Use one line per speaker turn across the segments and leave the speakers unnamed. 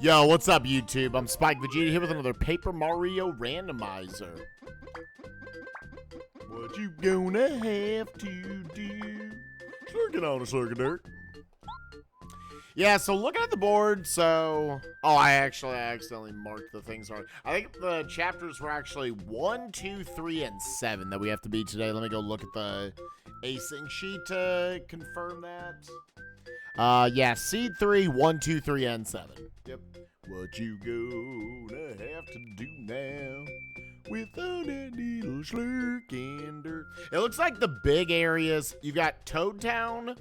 Yo, what's up, YouTube? I'm spikevegeta here with another Paper Mario Randomizer. What you gonna have to do? Slurking on a circuit. Yeah, so looking at the board, so... Oh, I accidentally marked the things wrong. I think the chapters were actually 1, 2, 3, and 7 that we have to beat today. Let me go look at the acing sheet to confirm that. Yeah, Seed 3, 1, 2, 3, and 7. Yep. What you gonna have to do now without that little slurking dirt? It looks like the big areas, you've got Toad Town,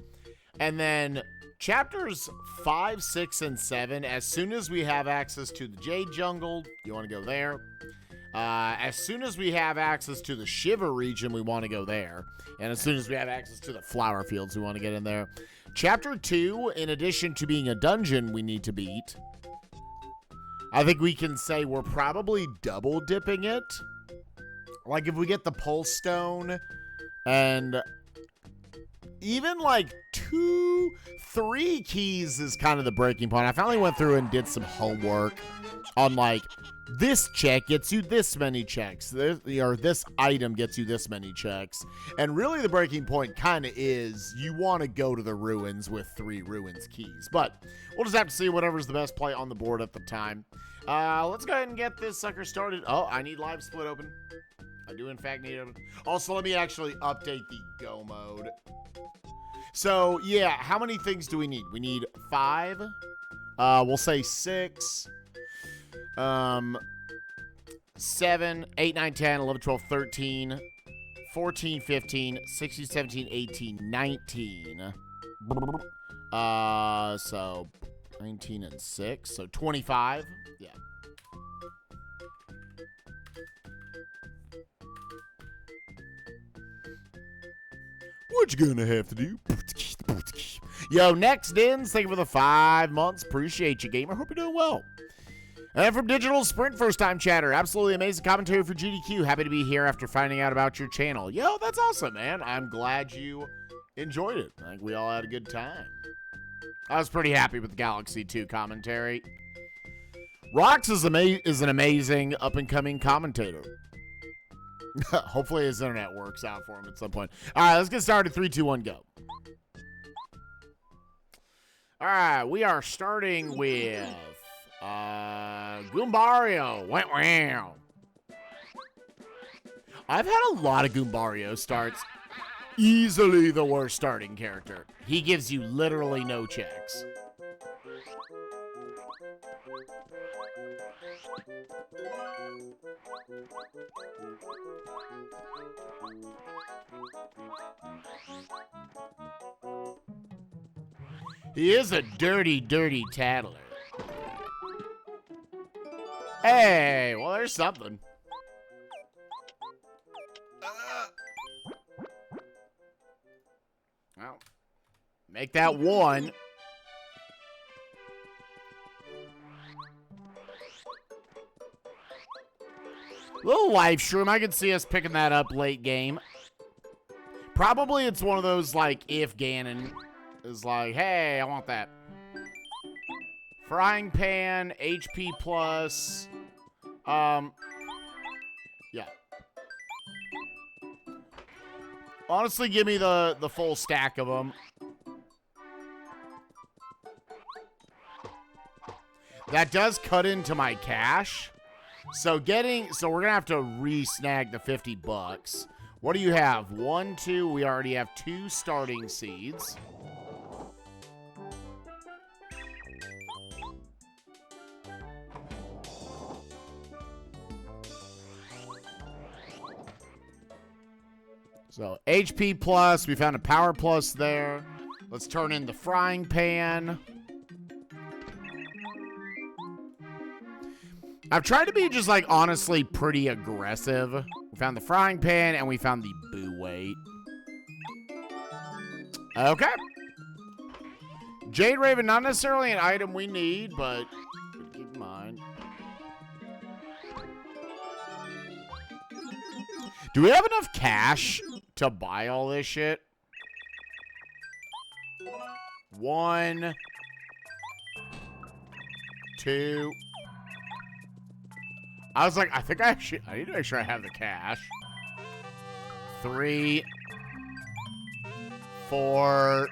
and then chapters 5, 6, and 7, as soon as we have access to the Jade Jungle, you want to go there. As soon as we have access to the Shiver region, we want to go there. And as soon as we have access to the flower fields, we want to get in there. Chapter 2, in addition to being a dungeon we need to beat, I think we can say we're probably double dipping it. Like if we get the Pulse Stone and even like 2, 3 keys is kind of the breaking point. I finally went through and did some homework on like, this check gets you this many checks, or this item gets you this many checks. And really the breaking point kind of is you want to go to the ruins with 3 ruins keys. But we'll just have to see whatever's the best play on the board at the time. Let's go ahead and get this sucker started. Oh, I need live split open. I do in fact need it open. Also, let me actually update the go mode. So yeah, how many things do we need? We need 5. We'll say 6. 7, 8, 9, 10, 11, 12, 13, 14, 15, 16, 17, 18, 19. So 19 and 6, so 25. Yeah. What you gonna have to do? Yo, next ins, thank you for the 5 months. Appreciate you, gamer. Hope you're doing well. And from Digital Sprint, first time chatter. Absolutely amazing commentary for GDQ. Happy to be here after finding out about your channel. Yo, that's awesome, man. I'm glad you enjoyed it. I think we all had a good time. I was pretty happy with the Galaxy 2 commentary. Rox is an amazing up-and-coming commentator. Hopefully his internet works out for him at some point. All right, let's get started. 3, 2, 1, go. All right, we are starting with... Goombario. Wow. I've had a lot of Goombario starts. Easily the worst starting character. He gives you literally no checks. He is a dirty, dirty tattler. Hey, well, there's something. Well, make that 1. Little life shroom. I can see us picking that up late game. Probably it's one of those, like, if Ganon is like, hey, I want that. Frying pan, HP plus, yeah. Honestly, give me the full stack of them. That does cut into my cash. So we're gonna have to re-snag the 50 bucks. What do you have? 1, 2, we already have 2 starting seeds. So, HP plus, we found a power plus there. Let's turn in the frying pan. I've tried to be just, like, honestly pretty aggressive. We found the frying pan, and we found the boo weight. Okay. Jade Raven, not necessarily an item we need, but keep in mind. Do we have enough cash to buy all this shit? 1, 2. I was like, I think I need to make sure I have the cash. 3, 4,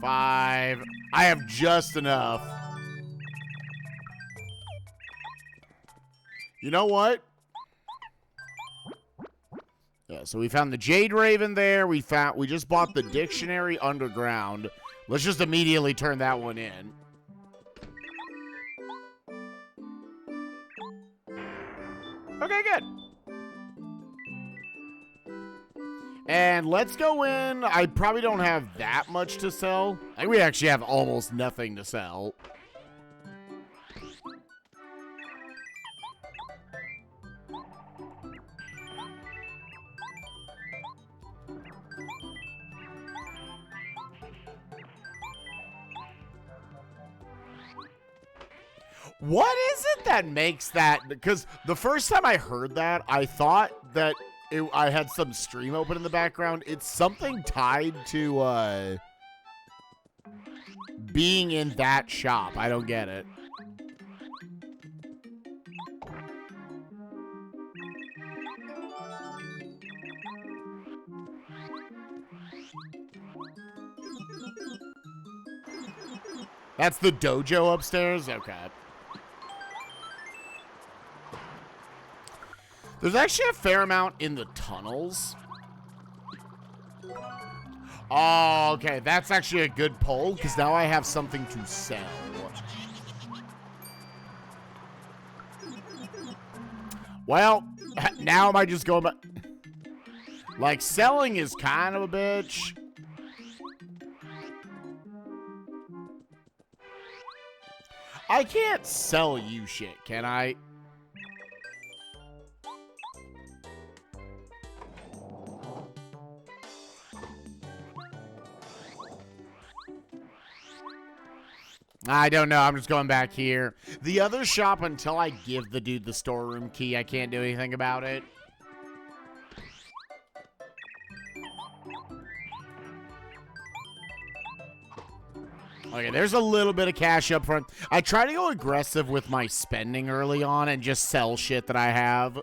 5. I have just enough. You know what? Yeah, so we found the Jade Raven there. We just bought the Dictionary Underground. Let's just immediately turn that one in. Okay, good. And let's go in. I probably don't have that much to sell. I think we actually have almost nothing to sell. What is it that makes that? Because the first time I heard that, I thought that I had some stream open in the background. It's something tied to being in that shop. I don't get it. That's the dojo upstairs? Okay. There's actually a fair amount in the tunnels. Oh, okay. That's actually a good pull, because now I have something to sell. Well, now am I just going back? Like, selling is kind of a bitch. I can't sell you shit, can I? I don't know. I'm just going back here. The other shop, until I give the dude the storeroom key, I can't do anything about it. Okay, there's a little bit of cash up front. I try to go aggressive with my spending early on and just sell shit that I have.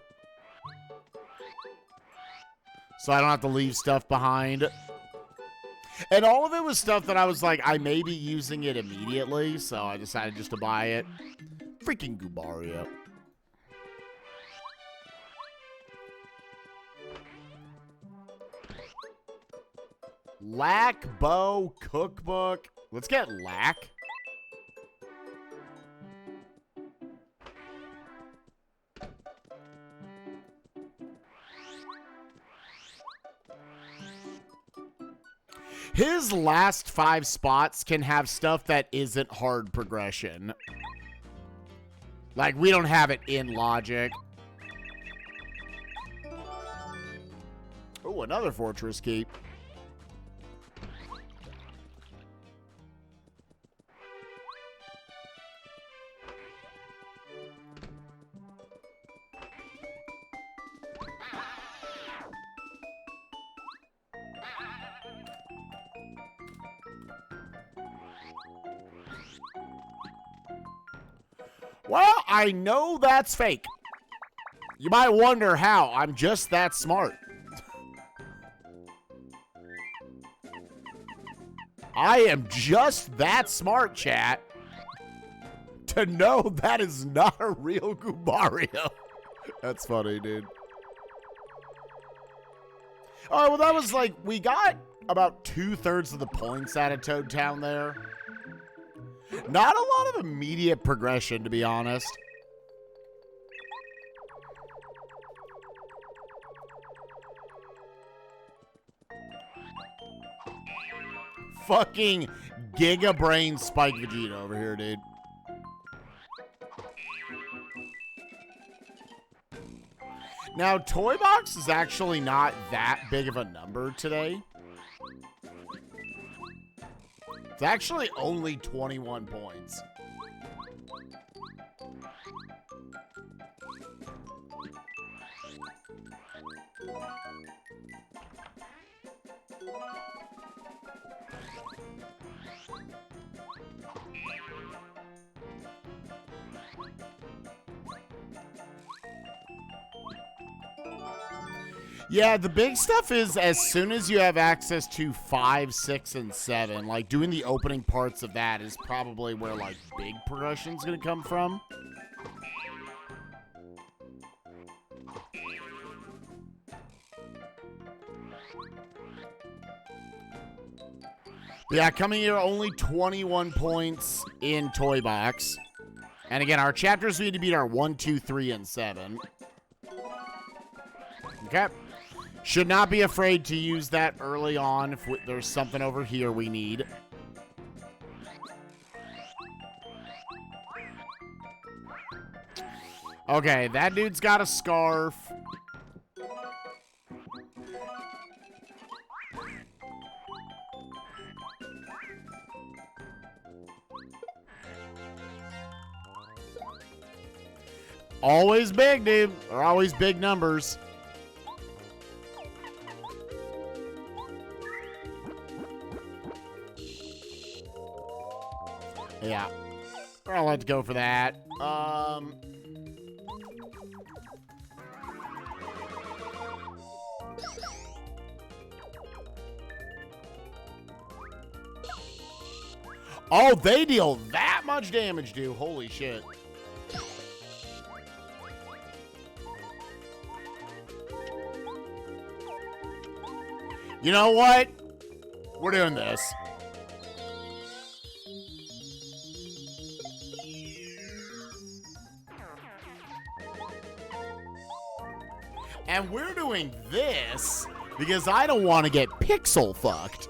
So I don't have to leave stuff behind. And all of it was stuff that I was like, I may be using it immediately, so I decided just to buy it. Freaking Goobario. Lack Bow Cookbook. Let's get Lack. His last 5 spots can have stuff that isn't hard progression. Like, we don't have it in Logic. Oh, another Fortress Keep. Well, I know that's fake. You might wonder how. I'm just that smart. I am just that smart, chat, to know that is not a real Goobario. That's funny, dude. Oh, well, that was like, we got about 2/3 of the points out of Toad Town there. Not a lot of immediate progression, to be honest. Fucking Giga Brain Spike Vegeta over here, dude. Now, Toy Box is actually not that big of a number today. It's actually only 21 points. Yeah, the big stuff is as soon as you have access to 5, 6, and 7, like doing the opening parts of that is probably where like big progression's gonna come from. Yeah, coming here, only 21 points in Toy Box. And again, our chapters we need to beat are 1, 2, 3, and 7. Okay. Should not be afraid to use that early on if there's something over here we need. Okay, that dude's got a scarf. Always big, dude. They're always big numbers. Yeah. I'll let go for that. Oh, they deal that much damage, dude. Holy shit. You know what? We're doing this. And we're doing this because I don't want to get pixel fucked.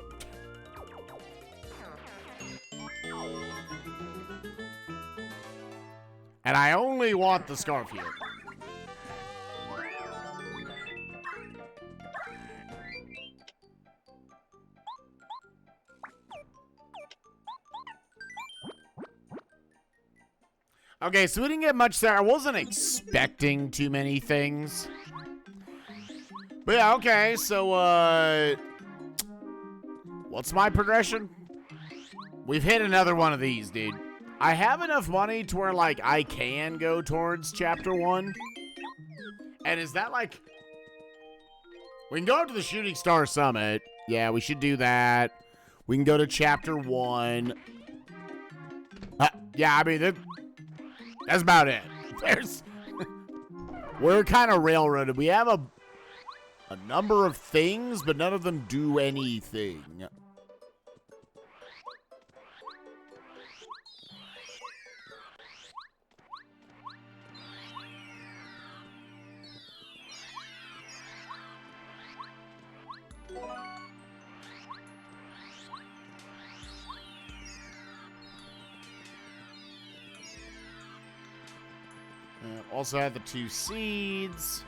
And I only want the scarf here. Okay, so we didn't get much there. I wasn't expecting too many things. But yeah, okay, so, what's my progression? We've hit another one of these, dude. I have enough money to where, like, I can go towards Chapter 1. And is that, like... We can go up to the Shooting Star Summit. Yeah, we should do that. We can go to Chapter 1. Yeah, I mean, that's about it. We're kind of railroaded. We have a number of things, but none of them do anything. Also have the 2 seeds.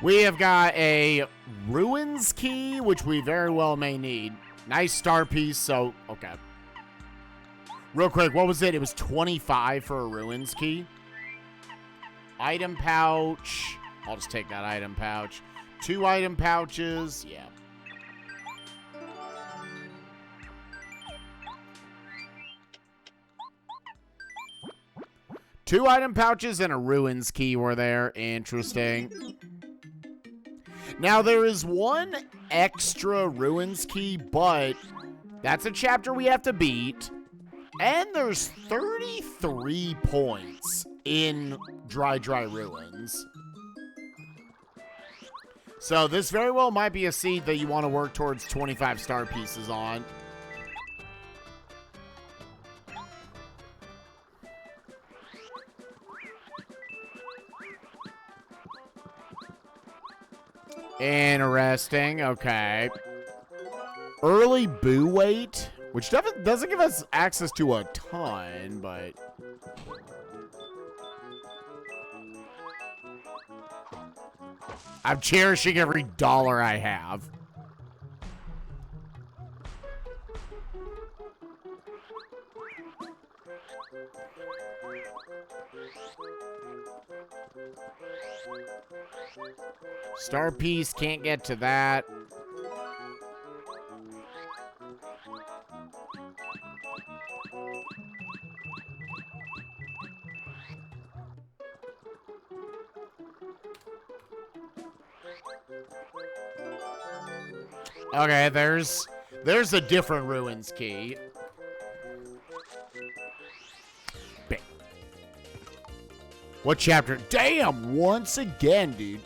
We have got a Ruins key, which we very well may need. Nice star piece, so, okay. Real quick, what was it? It was 25 for a Ruins key. Item pouch. I'll just take that item pouch. 2 item pouches. Yeah. Two item pouches and a Ruins key were there. Interesting. Now, there is one extra Ruins key, but that's a chapter we have to beat. And there's 33 points in Dry Ruins. So this very well might be a seed that you want to work towards 25 star pieces on. Interesting. Okay. Early boo weight, which doesn't give us access to a ton, but... I'm cherishing every dollar I have. Star piece, can't get to that. Okay, there's a different ruins key. What chapter? Damn, once again, dude.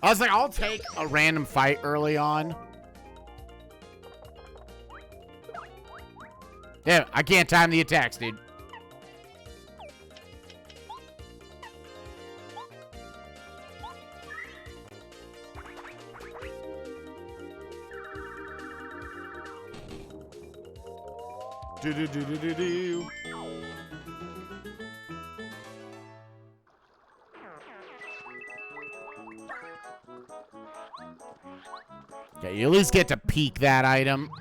I was like, I'll take a random fight early on. Yeah, I can't time the attacks, dude. Do. Okay, you at least get to peek that item.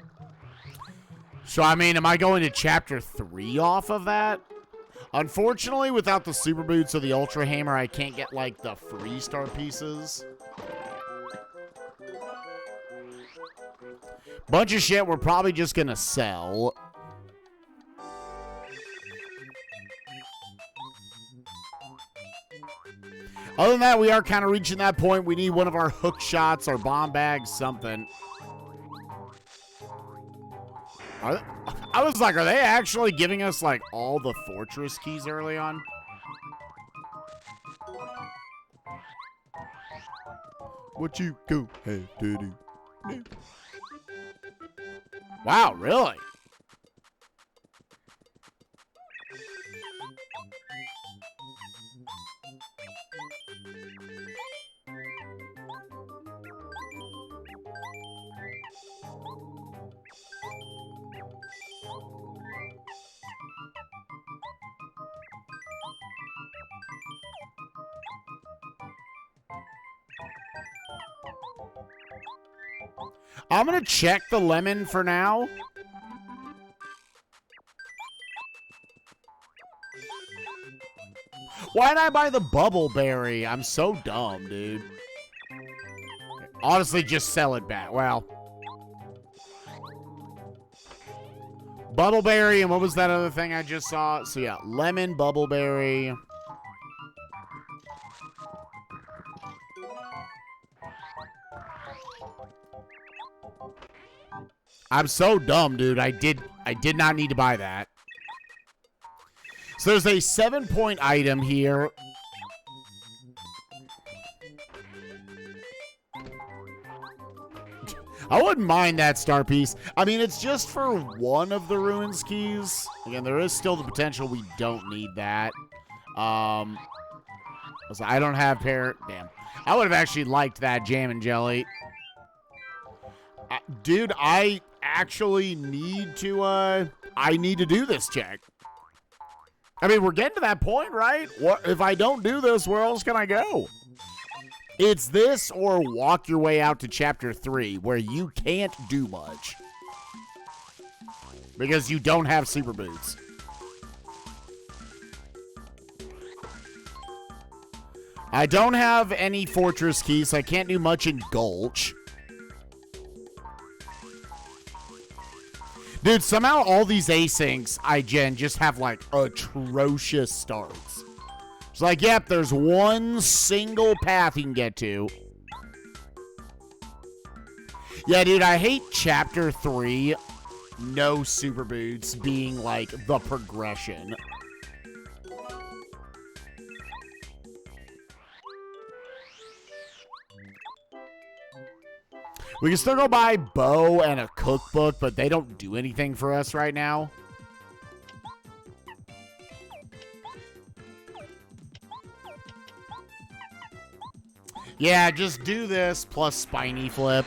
So, I mean, am I going to chapter 3 off of that? Unfortunately, without the super boots or the ultra hammer, I can't get, like, the free star pieces. Bunch of shit we're probably just gonna sell. Other than that, we are kind of reaching that point. We need one of our hook shots, our bomb bags, something. I was like, are they actually giving us, like, all the fortress keys early on? What you go ahead to do? Wow, really? I'm gonna check the lemon for now. Why did I buy the bubble berry? I'm so dumb, dude. Honestly, just sell it back. Well. Bubbleberry, and what was that other thing I just saw? So yeah, lemon, bubbleberry. I'm so dumb, dude. I did not need to buy that. So there's a 7-point item here. I wouldn't mind that star piece. I mean, it's just for one of the ruins keys. Again, there is still the potential we don't need that. I don't have Damn. I would have actually liked that jam and jelly. Dude, I actually need to, I need to do this check. I mean, we're getting to that point, right? What if I don't do this, where else can I go? It's this or walk your way out to chapter 3, where you can't do much. Because you don't have super boots. I don't have any fortress keys, so I can't do much in Gulch. Dude, somehow all these asyncs IGen just have, like, atrocious starts. It's like, yep, there's one single path you can get to. Yeah, dude, I hate Chapter 3, no super boots, being, like, the progression. We can still go buy bow and a cookbook, but they don't do anything for us right now. Yeah, just do this plus spiny flip.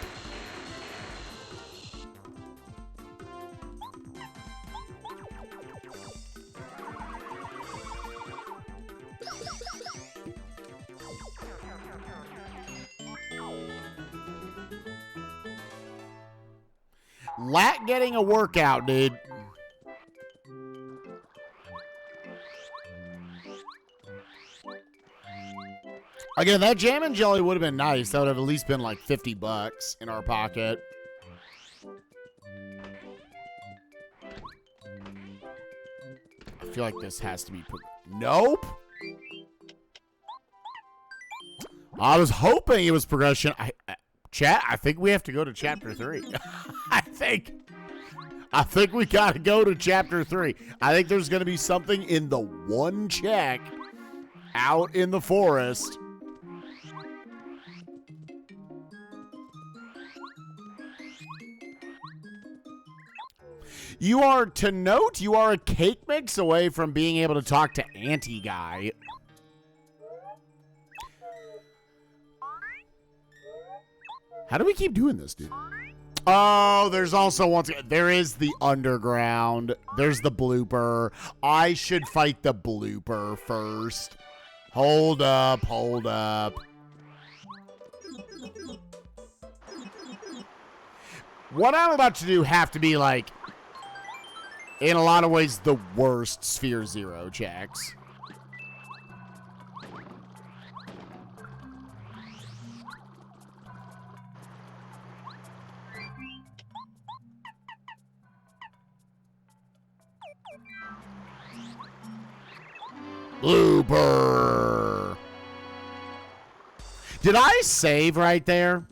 Lat getting a workout, dude. Again, that jam and jelly would have been nice. That would have at least been like $50 in our pocket. feel like this has to be... Nope. I was hoping it was progression. Chat, I think we have to go to chapter 3. I think we got to go to chapter 3. I think there's going to be something in the one check out in the forest. You are, to note, you are a cake mix away from being able to talk to Auntie Guy. How do we keep doing this, dude? Oh, there's also there is the underground. There's the blooper. I should fight the blooper first. Hold up, hold up. What I'm about to do have to be like, in a lot of ways, the worst Sphere Zero checks. Blooper. Did I save right there?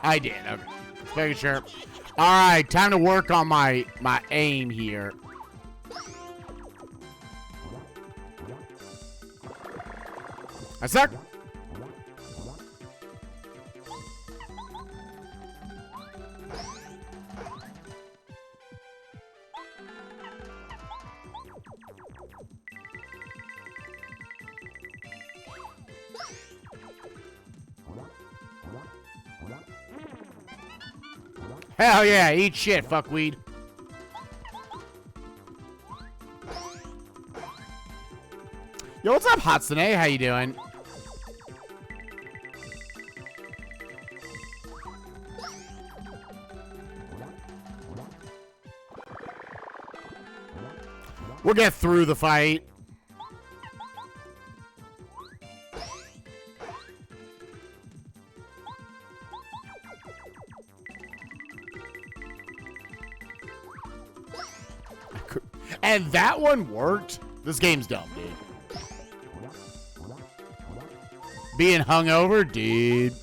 I did. Okay. Just making sure. All right, time to work on my aim here. I suck. Hell yeah, eat shit, fuckweed. Yo, what's up, Hatsune? How you doing? We'll get through the fight. And that one worked. This game's dumb, dude. Being hungover, dude.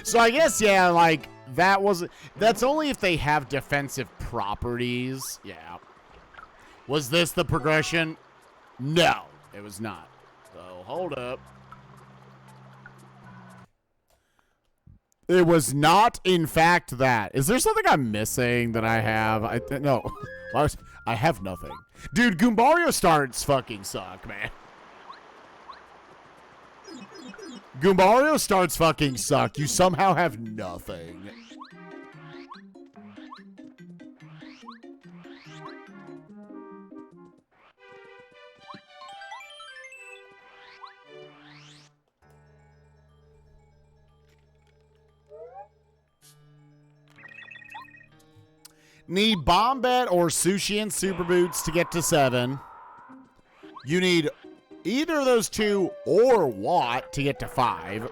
So I guess, yeah, like, that's only if they have defensive properties. Yeah. Was this the progression? No, it was not. So, hold up. It was not, in fact, that. Is there something I'm missing that I have? No. I have nothing. Dude, Goombario starts fucking suck, man. Goombario starts fucking suck. You somehow have nothing. Need Bombette or Sushi and Super Boots to get to 7. You need either of those two or Watt to get to 5.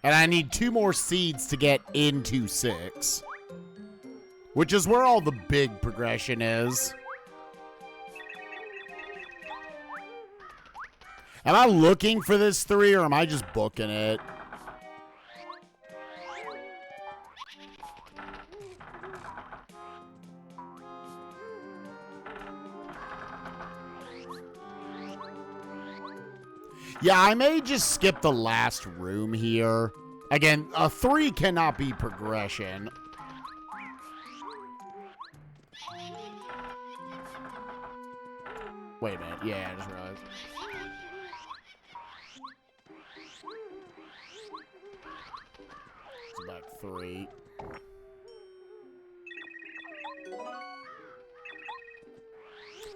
And I need 2 more seeds to get into 6. Which is where all the big progression is. Am I looking for this 3 or am I just booking it? Yeah, I may just skip the last room here. Again, a 3 cannot be progression. Wait a minute. Yeah, I just realized. It's about 3.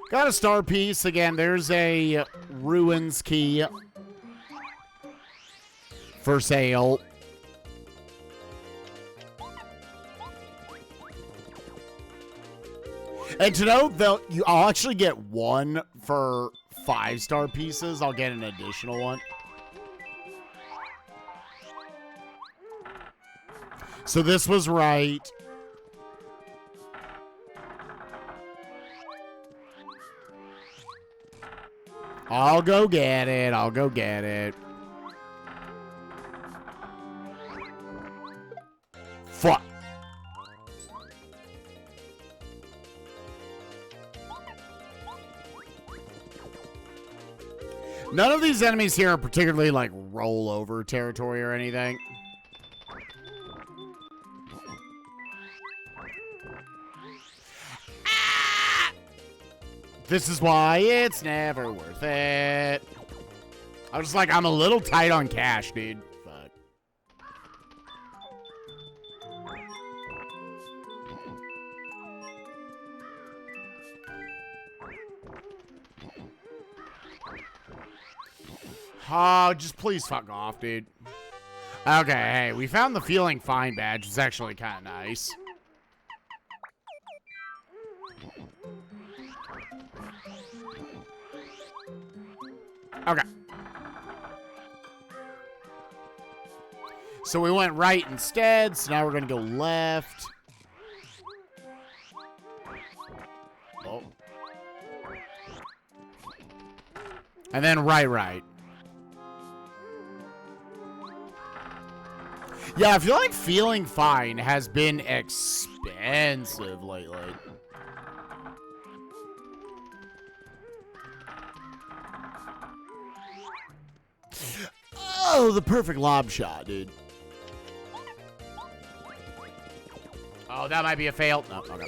Got a star piece. Again, there's a ruins key for sale. And to know, I'll actually get one for 5-star pieces. I'll get an additional one. So this was right. I'll go get it. I'll go get it. Fuck. None of these enemies here are particularly like rollover territory or anything. Ah! This is why it's never worth it. I was just like, I'm a little tight on cash, dude. Fuck. Oh, just please fuck off, dude. Okay, hey, we found the feeling fine badge. It's actually kind of nice. Okay. So we went right instead, so now we're going to go left. Oh. And then right. Yeah, I feel like feeling fine has been expensive lately. Oh, the perfect lob shot, dude. Oh, that might be a fail. No, okay.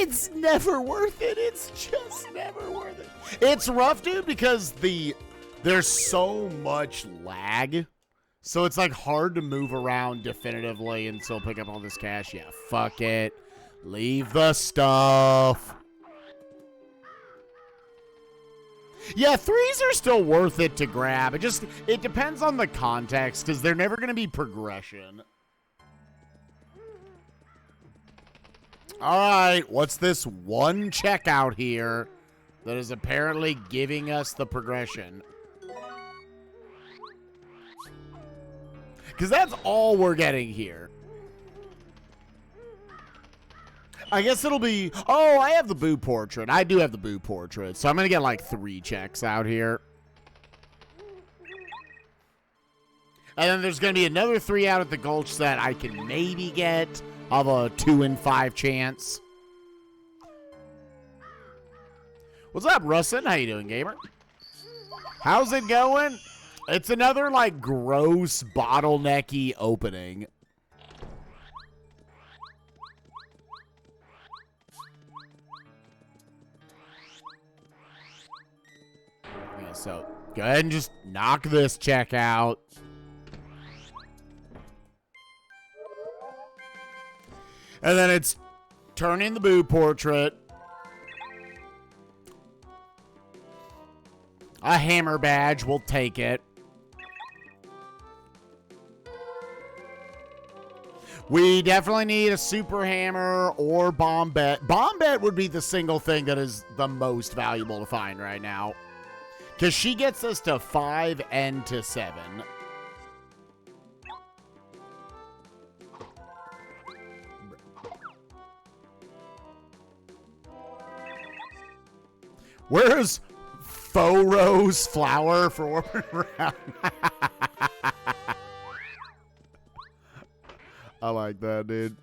It's never worth it. It's just never worth it. It's rough, dude, because there's so much lag. So it's like hard to move around definitively and still pick up all this cash. Yeah, fuck it. Leave the stuff. Yeah, 3s are still worth it to grab. It depends on the context, because they're never going to be progression. All right, what's this one checkout here that is apparently giving us the progression? Because that's all we're getting here. I guess it'll be... Oh, I have the Boo Portrait. I do have the Boo Portrait. So I'm going to get like 3 checks out here. And then there's going to be another 3 out at the Gulch that I can maybe get of a 2 in 5 chance. What's up, Russin? How you doing, gamer? How's it going? It's another, like, gross, bottlenecky opening. Yeah, so, go ahead and just knock this check out. And then it's turning the Boo Portrait. A hammer badge, we'll take it. We definitely need a super hammer or bomb bet. Bomb bet would be the single thing that is the most valuable to find right now. Because she gets us to 5 and to 7. Where's Faux Rose Flower for warping around? I like that, dude.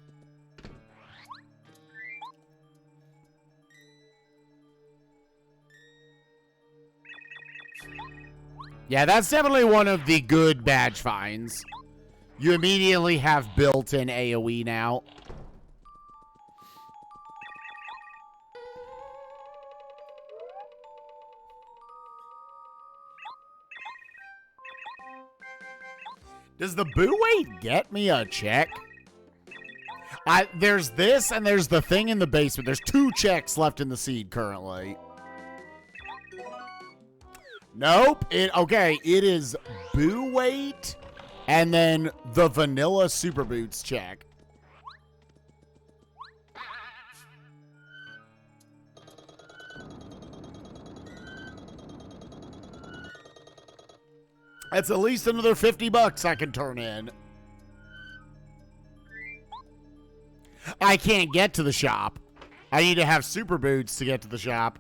Yeah, that's definitely one of the good badge finds. You immediately have built-in AoE now. Does the Boo Weight get me a check? There's this, and there's the thing in the basement. There's 2 checks left in the seed currently. Nope. Okay, it is Boo weight, and then the vanilla super boots check. That's at least another $50 I can turn in. I can't get to the shop. I need to have super boots to get to the shop.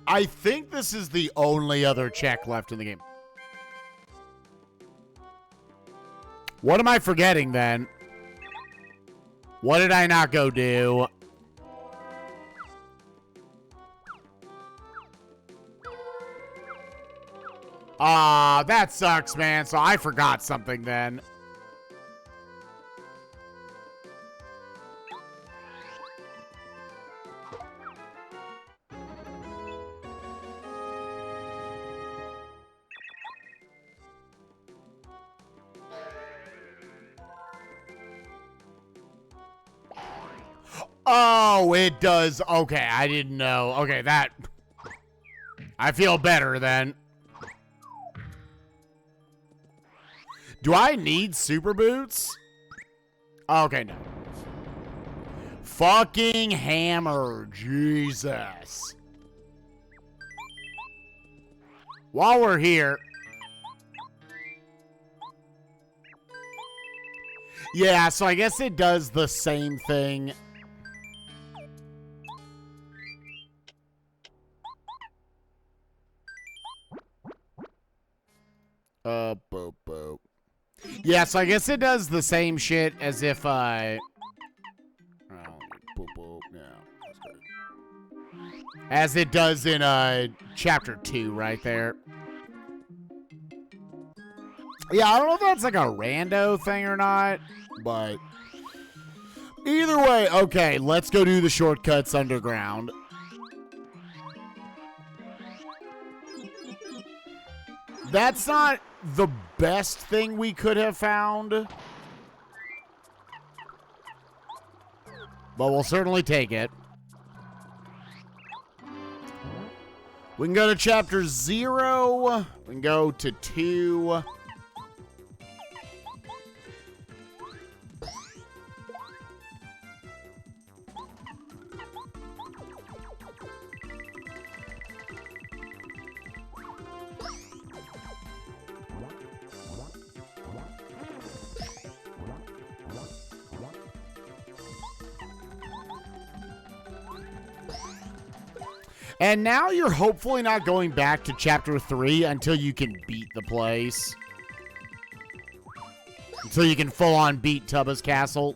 I think this is the only other check left in the game. What am I forgetting then? What did I not go do? That sucks, man. So I forgot something then. Oh, it does. Okay, I didn't know. Okay, that... I feel better then. Do I need super boots? Okay, no. Fucking hammer. Jesus. While we're here... Yeah, so I guess it does the same thing. Boop, boop. Yeah, so I guess it does the same shit as if I... Oh, boop, boop, yeah. As it does in, Chapter 2 right there. Yeah, I don't know if that's like a rando thing or not, but... Either way, okay, let's go do the shortcuts underground. That's not the best thing we could have found. But we'll certainly take it. We can go to chapter 0. We can go to 2. And now you're hopefully not going back to chapter 3 until you can beat the place. Until you can full on beat Tubba's castle.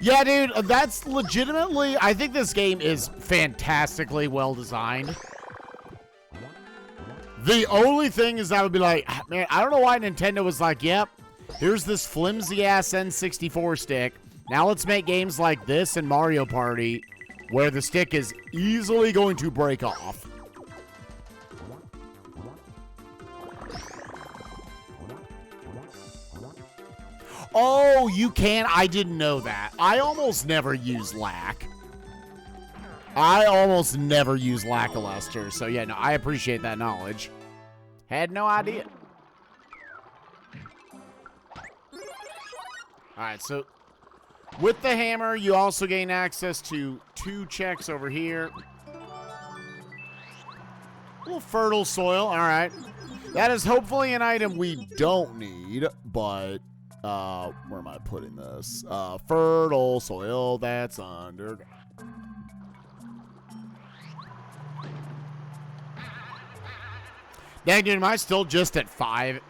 Yeah, dude, that's legitimately... I think this game is fantastically well designed. The only thing is I would be like, man, I don't know why Nintendo was like, yep, here's this flimsy-ass N64 stick. Now let's make games like this and Mario Party, where the stick is easily going to break off. Oh, you can? I didn't know that. I almost never use lack. I almost never use lackluster. So, yeah, no, I appreciate that knowledge. Had no idea. Alright, so with the hammer, you also gain access to 2 checks over here. A little fertile soil, alright. That is hopefully an item we don't need, but... where am I putting this? Fertile soil that's underground. Dang, dude, am I still just at 5?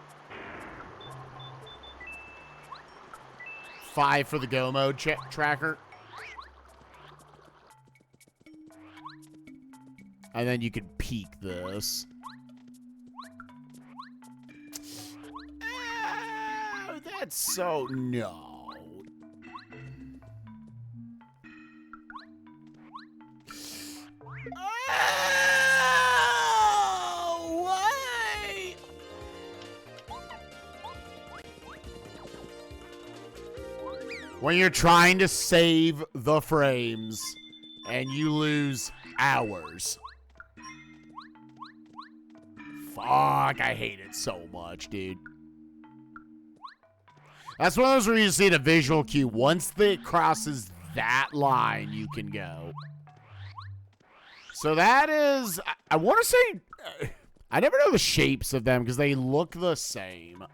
5 for the go mode tracker. And then you can peek this. That's so... No. Oh, why? When you're trying to save the frames and you lose hours. Fuck, I hate it so much, dude. That's one of those where you see the visual cue. Once it crosses that line, you can go. So that is, I want to say, I never know the shapes of them because they look the same.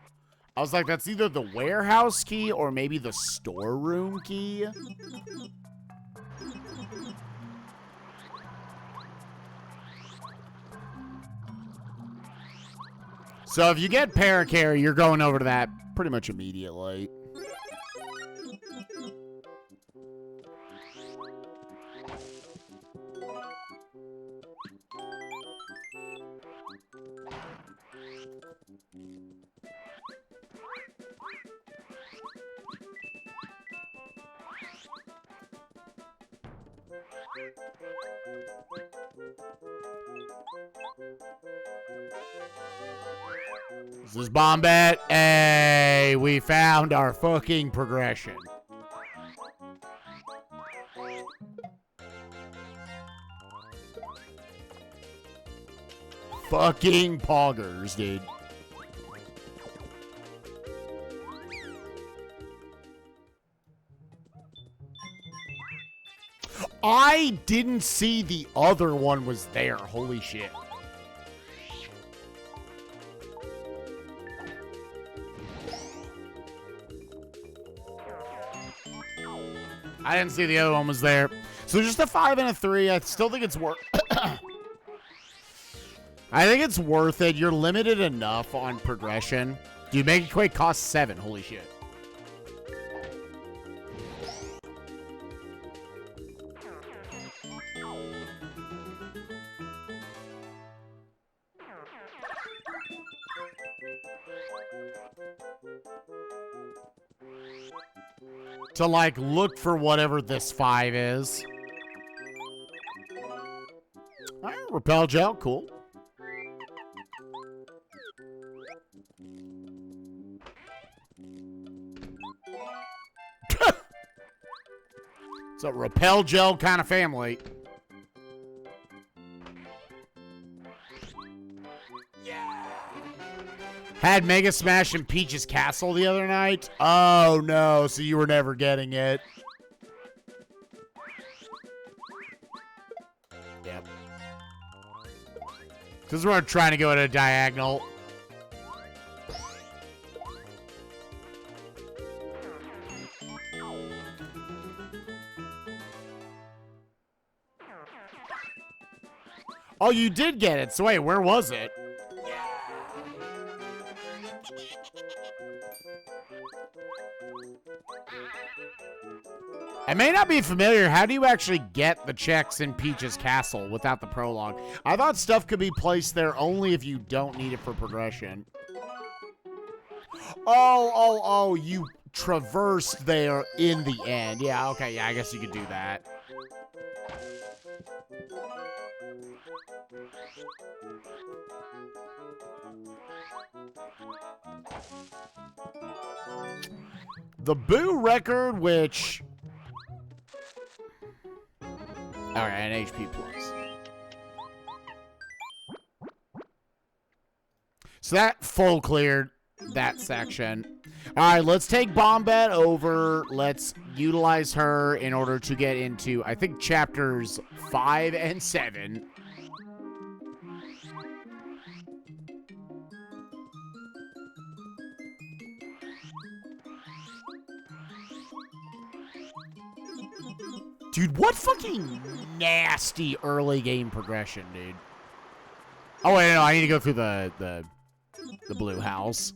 I was like, that's either the warehouse key or maybe the storeroom key. So if you get Paracarry, you're going over to that pretty much immediately. This is Bombette. Hey, we found our fucking progression. Fucking poggers, dude. I didn't see the other one was there. Holy shit. I didn't see the other one was there. So just a 5 and a 3. I still think it's worth I think it's worth it. You're limited enough on progression. Dude, Make It Quake costs 7. Holy shit. To, like, look for whatever this 5 is. All right, Repel Gel, cool. It's a Repel Gel kind of family. Yeah. Had Mega Smash in Peach's Castle the other night. Oh, no. So you were never getting it. Yep. Because we're trying to go at a diagonal. Oh, you did get it. So wait, where was it? I may not be familiar. How do you actually get the checks in Peach's Castle without the prologue? I thought stuff could be placed there only if you don't need it for progression. Oh, you traversed there in the end. Yeah, okay, yeah, I guess you could do that. The Boo record, which... Alright, an HP plus. So that full cleared that section. Alright, let's take Bombette over. Let's utilize her in order to get into, I think, chapters 5 and 7. Dude, what fucking nasty early game progression, dude. Oh, wait, no, I need to go through the blue house.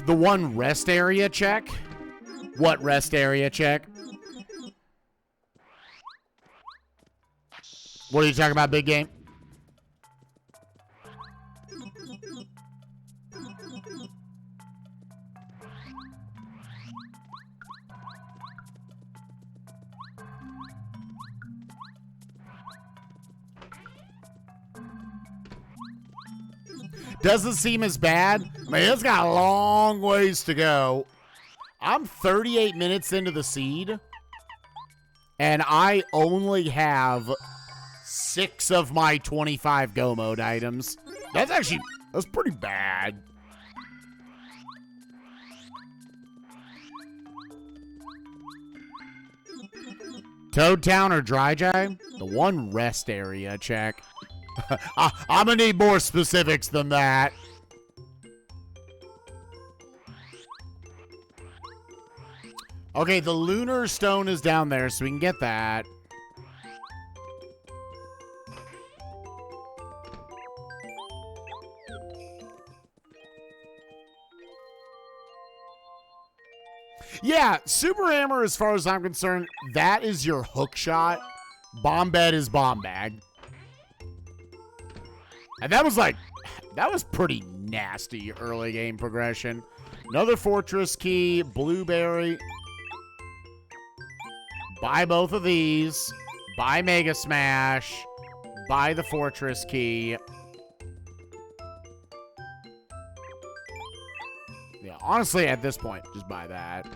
The one rest area check? What rest area check? What are you talking about, big game? Doesn't seem as bad. I mean, it's got a long ways to go. I'm 38 minutes into the seed, and I only have 6 of my 25 go mode items. That's pretty bad. Toad Town or Dry Jai? The one rest area check. I'm gonna need more specifics than that. Okay, the lunar stone is down there, so we can get that. Yeah, Super Hammer, as far as I'm concerned, that is your hook shot. Bomb Bed is Bomb Bag. And that was pretty nasty early game progression. Another Fortress Key, Blueberry. Buy both of these. Buy Mega Smash. Buy the Fortress Key. Yeah, honestly, at this point, just buy that.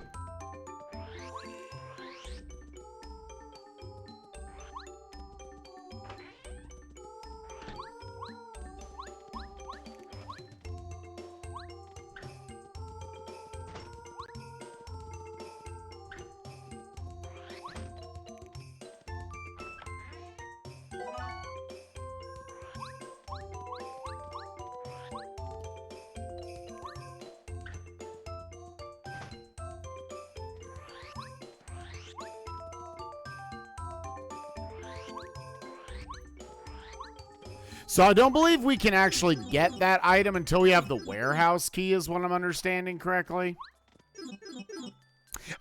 So I don't believe we can actually get that item until we have the warehouse key, is what I'm understanding correctly.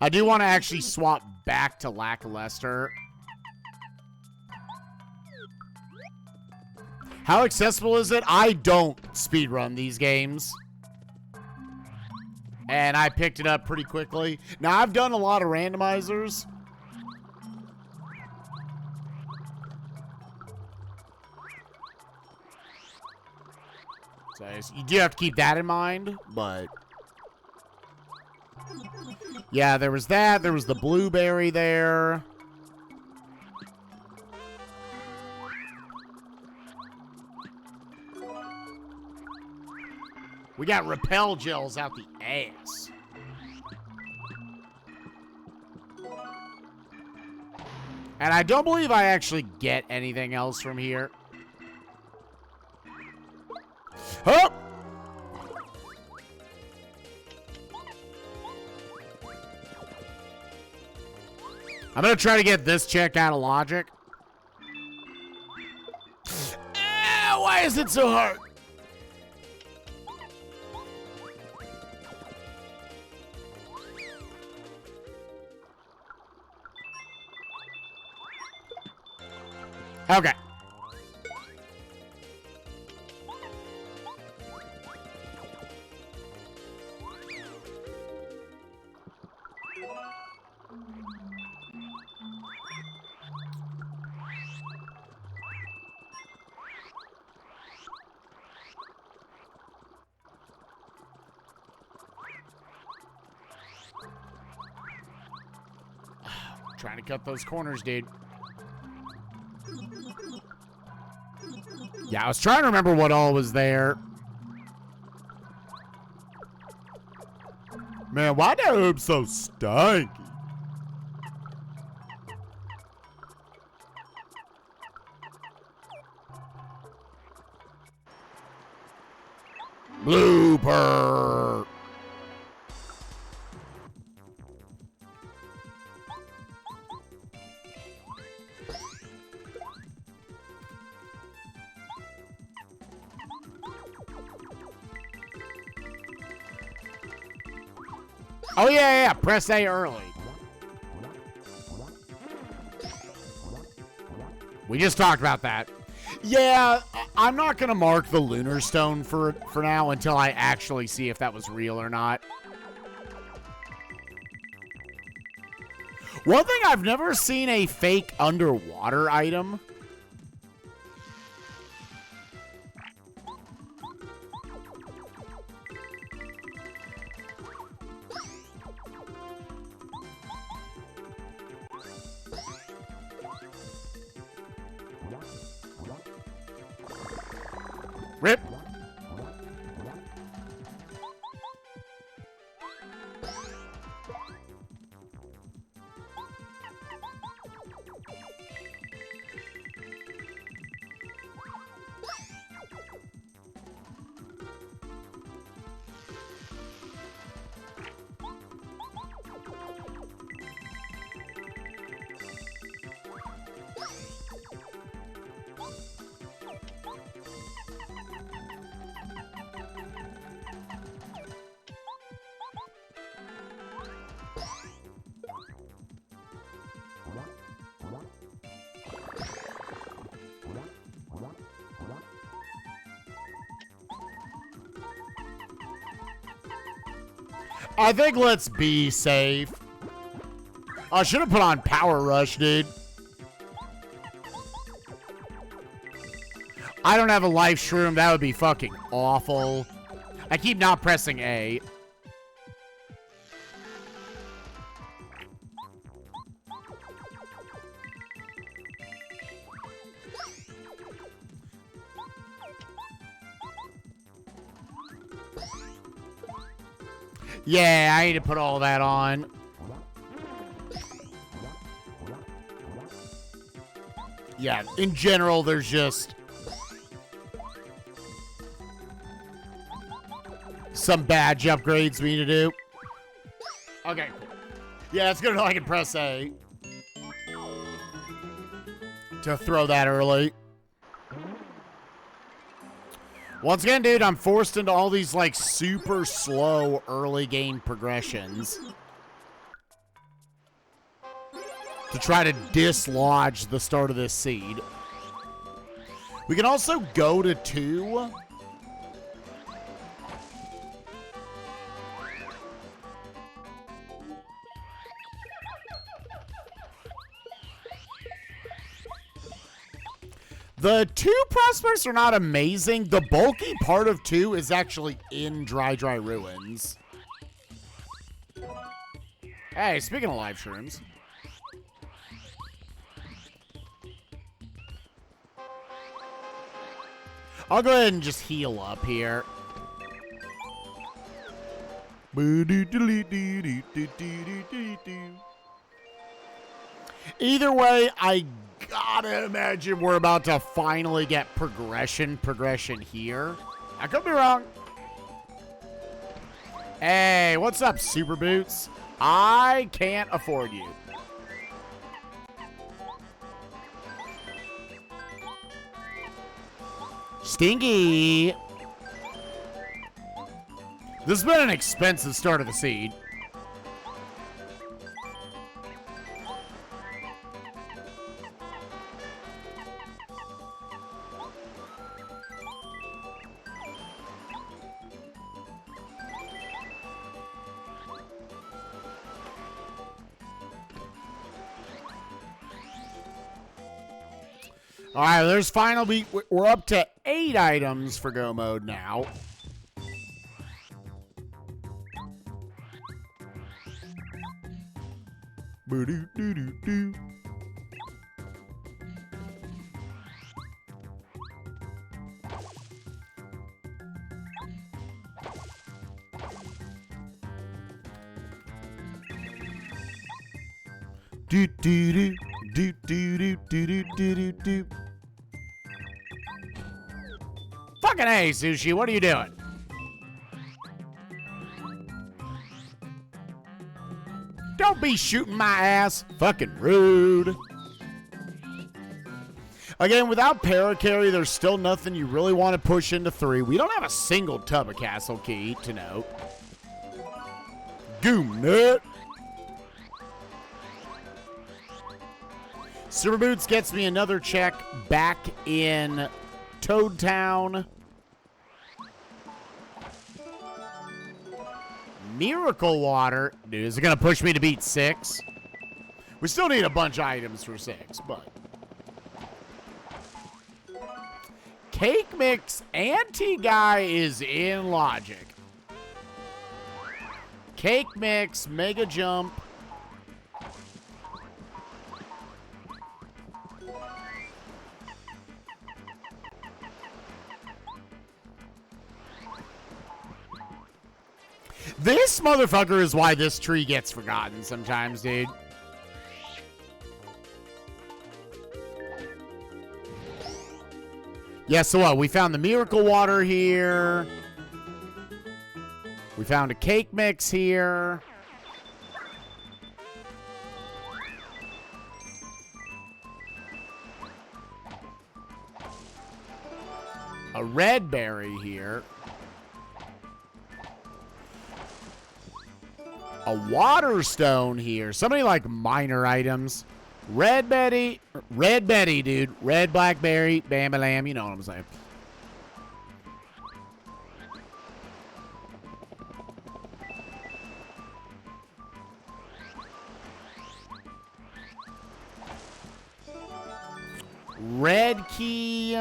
I do want to actually swap back to Lackluster. How accessible is it? I don't speedrun these games. And I picked it up pretty quickly. Now, I've done a lot of randomizers. So you do have to keep that in mind, but... Yeah, there was that. There was the blueberry there. We got repel gels out the ass. And I don't believe I actually get anything else from here. Oh! I'm gonna try to get this check out of logic. Why is it so hard? Okay. Trying to cut those corners, dude. Yeah, I was trying to remember what all was there. Man, why that herb so stanky? Blooper. Oh, yeah. Press A early. We just talked about that. Yeah, I'm not going to mark the lunar stone for now until I actually see if that was real or not. One thing, I've never seen a fake underwater item. Rip. I think let's be safe. I should have put on Power Rush, dude. I don't have a life shroom. That would be fucking awful. I keep not pressing A. Yeah, I need to put all that on. Yeah, in general, there's just some badge upgrades we need to do. Okay. Yeah, it's good if I can press A to throw that early. Once again, dude, I'm forced into all these, like, super slow early game progressions to try to dislodge the start of this seed. We can also go to 2. The 2 prospects are not amazing. The bulky part of 2 is actually in Dry Ruins. Hey, speaking of live shrooms. I'll go ahead and just heal up here. Either way, I gotta imagine we're about to finally get progression here. I could be wrong. Hey, what's up, Super Boots? I can't afford you. Stinky. This has been an expensive start of the seed. All right, there's finally, we're up to 8 items for go mode now. Boo-doo-doo-doo-doo. Do-do-doo, do-do-doo-doo-doo-doo-doo. Fucking A, Sushi, what are you doing? Don't be shooting my ass. Fucking rude. Again, without Paracarry, there's still nothing you really want to push into 3. We don't have a single tub of Castle Key to note. Goom nut. Super Boots gets me another check back in Toad Town. Miracle Water. Dude, is it going to push me to beat 6? We still need a bunch of items for 6, but. Cake Mix Anti-Guy is in logic. Cake Mix, Mega Jump. This motherfucker is why this tree gets forgotten sometimes, dude. Yeah, so what? We found the Miracle Water here. We found a Cake Mix here. A red berry here. A water stone here. Somebody like minor items. Red Betty, dude. Red blackberry, bam-a-lam. You know what I'm saying. Red key.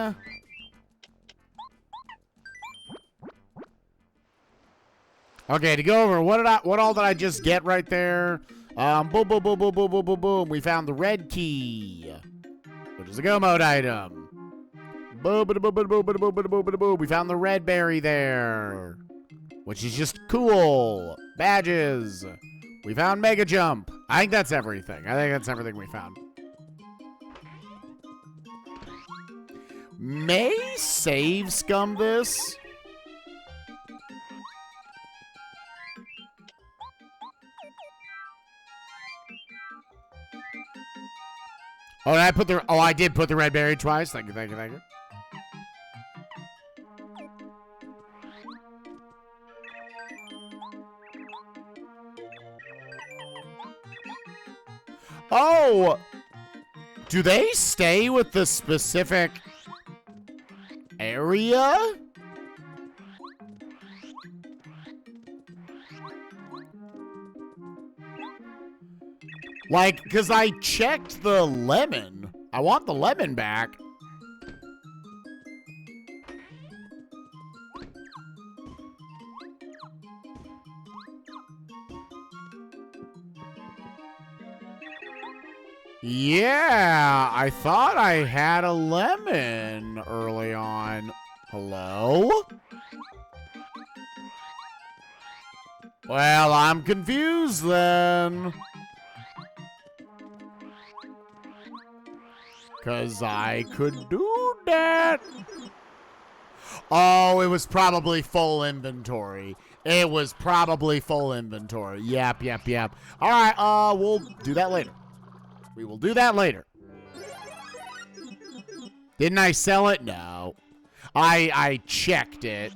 Okay, to go over, what all did I just get right there? Boom, boom, boom, boom, boom, boom, boom, boom. We found the red key, which is a go mode item. Boom, boom, boom, boom, boom, boom, boom, boom, boom, boom. We found the red berry there, which is just cool. Badges. We found Mega Jump. I think that's everything. I think that's everything we found. May save scum this. Oh, did I put the? Oh, I did put the red berry twice. Thank you, thank you, thank you. Oh, do they stay with the specific area? Like, because I checked the lemon. I want the lemon back. Yeah, I thought I had a lemon early on. Hello? Well, I'm confused then. Because I could do that. Oh, it was probably full inventory. It was probably full inventory. Yep, yep, yep. All right, we'll do that later. We will do that later. Didn't I sell it? No. I checked it.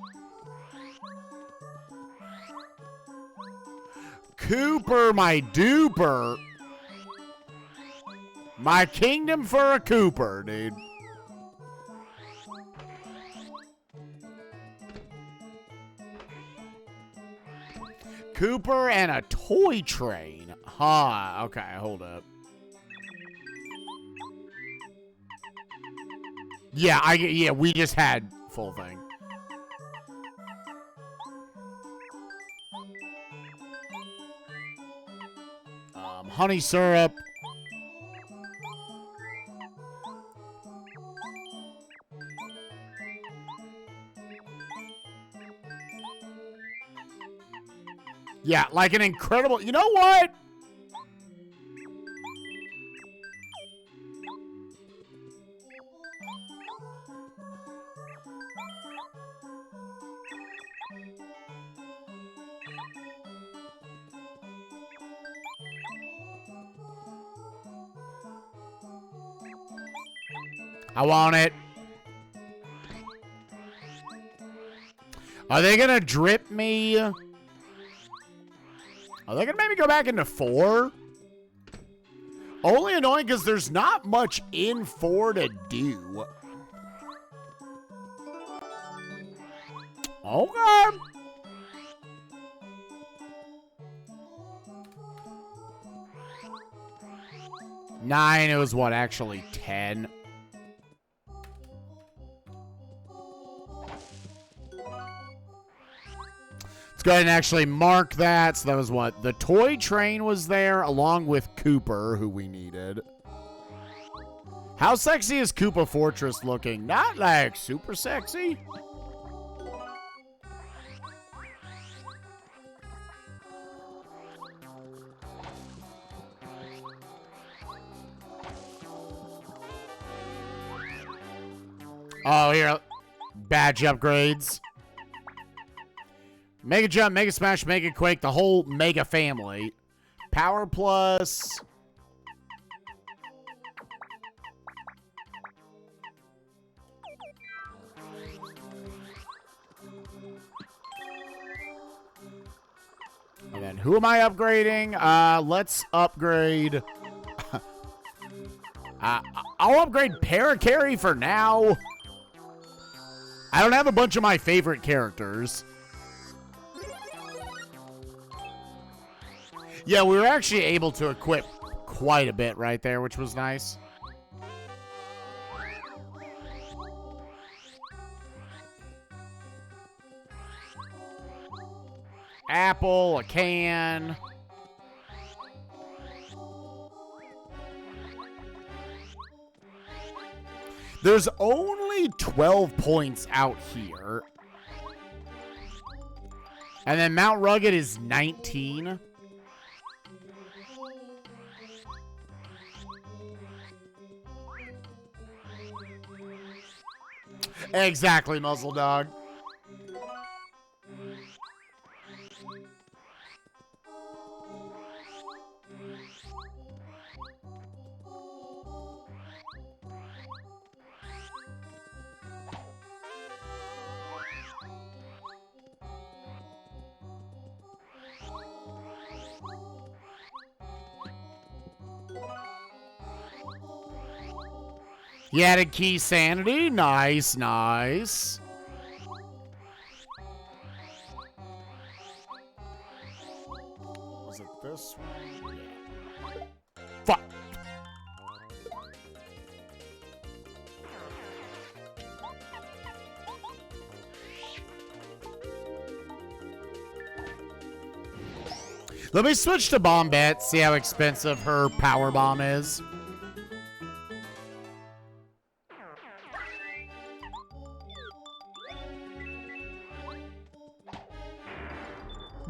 Cooper, my duper. My kingdom for a Cooper, dude. Cooper and a toy train. Huh. Okay, hold up. Yeah, we just had full thing. Honey syrup. Yeah, like an incredible... You know what? I want it. Are they going to drip me? Are they going to maybe go back into 4? Only annoying because there's not much in 4 to do. Okay. Nine, it was what, actually 10? Let's go ahead and actually mark that. So that was what? The toy train was there along with Cooper, who we needed. How sexy is Koopa Fortress looking? Not like super sexy. Oh, here. Badge upgrades. Mega Jump, Mega Smash, Mega Quake, the whole Mega family. Power Plus. And then who am I upgrading? Let's upgrade. I'll upgrade Paracarry for now. I don't have a bunch of my favorite characters. Yeah, we were actually able to equip quite a bit right there, which was nice. Apple, a can. There's only 12 points out here. And then Mount Rugged is 19. Exactly, Muzzle Dog. You added Key Sanity. Nice, nice. Was it this one? Yeah. Fuck. Let me switch to Bombette, see how expensive her power bomb is.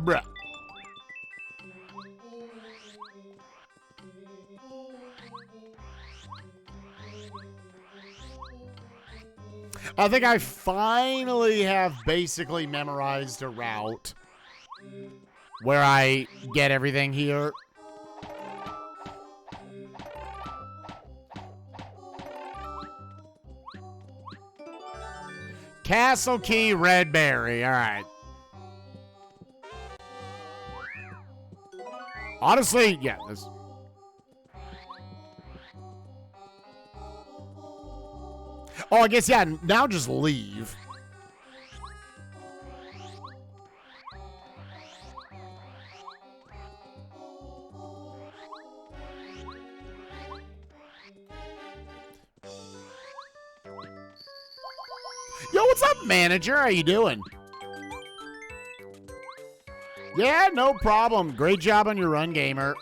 Bruh. I think I finally have basically memorized a route where I get everything here. Castle Key, Red Berry. All right. Honestly, yeah. This... Oh, I guess, yeah, now just leave. Yo, what's up, manager? How you doing? Yeah, no problem. Great job on your run, gamer.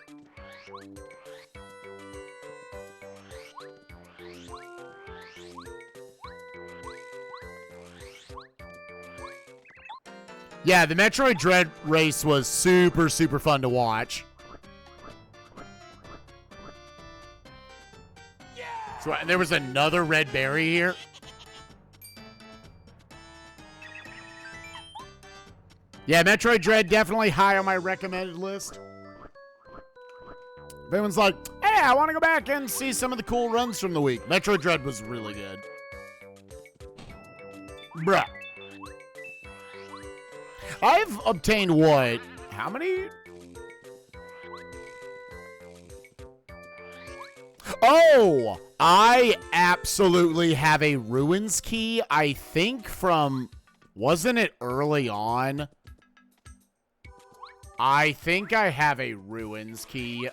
Yeah, the Metroid Dread race was super, super fun to watch. Yeah. So, and there was another red berry here. Yeah, Metroid Dread definitely high on my recommended list. If anyone's like, hey, I want to go back and see some of the cool runs from the week. Metroid Dread was really good. Bruh. I've obtained what? How many? Oh, I absolutely have a Ruins key, I think from Wasn't it early on? I think I have a ruins key.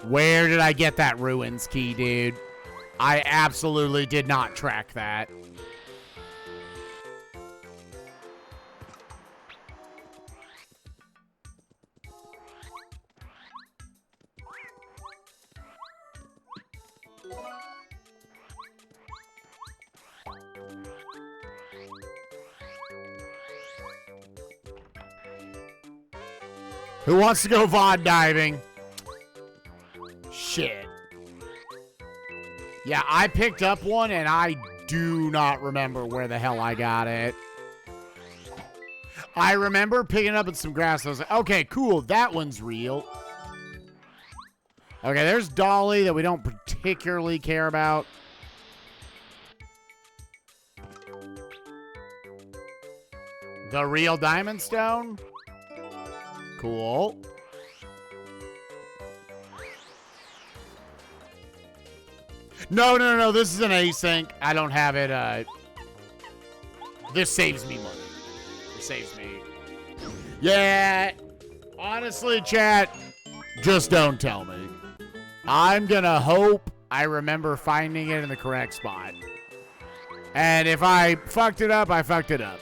Where did I get that ruins key, dude? I absolutely did not track that. Who wants to go VOD diving? Shit. Yeah, I picked up one and I do not remember where the hell I got it. I remember picking it up in some grass. I was like, okay, cool. That one's real. Okay, there's Dolly that we don't particularly care about. The real diamond stone? Cool. No. This is an async. I don't have it. This saves me money. It saves me. Yeah. Honestly, chat, just don't tell me. I'm gonna hope I remember finding it in the correct spot. And if I fucked it up, I fucked it up.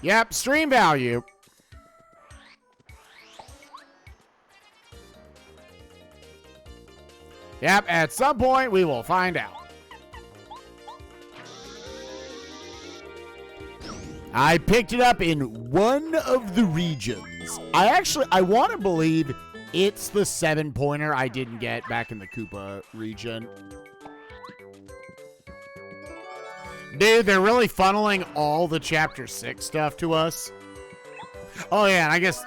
Yep, stream value. Yep, at some point we will find out. I picked it up in one of the regions. I want to believe it's the 7-pointer I didn't get back in the Koopa region. Dude, they're really funneling all the Chapter 6 stuff to us. Oh, yeah, and I guess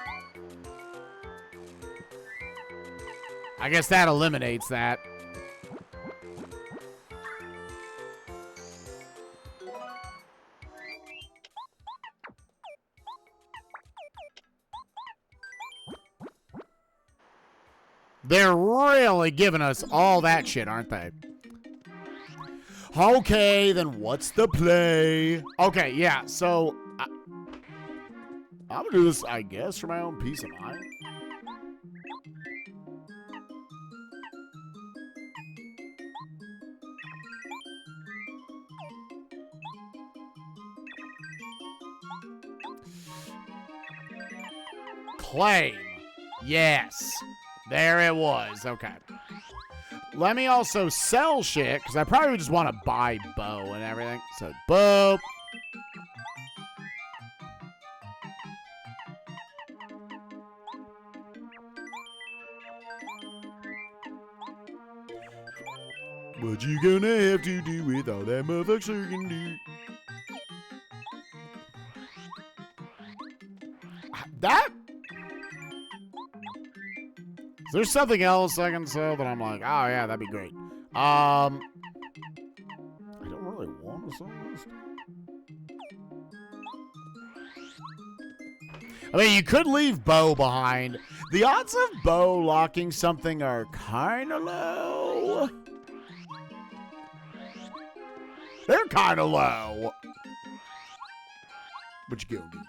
that eliminates that. They're really giving us all that shit, aren't they? Okay, then what's the play? Okay, yeah, so I'm gonna do this, I guess, for my own peace of mind. Claim. Yes. There it was. Okay. Let me also sell shit, because I probably just want to buy bow and everything. So, bow. What you gonna have to do with all that motherfucker can do? That? Is there something else I can sell that I'm like, oh yeah, that'd be great? I don't really want to sell this. I mean, you could leave bow behind. The odds of bow locking something are kind of low. They're kind of low. What you gonna do?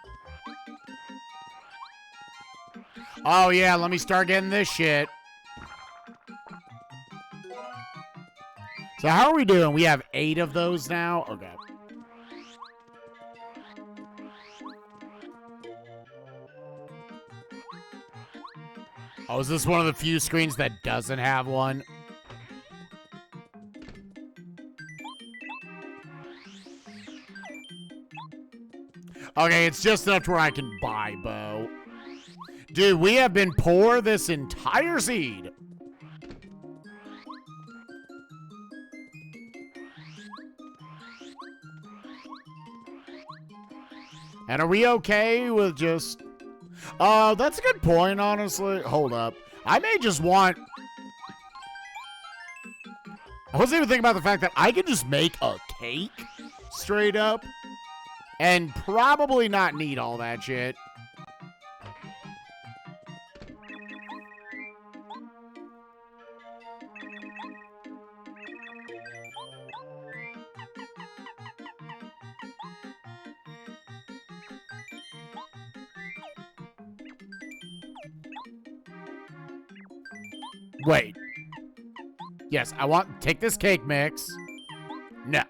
Oh, yeah, let me start getting this shit. So how are we doing? We have 8 of those now? Okay. Oh, is this one of the few screens that doesn't have one? Okay, it's just enough to where I can buy bow. Dude, we have been poor this entire seed. And are we okay with just... that's a good point, honestly. Hold up. I may just want... I wasn't even thinking about the fact that I could just make a cake straight up and probably not need all that shit. Wait. Yes, I want take this cake mix. No.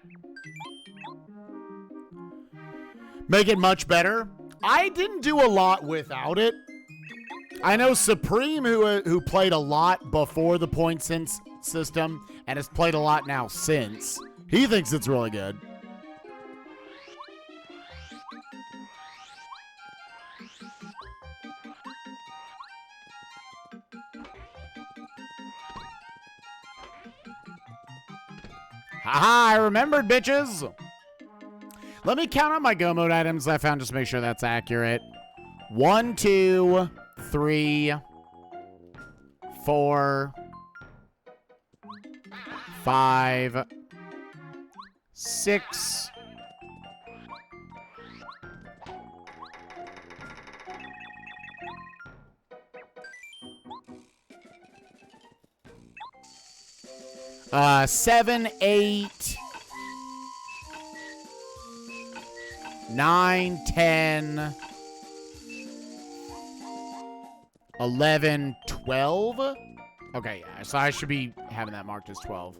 Make it much better. I didn't do a lot without it. I know Supreme, who played a lot before the point system and has played a lot now since. He thinks it's really good. Haha, I remembered, bitches. Let me count on my go mode items I found just to make sure that's accurate. 1, 2, 3, 4, 5, 6. Uh, 7, 8, 9, 10, 11, 12. Okay, yeah, so I should be having that marked as 12.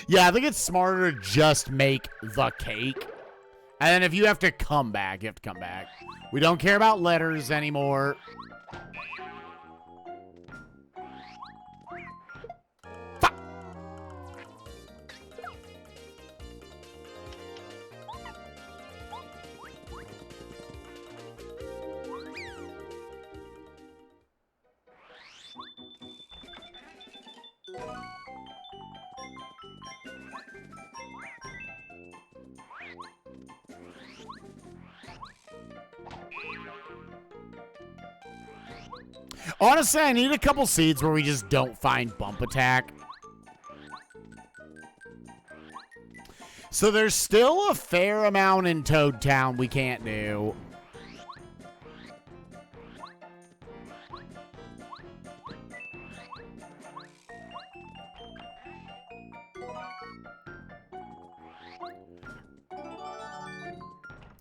Yeah, I think it's smarter to just make the cake. And then if you have to come back, you have to come back. We don't care about letters anymore. Fuck. Honestly, I need a couple seeds where we just don't find bump attack. So there's still a fair amount in Toad Town we can't do.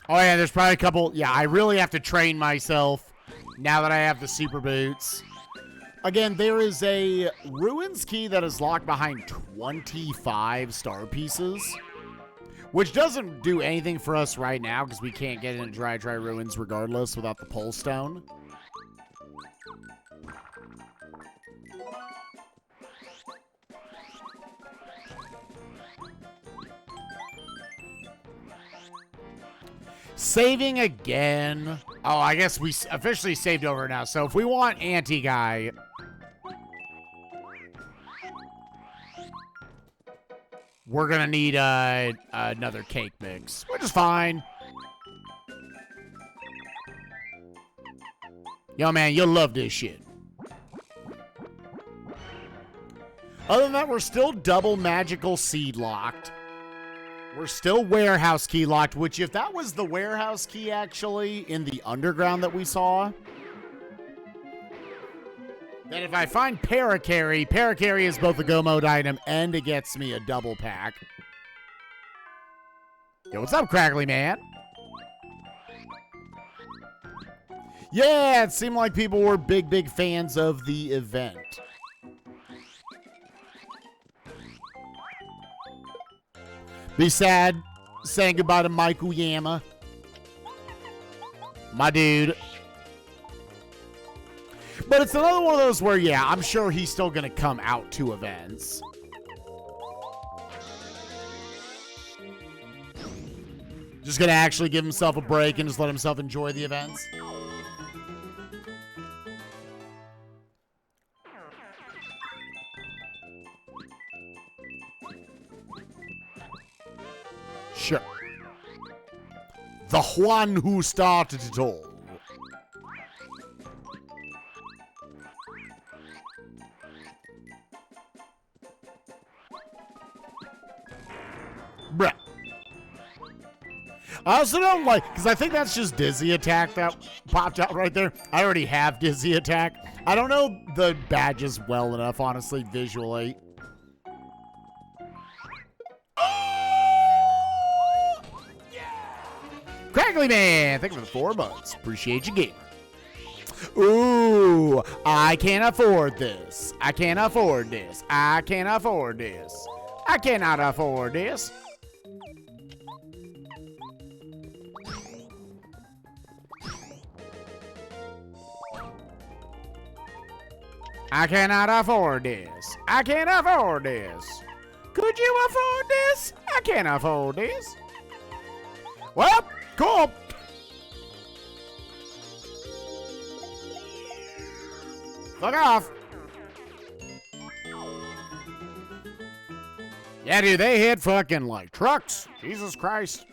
Oh yeah, there's probably a couple. Yeah, I really have to train myself now that I have the super boots. Again, there is a ruins key that is locked behind 25 star pieces, which doesn't do anything for us right now because we can't get into dry ruins regardless without the pole stone. Saving again. Oh, I guess we officially saved over now. So if we want anti-guy, we're going to need another cake mix, which is fine. Yo, man, you'll love this shit. Other than that, we're still double magical seed locked. We're still warehouse key locked, which if that was the warehouse key actually in the underground that we saw, then if I find Paracarry is both a go mode item and it gets me a double pack. Yo, what's up, Crackly Man? Yeah, it seemed like people were big fans of the event. Be sad saying goodbye to Michael Yama. My dude. But it's another one of those where, yeah, I'm sure he's still going to come out to events. Just going to actually give himself a break and just let himself enjoy the events. Sure. The one who started it all. Bruh. I also don't like, because I think that's just Dizzy Attack that popped out right there. I already have Dizzy Attack. I don't know the badges well enough, honestly, visually. Oh! Yeah! Crackly Man, thank you for the 4 months. Appreciate you, gamer. Ooh, I can't afford this. I can't afford this. I can't afford this. I cannot afford this. I cannot afford this. I can't afford this. Could you afford this? I can't afford this. Well, cool. Fuck off. Yeah, dude, they hit fucking like trucks. Jesus Christ.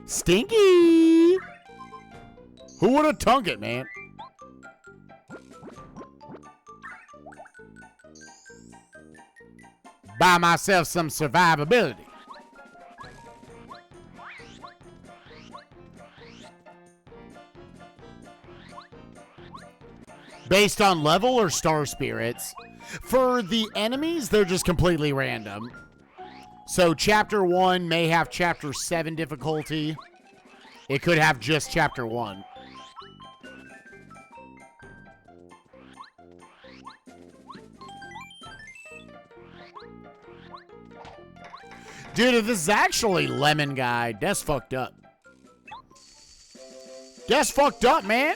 Stinky! Who would have tunk it, man? Buy myself some survivability. Based on level or star spirits? For the enemies, they're just completely random. So chapter 1 may have chapter 7 difficulty. It could have just chapter 1. Dude, if this is actually Lemon Guy, that's fucked up. That's fucked up, man.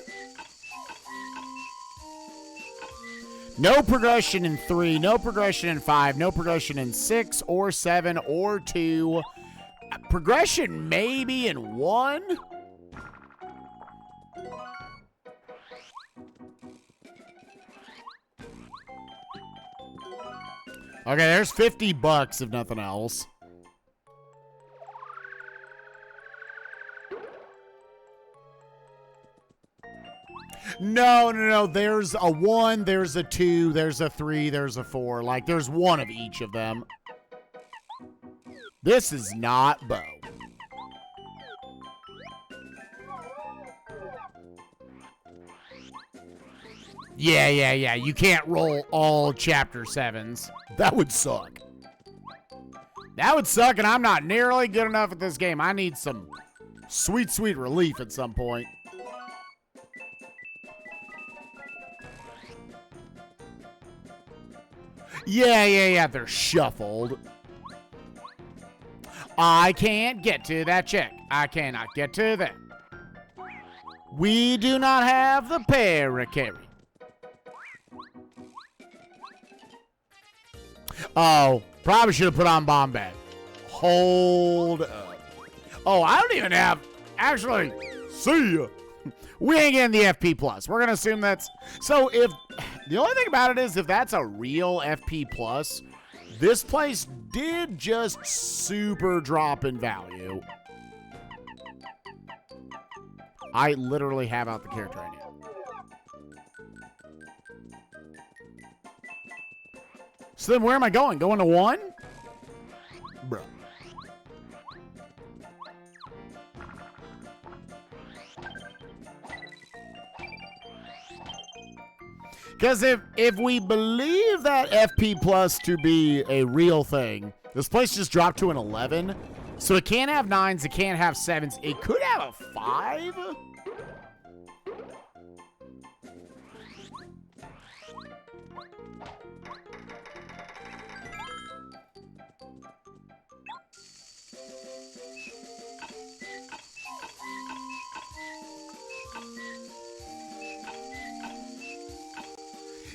No progression in 3, no progression in 5, no progression in 6 or 7 or 2. Progression maybe in 1? Okay, there's $50 if nothing else. No. There's a 1, there's a 2, there's a 3, there's a 4. Like, there's one of each of them. This is not Bo. Yeah. You can't roll all chapter 7s. That would suck. That would suck, and I'm not nearly good enough at this game. I need some sweet, sweet relief at some point. Yeah, they're shuffled. I can't get to that check. I cannot get to that. We do not have the paracarry. Oh, probably should have put on Bombay. Hold up. Oh, I don't even have... Actually, see ya. We ain't getting the FP plus. We're gonna assume that's... So if... The only thing about it is if that's a real FP plus, this place did just super drop in value. I literally have out the character I need. So then where am I going? Going to 1? Bro. Because if we believe that FP plus to be a real thing, this place just dropped to an 11. So it can't have 9s, it can't have 7s. It could have a 5?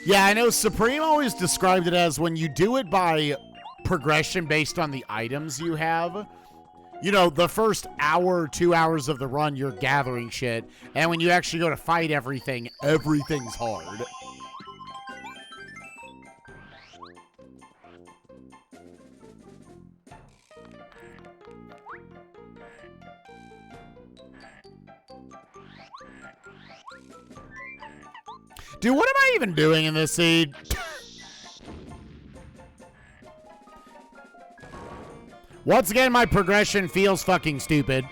Yeah, I know Supreme always described it as when you do it by progression based on the items you have. You know, the first hour or 2 hours of the run, you're gathering shit. And when you actually go to fight everything, everything's hard. Dude, what am I even doing in this seed? Once again, my progression feels fucking stupid.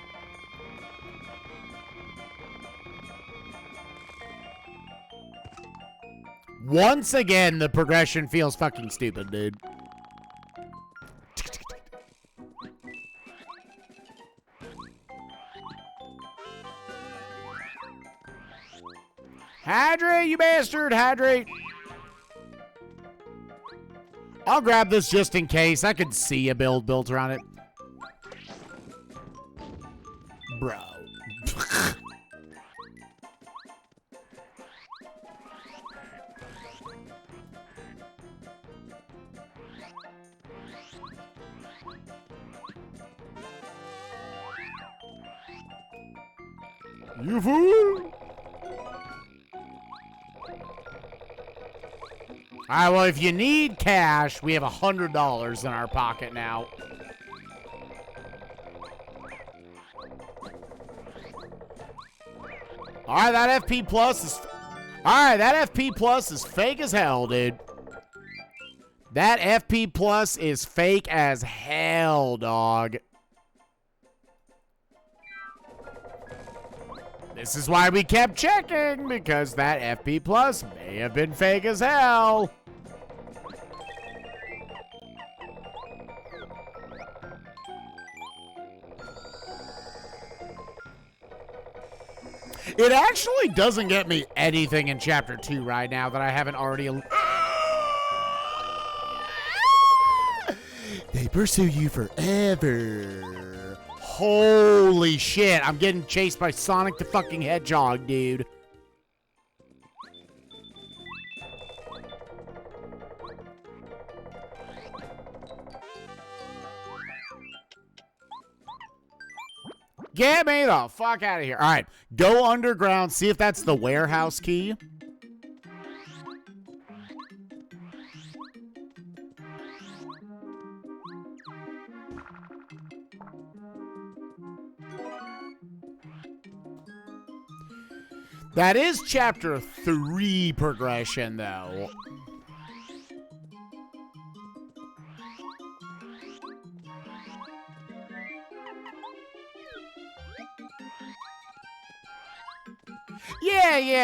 Once again, the progression feels fucking stupid, dude. Hydrate, you bastard! Hydrate! I'll grab this just in case. I could see a build built around it. Bro. You fool! Alright, well, if you need cash, we have $100 in our pocket now. Alright, that FP Plus is... Alright, that FP Plus is fake as hell, dude. That FP Plus is fake as hell, dog. This is why we kept checking, because that FP Plus may have been fake as hell. It actually doesn't get me anything in Chapter 2 right now that I haven't already... They pursue you forever. Holy shit, I'm getting chased by Sonic the fucking Hedgehog, dude. Get me the fuck out of here. All right, go underground, see if that's the warehouse key. That is Chapter 3 progression, though.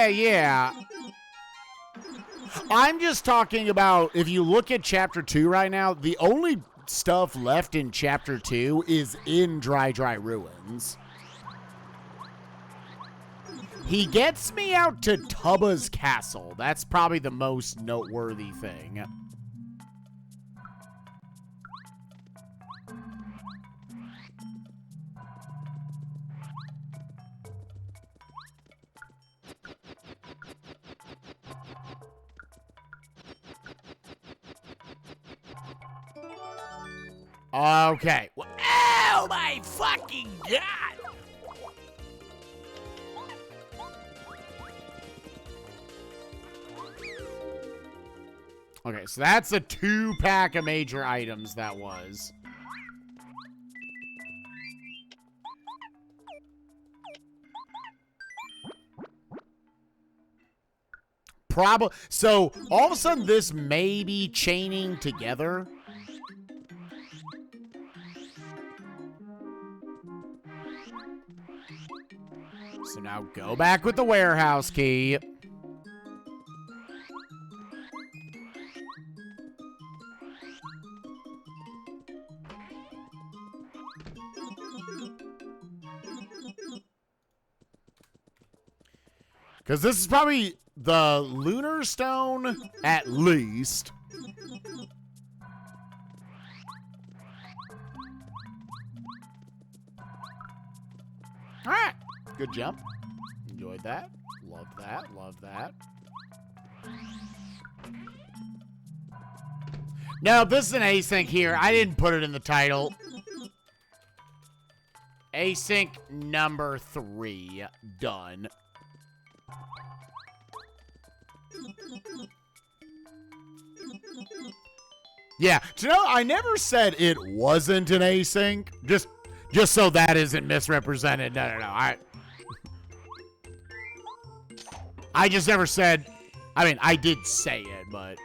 Yeah. I'm just talking about, if you look at Chapter 2 right now, the only stuff left in Chapter 2 is in Dry Ruins. He gets me out to Tubba's castle. That's probably the most noteworthy thing. Okay. Oh my fucking god! Okay, so that's a 2-pack of major items that was. Probably. So, all of a sudden, this may be chaining together. So now go back with the warehouse key. Because this is probably the lunar stone, at least. All right. Good jump. Enjoyed that. Loved that. Loved that. No, this is an async here. I didn't put it in the title. Async number 3. Done. Yeah, you know, I never said it wasn't an async. Just so that isn't misrepresented. No. I just never said. I mean, I did say it, but.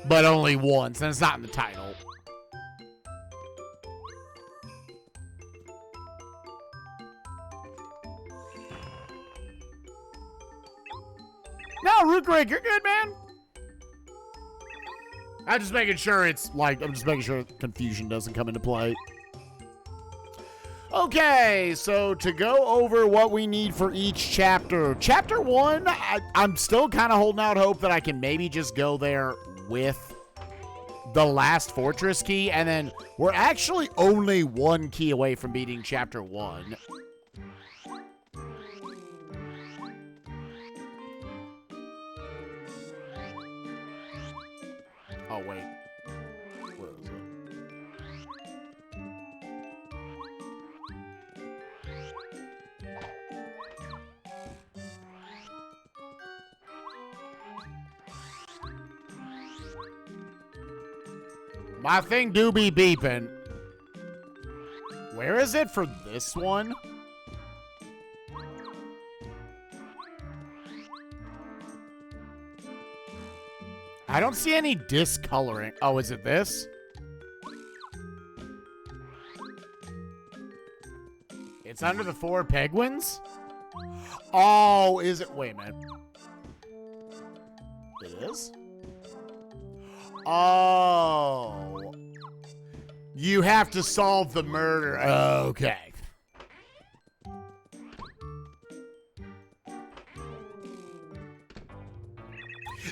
But only once, and it's not in the title. No, Root Greg, you're good, man. I'm just making sure confusion doesn't come into play. Okay, so to go over what we need for each chapter. Chapter 1, I'm still kind of holding out hope that I can maybe just go there with the last fortress key, and then we're actually only one key away from beating chapter 1. Oh, wait. Where is it? My thing do be beeping. Where is it for this one? I don't see any discoloring. Oh, is it this? It's under the 4 penguins? Oh, is it? Wait a minute. It is? Oh. You have to solve the murder. Okay.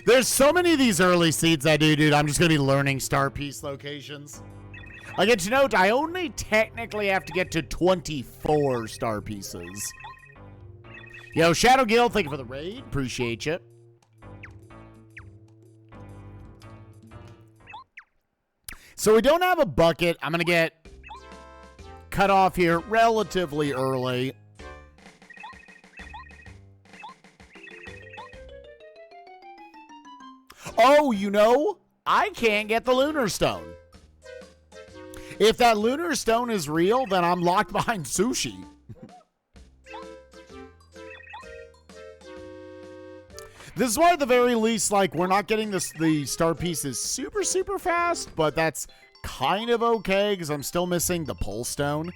There's so many of these early seeds I do, dude. I'm just going to be learning star piece locations. I get to note, I only technically have to get to 24 star pieces. Yo, Shadow Guild, thank you for the raid. Appreciate you. So we don't have a bucket. I'm going to get cut off here relatively early. Oh, you know, I can't get the Lunar Stone. If that Lunar Stone is real, then I'm locked behind sushi. This is why, at the very least, like, we're not getting the star pieces super, super fast, but that's kind of okay, because I'm still missing the Pole Stone.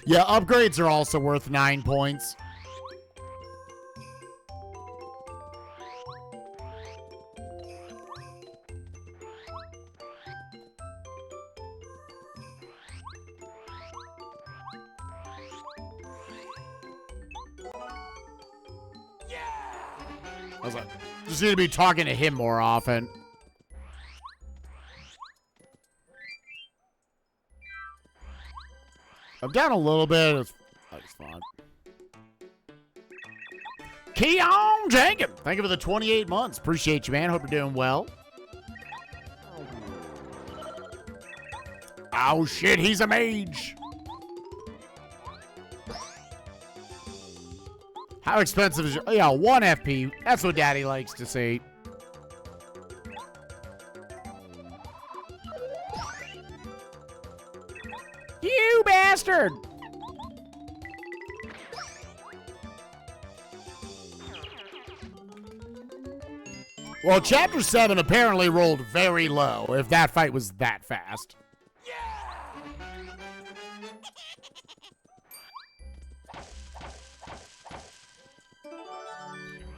Yeah, upgrades are also worth 9 points. I was like, just need to be talking to him more often. I'm down a little bit. It's fine. Keon Jenkins, thank you for the 28 months. Appreciate you, man. Hope you're doing well. Oh, shit. He's a mage. How expensive is your... Oh, yeah, 1 FP. That's what Daddy likes to see. You bastard! Well, Chapter 7 apparently rolled very low, if that fight was that fast.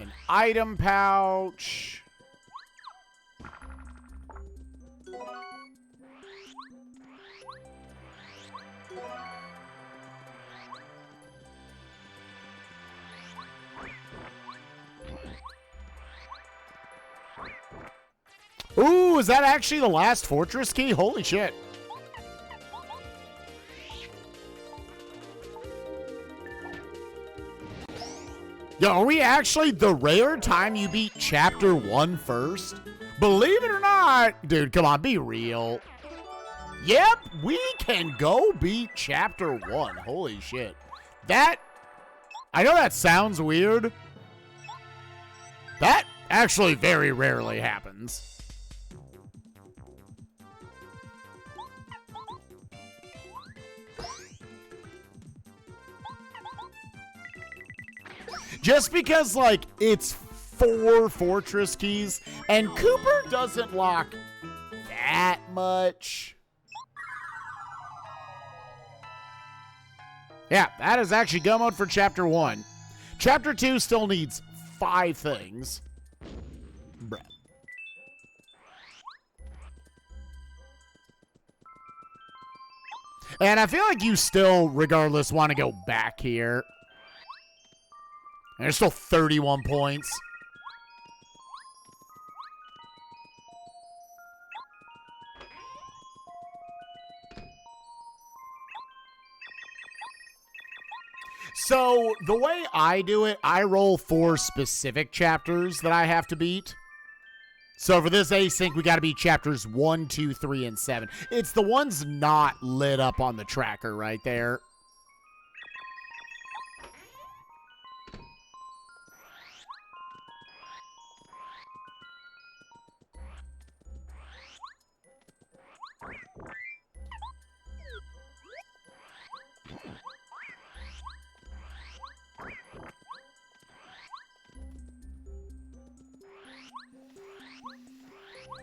An item pouch. Ooh, is that actually the last fortress key? Holy shit. Yo, are we actually the rare time you beat Chapter 1 first? Believe it or not. Dude, come on, be real. Yep, we can go beat Chapter 1. Holy shit. That, I know that sounds weird. That actually very rarely happens. Just because, like, it's 4 fortress keys, and Cooper doesn't lock that much. Yeah, that is actually go mode for Chapter 1. Chapter 2 still needs 5 things. Bruh. And I feel like you still, regardless, want to go back here. And there's still 31 points. So, the way I do it, I roll 4 specific chapters that I have to beat. So, for this async, we got to beat chapters 1, 2, 3, and 7. It's the ones not lit up on the tracker right there.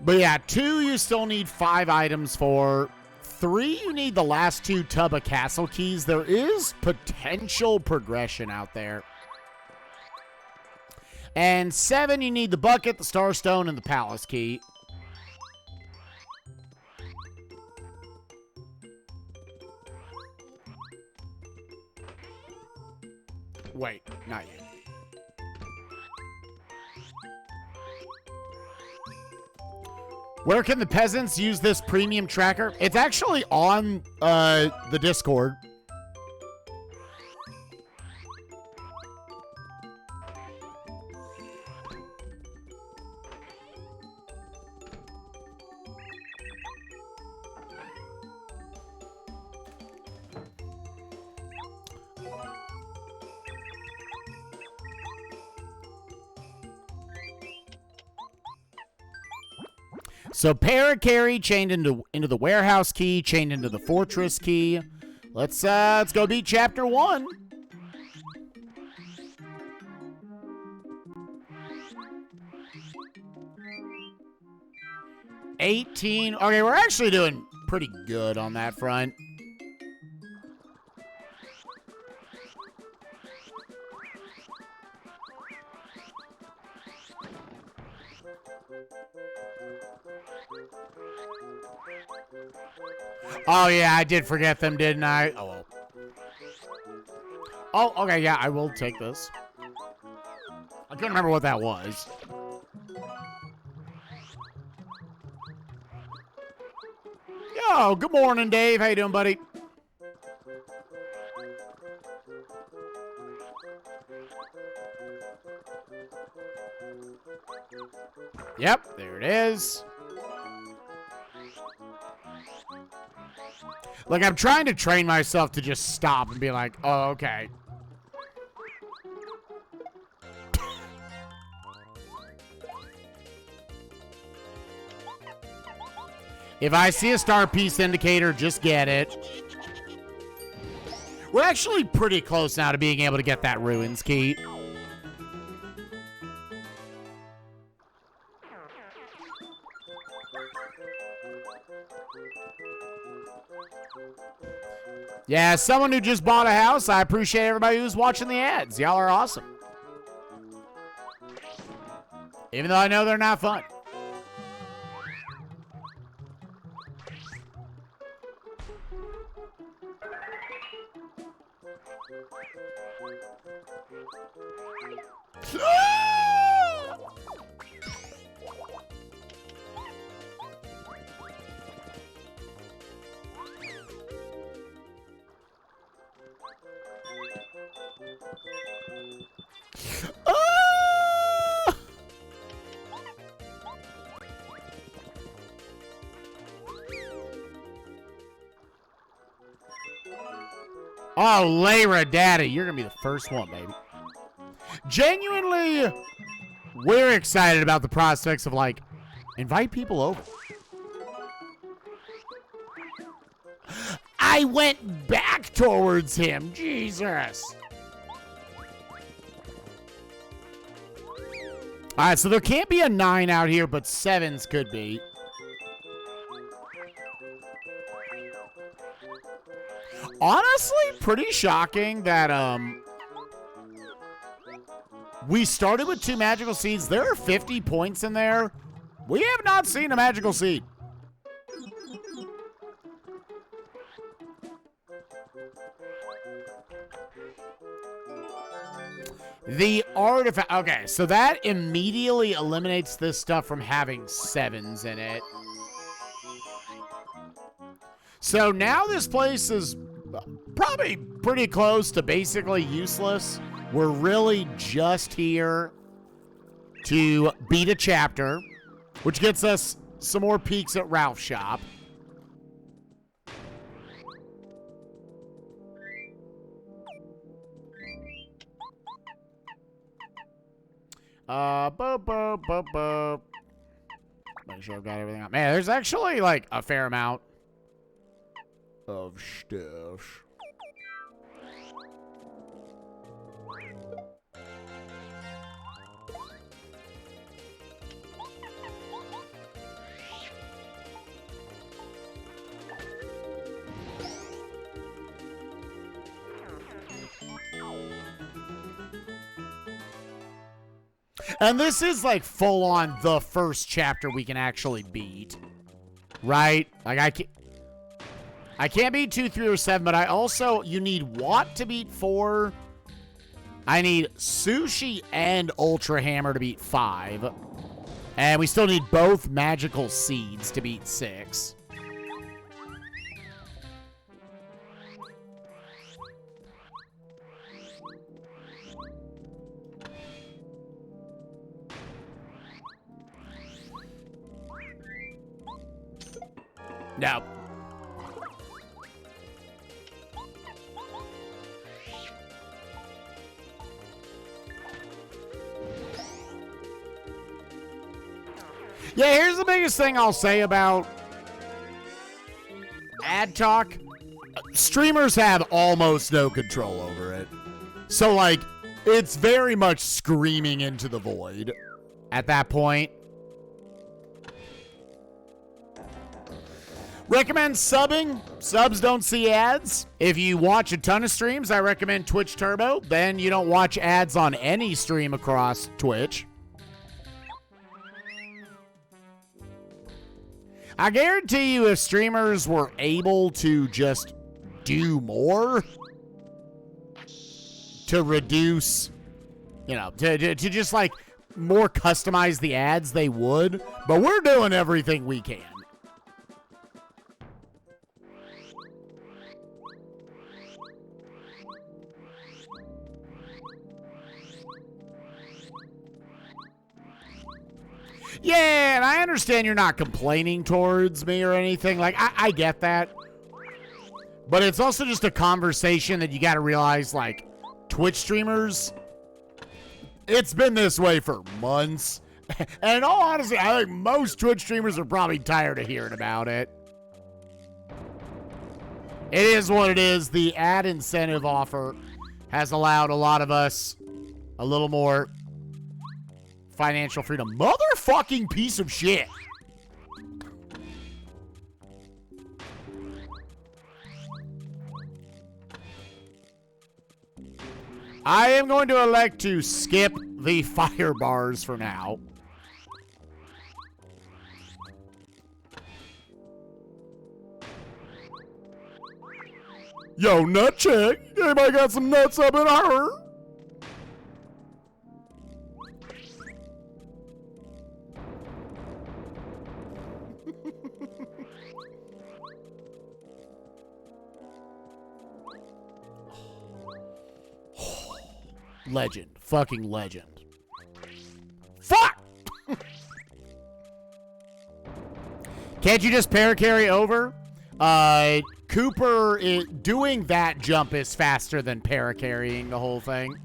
But yeah, 2 you still need 5 items for. 3 you need the last 2 Tubba Castle keys. There is potential progression out there. And 7 you need the bucket, the Starstone, and the Palace key. Wait, not yet. Where can the peasants use this premium tracker? It's actually on the Discord. So Paracarry chained into the warehouse key, chained into the fortress key. Let's go beat chapter 1. $18. Okay, we're actually doing pretty good on that front. Oh, yeah, I did forget them, didn't I? Oh, well. Oh, okay, yeah, I will take this. I couldn't remember what that was. Yo, good morning, Dave. How you doing, buddy? Yep, there it is. Like, I'm trying to train myself to just stop and be like, oh, okay. If I see a star piece indicator, just get it. We're actually pretty close now to being able to get that ruins key. Yeah, someone who just bought a house, I appreciate everybody who's watching the ads. Y'all are awesome. Even though I know they're not fun. Oh, Lyra Daddy, you're going to be the first one, baby. Genuinely, we're excited about the prospects of, like, invite people over. I went back towards him. Jesus. All right, so there can't be a 9 out here, but 7s could be. Honestly, pretty shocking that we started with 2 magical seeds. There are 50 points in there. We have not seen a magical seed. The artifact. Okay, so that immediately eliminates this stuff from having 7s in it. So now this place is probably pretty close to basically useless. We're really just here to beat a chapter, which gets us some more peeks at Ralph's shop. Make sure I've got everything out. Man, there's actually like a fair amount of stuff. And this is like full on the first chapter we can actually beat, right? Like I can't beat 2, 3, or 7, but I also, you need Watt to beat 4. I need Sushi and Ultra Hammer to beat 5. And we still need both magical seeds to beat 6. No. Yeah, here's the biggest thing I'll say about ad talk. Streamers have almost no control over it. So, like, it's very much screaming into the void at that point. Recommend subbing. Subs don't see ads. If you watch a ton of streams, I recommend Twitch Turbo. Then you don't watch ads on any stream across Twitch. I guarantee you if streamers were able to just do more to reduce, you know, to just like more customize the ads, they would. But we're doing everything we can. Yeah, and I understand you're not complaining towards me or anything. Like, I get that. But it's also just a conversation that you got to realize, like, Twitch streamers, it's been this way for months. And in all honesty, I think most Twitch streamers are probably tired of hearing about it. It is what it is. The ad incentive offer has allowed a lot of us a little more financial freedom. Motherfucking piece of shit. I am going to elect to skip the fire bars for now. Yo, nut check. Anybody got some nuts up in her? Legend. Fucking legend. Fuck! Can't you just paracarry over? Cooper, doing that jump is faster than paracarrying the whole thing.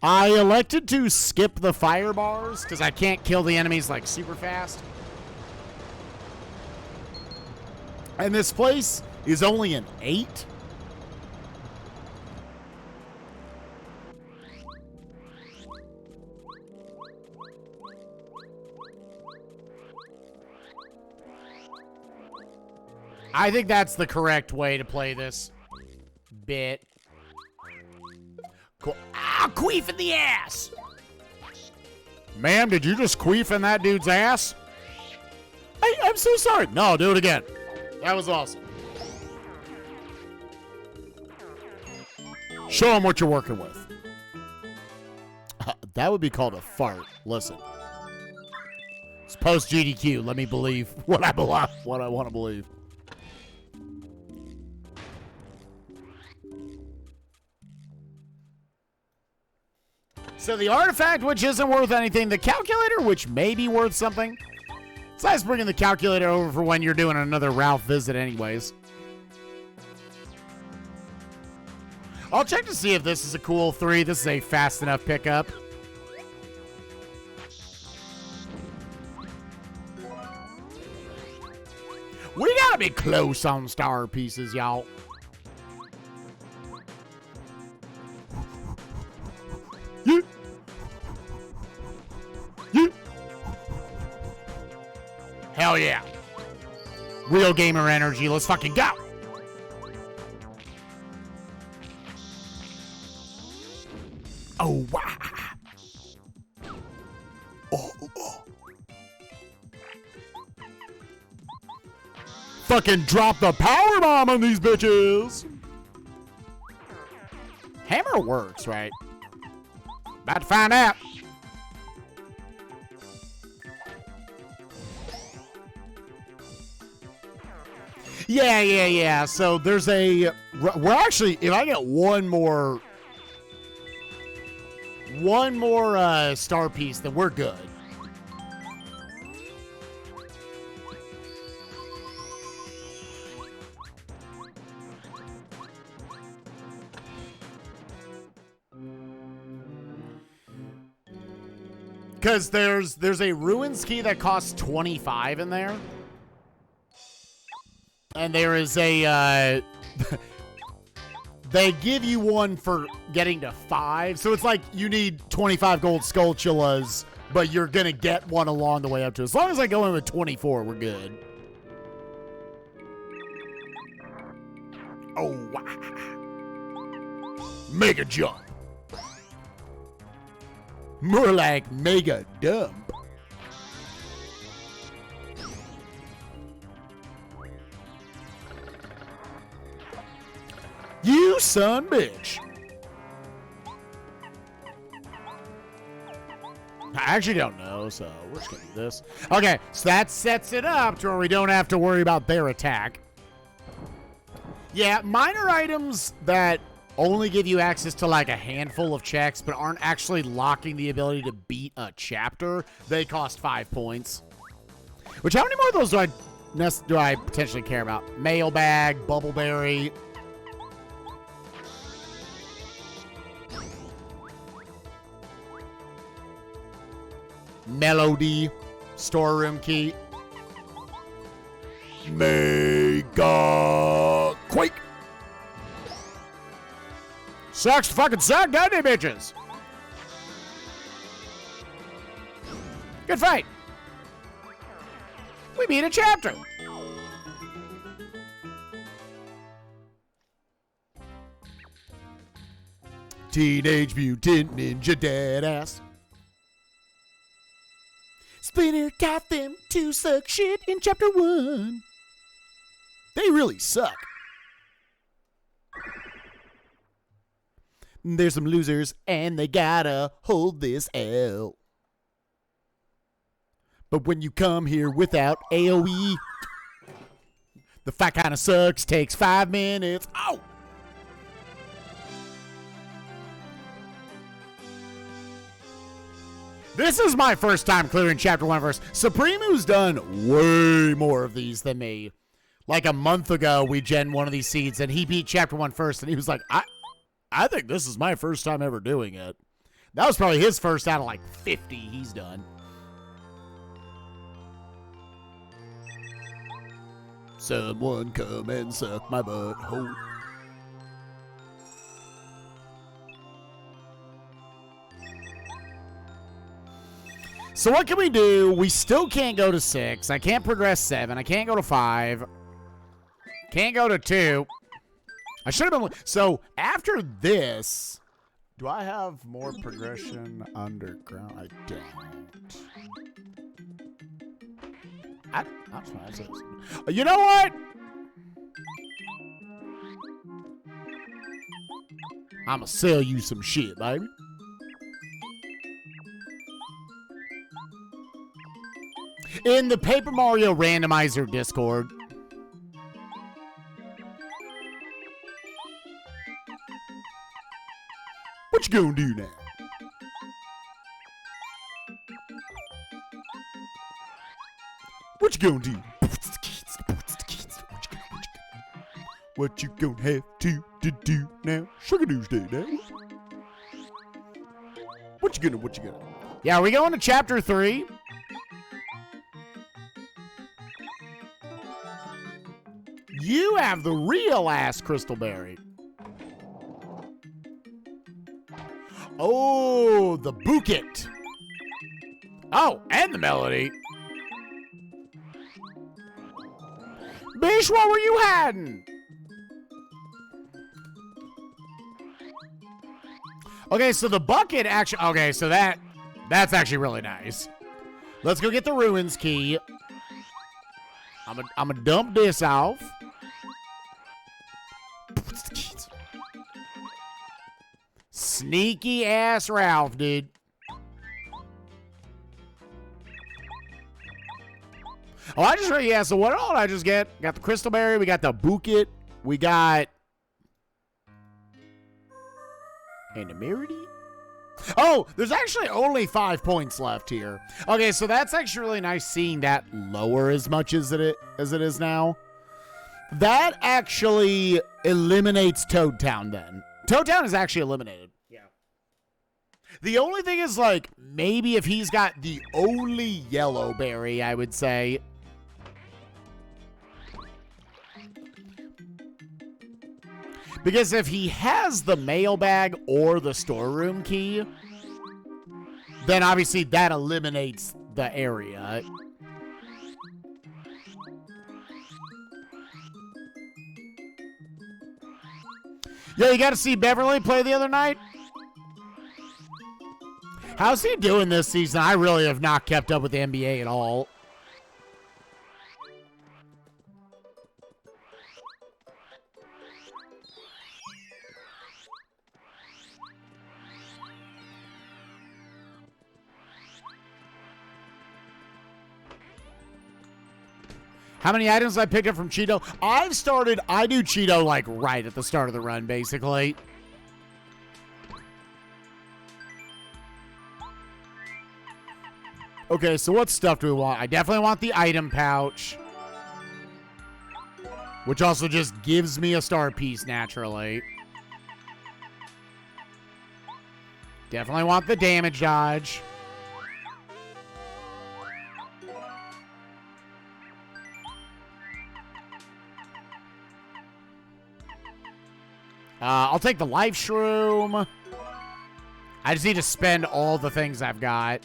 I elected to skip the fire bars because I can't kill the enemies like super fast. And this place is only an 8. I think that's the correct way to play this bit. Cool. Ah, queef in the ass! Ma'am, did you just queef in that dude's ass? I'm so sorry. No, do it again. That was awesome. Show him what you're working with. That would be called a fart. Listen. It's post GDQ. Let me believe what I want to believe. So the artifact, which isn't worth anything. The calculator, which may be worth something. It's nice bringing the calculator over for when you're doing another Ralph visit anyways. I'll check to see if this is a cool 3. This is a fast enough pickup. We gotta be close on star pieces, y'all. Yeah. Yeah. Hell yeah. Real gamer energy. Let's fucking go. Oh, wow. Oh. Fucking drop the power bomb on these bitches. Hammer works, right? About to find out. Yeah. So there's a... We're actually... If I get one more star piece, then we're good. Because there's a ruins key that costs 25 in there. And there is a... They give you one for getting to 5. So it's like you need 25 gold Skulltulas, but you're going to get one along the way up to it. As long as I go in with 24, we're good. Oh, wow. Mega jump. More like mega dump. You son bitch. I actually don't know, so we're just gonna do this. Okay, so that sets it up to where we don't have to worry about their attack. Yeah, minor items that only give you access to like a handful of checks but aren't actually locking the ability to beat a chapter, they cost 5 points. Which, how many more of those do I potentially care about? Mailbag, Bubbleberry. Melody, storeroom key. Mega Quake. Sucks to fucking suck, doesn't it, bitches? Good fight. We beat a chapter. Teenage Mutant Ninja Deadass. Splinter got them to suck shit in chapter 1. They really suck. There's some losers, and they gotta hold this L. But when you come here without AoE, The fight kind of sucks. Takes 5 minutes. Oh! This is my first time clearing Chapter 1 first. Supremu's done way more of these than me. Like a month ago, we gen one of these seeds, and he beat Chapter 1 first, and he was like, I think this is my first time ever doing it. That was probably his first out of like 50 he's done. Someone come and suck my butthole. So what can we do? We still can't go to 6. I can't progress 7. I can't go to 5. Can't go to 2. I should have been... So after this... Do I have more progression underground? I don't. That's fine. You know what? I'ma sell you some shit, baby. In the Paper Mario Randomizer Discord. What you gonna do now? What you gonna do? What you gonna have to do now? Sugar Tuesday now. What you gonna? Yeah, are we going to chapter 3? You have the real ass crystal berry. Oh, the bouquet. Oh, and the melody. Bish, what were you hiding? Okay, so the bucket actually... Okay, so that's actually really nice. Let's go get the ruins key. I'm gonna dump this off. Sneaky ass Ralph, dude. Oh, I just... Yeah, so what all did I just get? Got the crystal berry. We got the bouquet. We got... And a Merity? Oh, there's actually only 5 points left here. Okay, so that's actually really nice seeing that lower as much as it is now. That actually eliminates Toad Town then. Toad Town is actually eliminated. Yeah. The only thing is, like, maybe if he's got the only yellow berry, I would say. Because if he has the mailbag or the storeroom key, then obviously that eliminates the area. Yeah, you got to see Beverly play the other night. How's he doing this season? I really have not kept up with the NBA at all. How many items I picked up from Cheeto? I do Cheeto like right at the start of the run, basically. Okay, so what stuff do we want? I definitely want the item pouch, which also just gives me a star piece naturally. Definitely want the damage dodge. I'll take the life shroom. I just need to spend all the things I've got.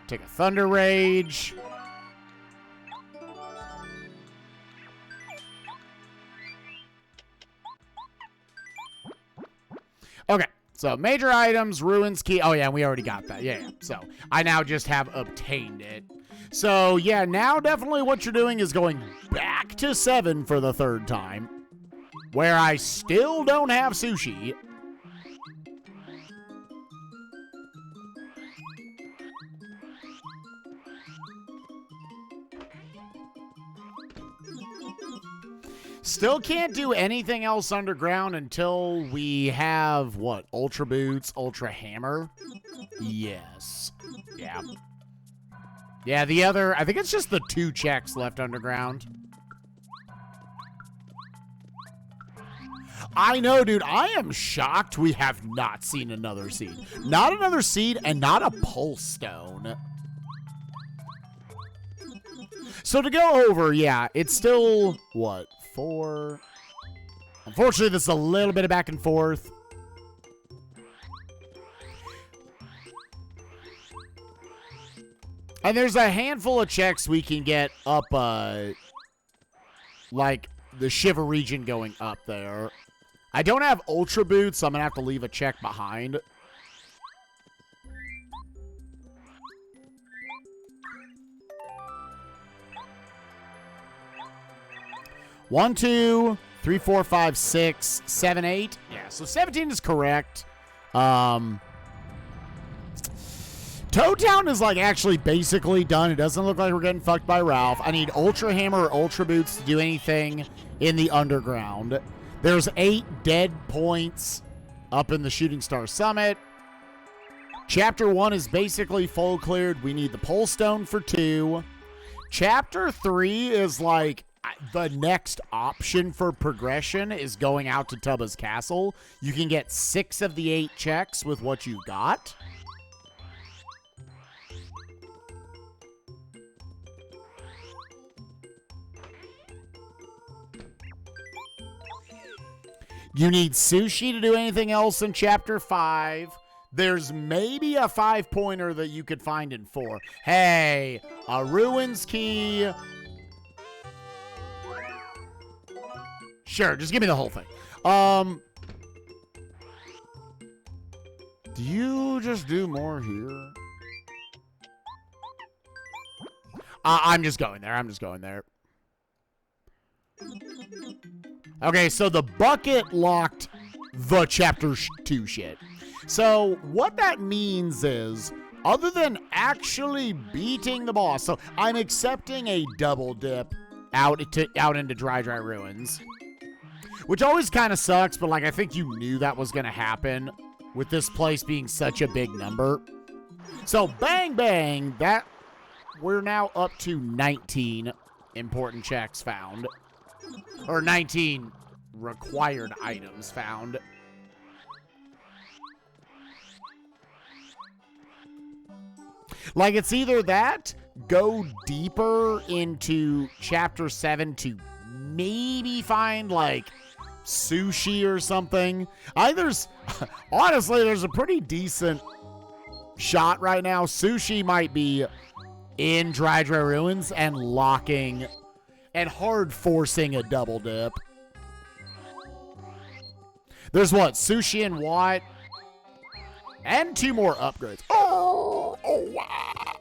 Take a thunder rage. Okay, so major items, ruins key. Oh yeah, we already got that. Yeah. So I now just have obtained it. So yeah, now definitely what you're doing is going back to 7 for the 3rd time, where I still don't have sushi. Still can't do anything else underground until we have, what, Ultra Boots, Ultra Hammer? Yes. Yeah. Yeah, the other, I think it's just the 2 checks left underground. I know, dude. I am shocked we have not seen another seed. Not another seed and not a pulse stone. So to go over, yeah, it's still, what, 4? Unfortunately, this is a little bit of back and forth. And there's a handful of checks we can get up, like the Shiver region going up there. I don't have Ultra Boots, so I'm going to have to leave a check behind. One, 2, 3, 4, 5, 6, 7, 8. Yeah, so 17 is correct. Toad Town is like actually basically done. It doesn't look like we're getting fucked by Ralph. I need Ultra Hammer or Ultra Boots to do anything in the underground. There's 8 dead points up in the Shooting Star Summit. Chapter 1 is basically full cleared. We need the Pole Stone for 2. Chapter 3 is like the next option for progression is going out to Tubba's Castle. You can get 6 of the 8 checks with what you got. You need Sushi to do anything else in Chapter 5. There's maybe a 5-pointer that you could find in 4. Hey, a Ruins Key. Sure, just give me the whole thing. Do you just do more here? I'm just going there. Okay, so the bucket locked the Chapter 2 shit. So what that means is, other than actually beating the boss, so I'm accepting a double dip out into Dry Ruins. Which always kind of sucks, but like I think you knew that was going to happen with this place being such a big number. So bang bang, that we're now up to 19 important checks found. Or 19 required items found. Like it's either that, go deeper into Chapter 7 to maybe find like Sushi or something. Honestly, there's a pretty decent shot right now. Sushi might be in Dry Ruins and locking and hard forcing a double dip. There's what? Sushi and what? And 2 more upgrades. Oh wow.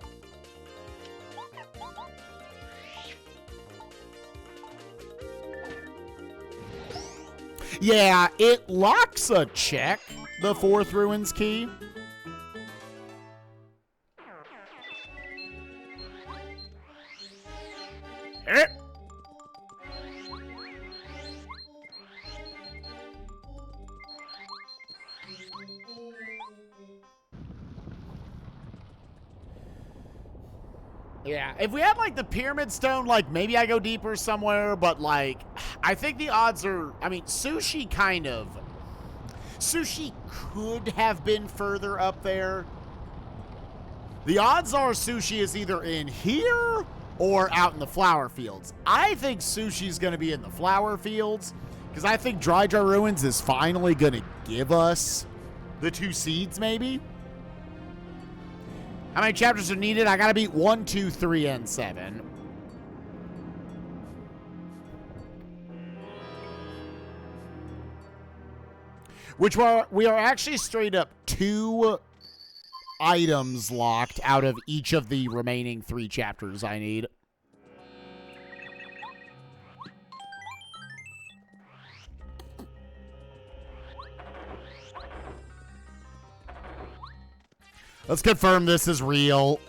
Yeah, it locks a check, the 4th Ruins Key. Yeah, if we had like the Pyramid Stone, like maybe I go deeper somewhere, but like I think the odds are, I mean, Sushi could have been further up there. The odds are Sushi is either in here or out in the flower fields. I think Sushi's going to be in the flower fields because I think Dry Ruins is finally going to give us the 2 seeds maybe. How many chapters are needed? I gotta beat 1, 2, 3, and 7. Which we are actually straight up 2 items locked out of each of the remaining 3 chapters I need. Let's confirm this is real.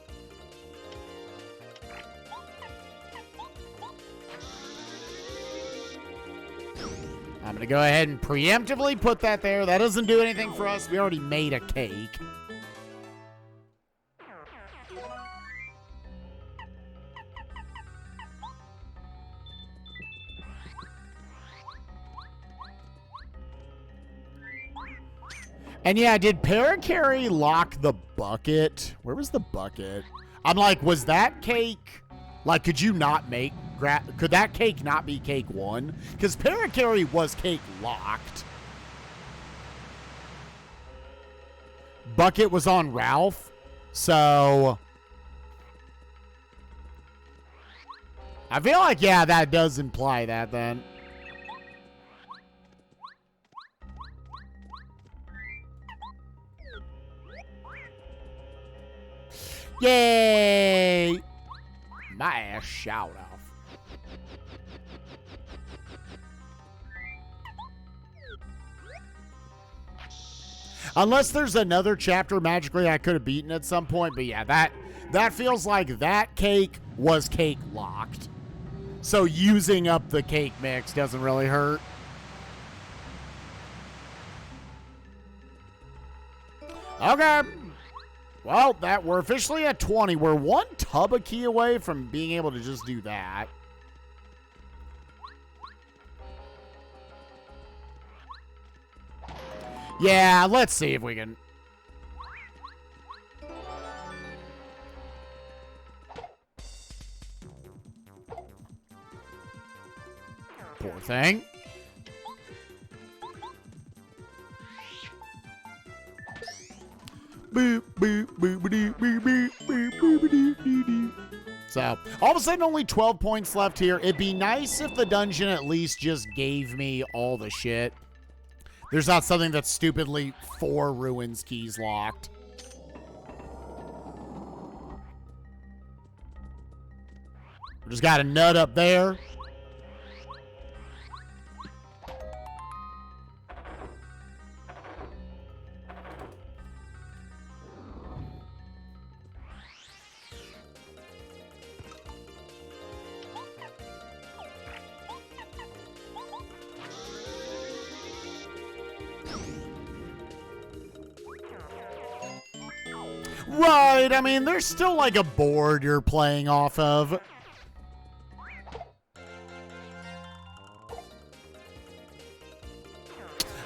I'm going to go ahead and preemptively put that there. That doesn't do anything for us. We already made a cake. And yeah, did Paracarry lock the bucket? Where was the bucket? I'm like, was that cake... Like, could you not make... Could that cake not be cake 1? Because Paracarry was cake locked. Bucket was on Ralph. So... I feel like, yeah, that does imply that then. Yay! My ass shout off. Unless there's another chapter magically I could have beaten at some point, but yeah, that feels like that cake was cake locked. So using up the cake mix doesn't really hurt. Okay. Well, we're officially at 20. We're one tub a key away from being able to just do that. Yeah, let's see if we can. Poor thing. So, all of a sudden, only 12 points left here. It'd be nice if the dungeon at least just gave me all the shit. There's not something that's stupidly 4 ruins keys locked. We just got a nut up there. Right, I mean, there's still like a board you're playing off of.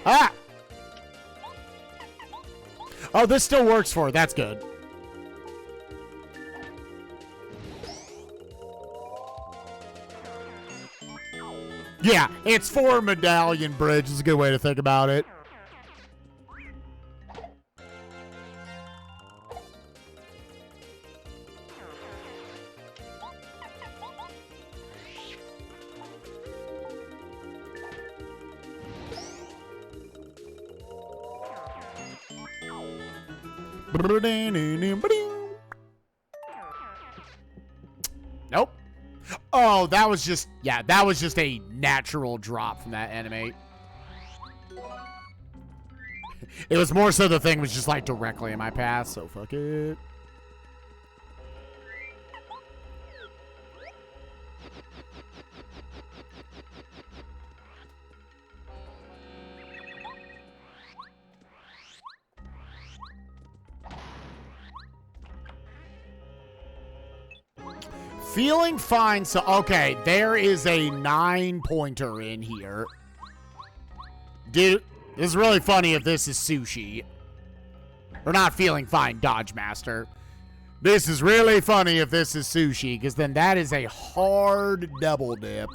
Ah! Oh, this still works for it. That's good. Yeah, it's for Medallion Bridge is a good way to think about it. Nope. Oh, that was just, yeah, that was just a natural drop from that enemy. It was more so the thing was just like directly in my path, so fuck it. Feeling fine, so, okay, there is a 9-pointer in here. Dude, this is really funny if this is sushi. Or not feeling fine, Dodge Master. This is really funny if this is sushi, because then that is a hard double dip.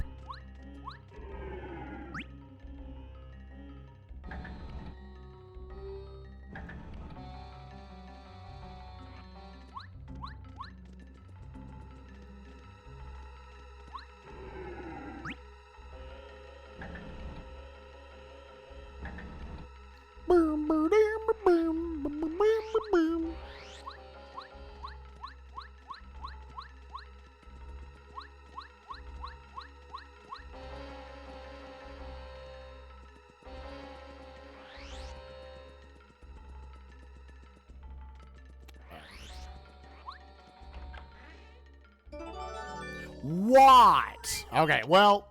What? Okay, well.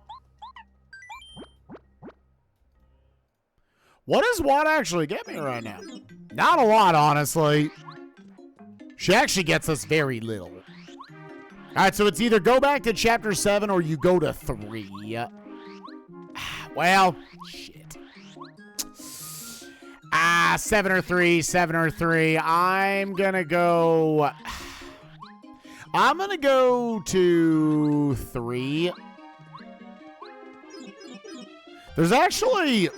What does Juan actually get me right now? Not a lot, honestly. She actually gets us very little. All right, so it's either go back to chapter 7 or you go to 3. Well, shit. 7 or 3, 7 or 3. I'm gonna go to 3. There's actually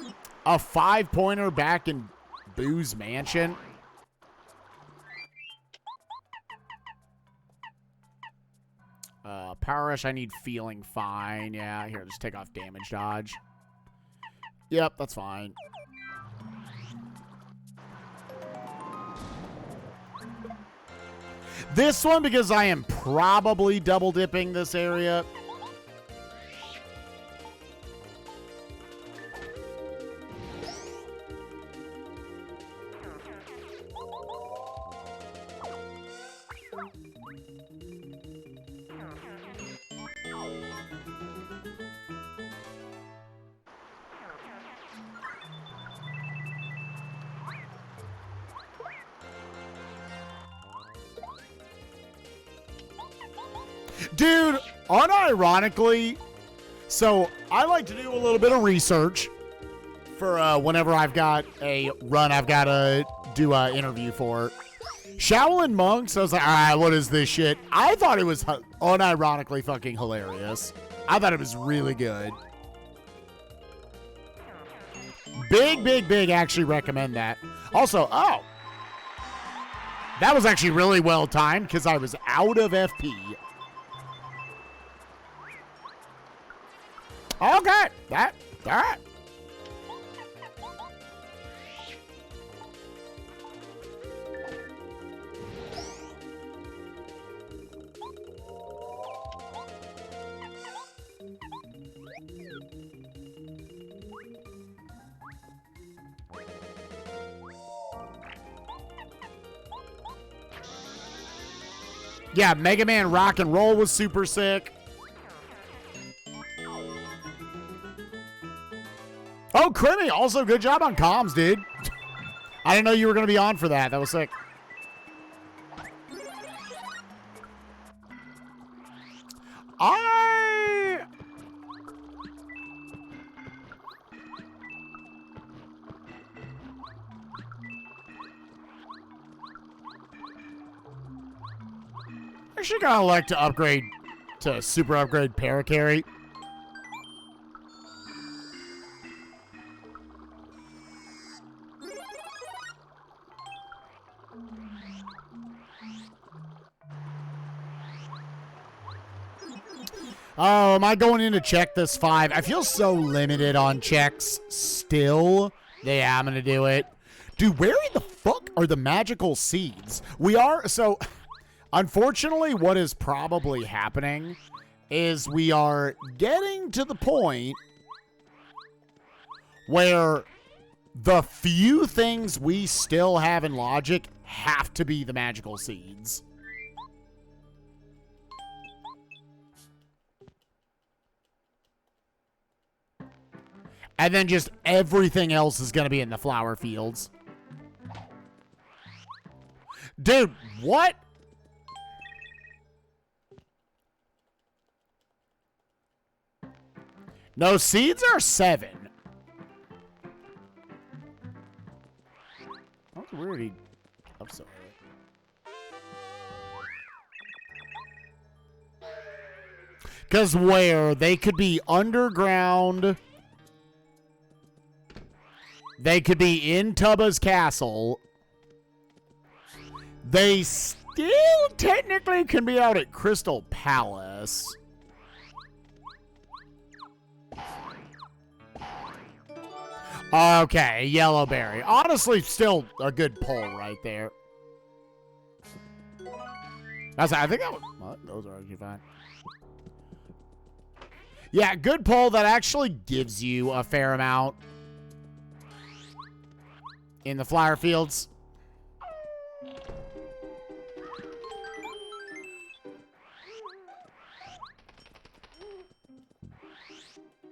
a 5-pointer back in Boo's mansion. Power Rush, I need feeling fine. Yeah, here, just take off damage dodge. Yep, that's fine. This one, because I am probably double dipping this area. Dude, unironically, so I like to do a little bit of research for whenever I've got a run I've got to do an interview for. Shaolin Monks, I was like, all right, what is this shit? I thought it was unironically fucking hilarious. I thought it was really good. Big actually recommend that. Also, oh, that was actually really well timed because I was out of FP. Okay, all right. Yeah, Mega Man Rock and Roll was super sick. Oh, Crimmy, also good job on comms, dude. I didn't know you were going to be on for that. That was sick. I actually kind of like to upgrade to super upgrade Paracarry. Oh, am I going in to check this 5? I feel so limited on checks still. Yeah, I'm going to do it. Dude, where in the fuck are the magical seeds? So, unfortunately, what is probably happening is we are getting to the point where the few things we still have in logic have to be the magical seeds. And then just everything else is going to be in the flower fields. Dude, what? No, seeds are 7. That's weird. I'm sorry. Because where? They could be underground. They could be in Tubba's castle. They still technically can be out at Crystal Palace. Okay, yellow berry. Honestly, still a good pull right there. I think that was... Well, those are actually fine. Yeah, good pull that actually gives you a fair amount in the flower fields.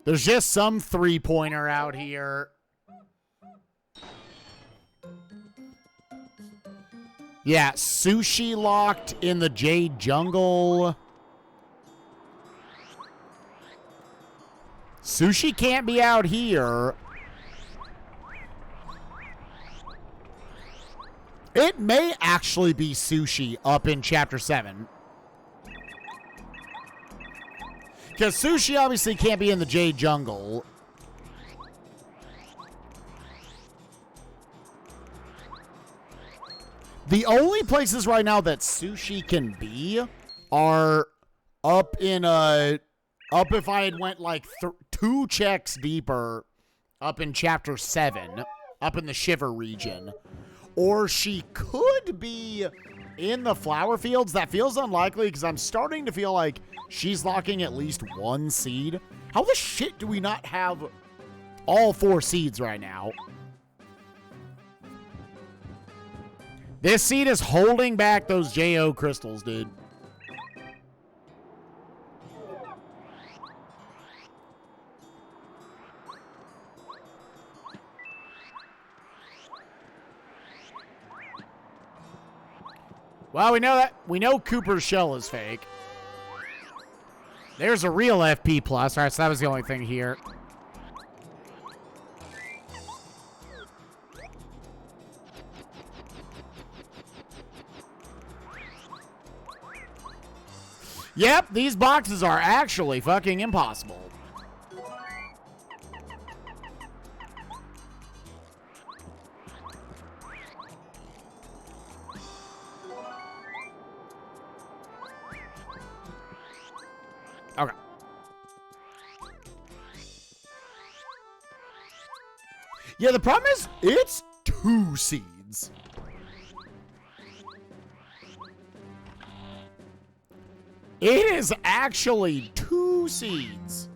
There's just some 3-pointer out here. Yeah, sushi locked in the Jade Jungle. Sushi can't be out here. It may actually be sushi up in Chapter 7. Because sushi obviously can't be in the Jade Jungle. The only places right now that sushi can be are up in up if I had went like 2 checks deeper up in Chapter 7, up in the Shiver region. Or she could be in the flower fields. That feels unlikely because I'm starting to feel like she's locking at least 1 seed. How the shit do we not have all 4 seeds right now? This seed is holding back those JO crystals, dude. Well, we know Cooper's shell is fake. There's a real FP plus. All right, so that was the only thing here. Yep, these boxes are actually fucking impossible. Okay. Yeah, the problem is it's 2 seeds. It is actually 2 seeds.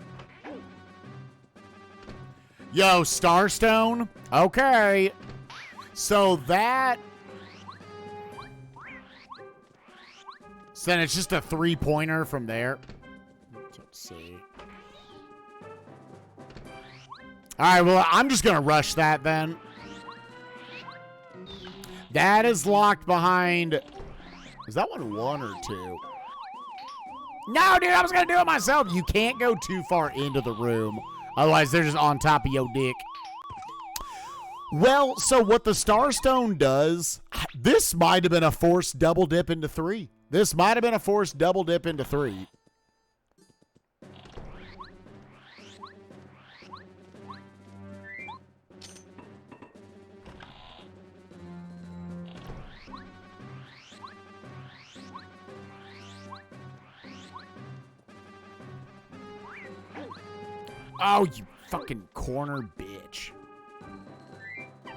Yo, Starstone. Okay. So that... So then it's just a 3-pointer from there. Let's see. Alright, well, I'm just going to rush that then. That is locked behind... Is that one 1 or 2? No, dude, I was going to do it myself. You can't go too far into the room. Otherwise, they're just on top of your dick. Well, so what the Starstone does, this might have been a forced double dip into 3. This might have been a forced double dip into 3. Oh, you fucking corner bitch.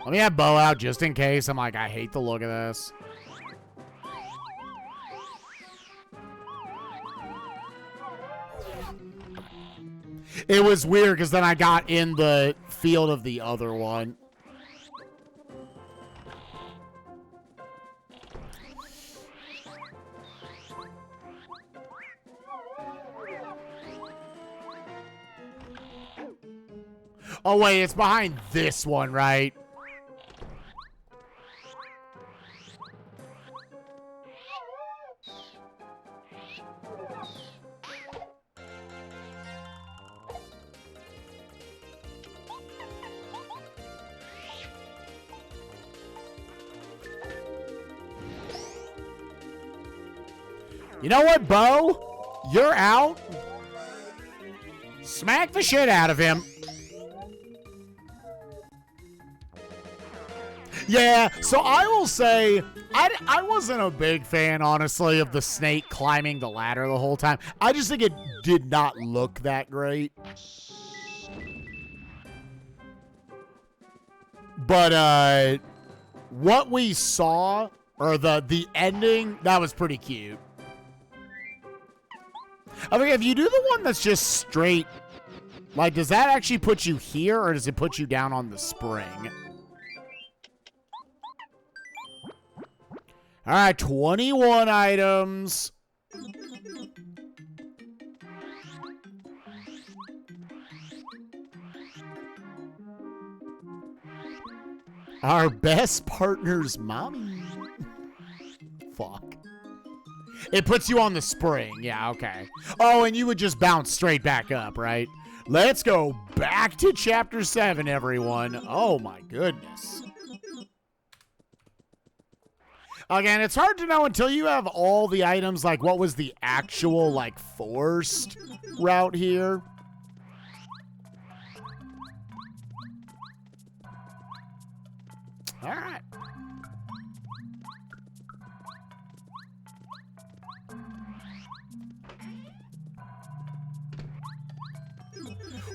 Let me have Bo out just in case. I'm like, I hate the look of this. It was weird because then I got in the field of the other one. Oh, wait, it's behind this one, right? You know what, Bo? You're out. Smack the shit out of him. Yeah, so I will say, I wasn't a big fan, honestly, of the snake climbing the ladder the whole time. I just think it did not look that great. But, what we saw, or the ending, that was pretty cute. I mean, if you do the one that's just straight, like, does that actually put you here, or does it put you down on the spring? All right, 21 items. Our best partner's mommy. It puts you on the spring. Yeah, okay. Oh, and you would just bounce straight back up, right? Let's go back to Chapter 7, everyone. Oh, my goodness. Again, it's hard to know until you have all the items, like what was the actual, like, forced route here. All right.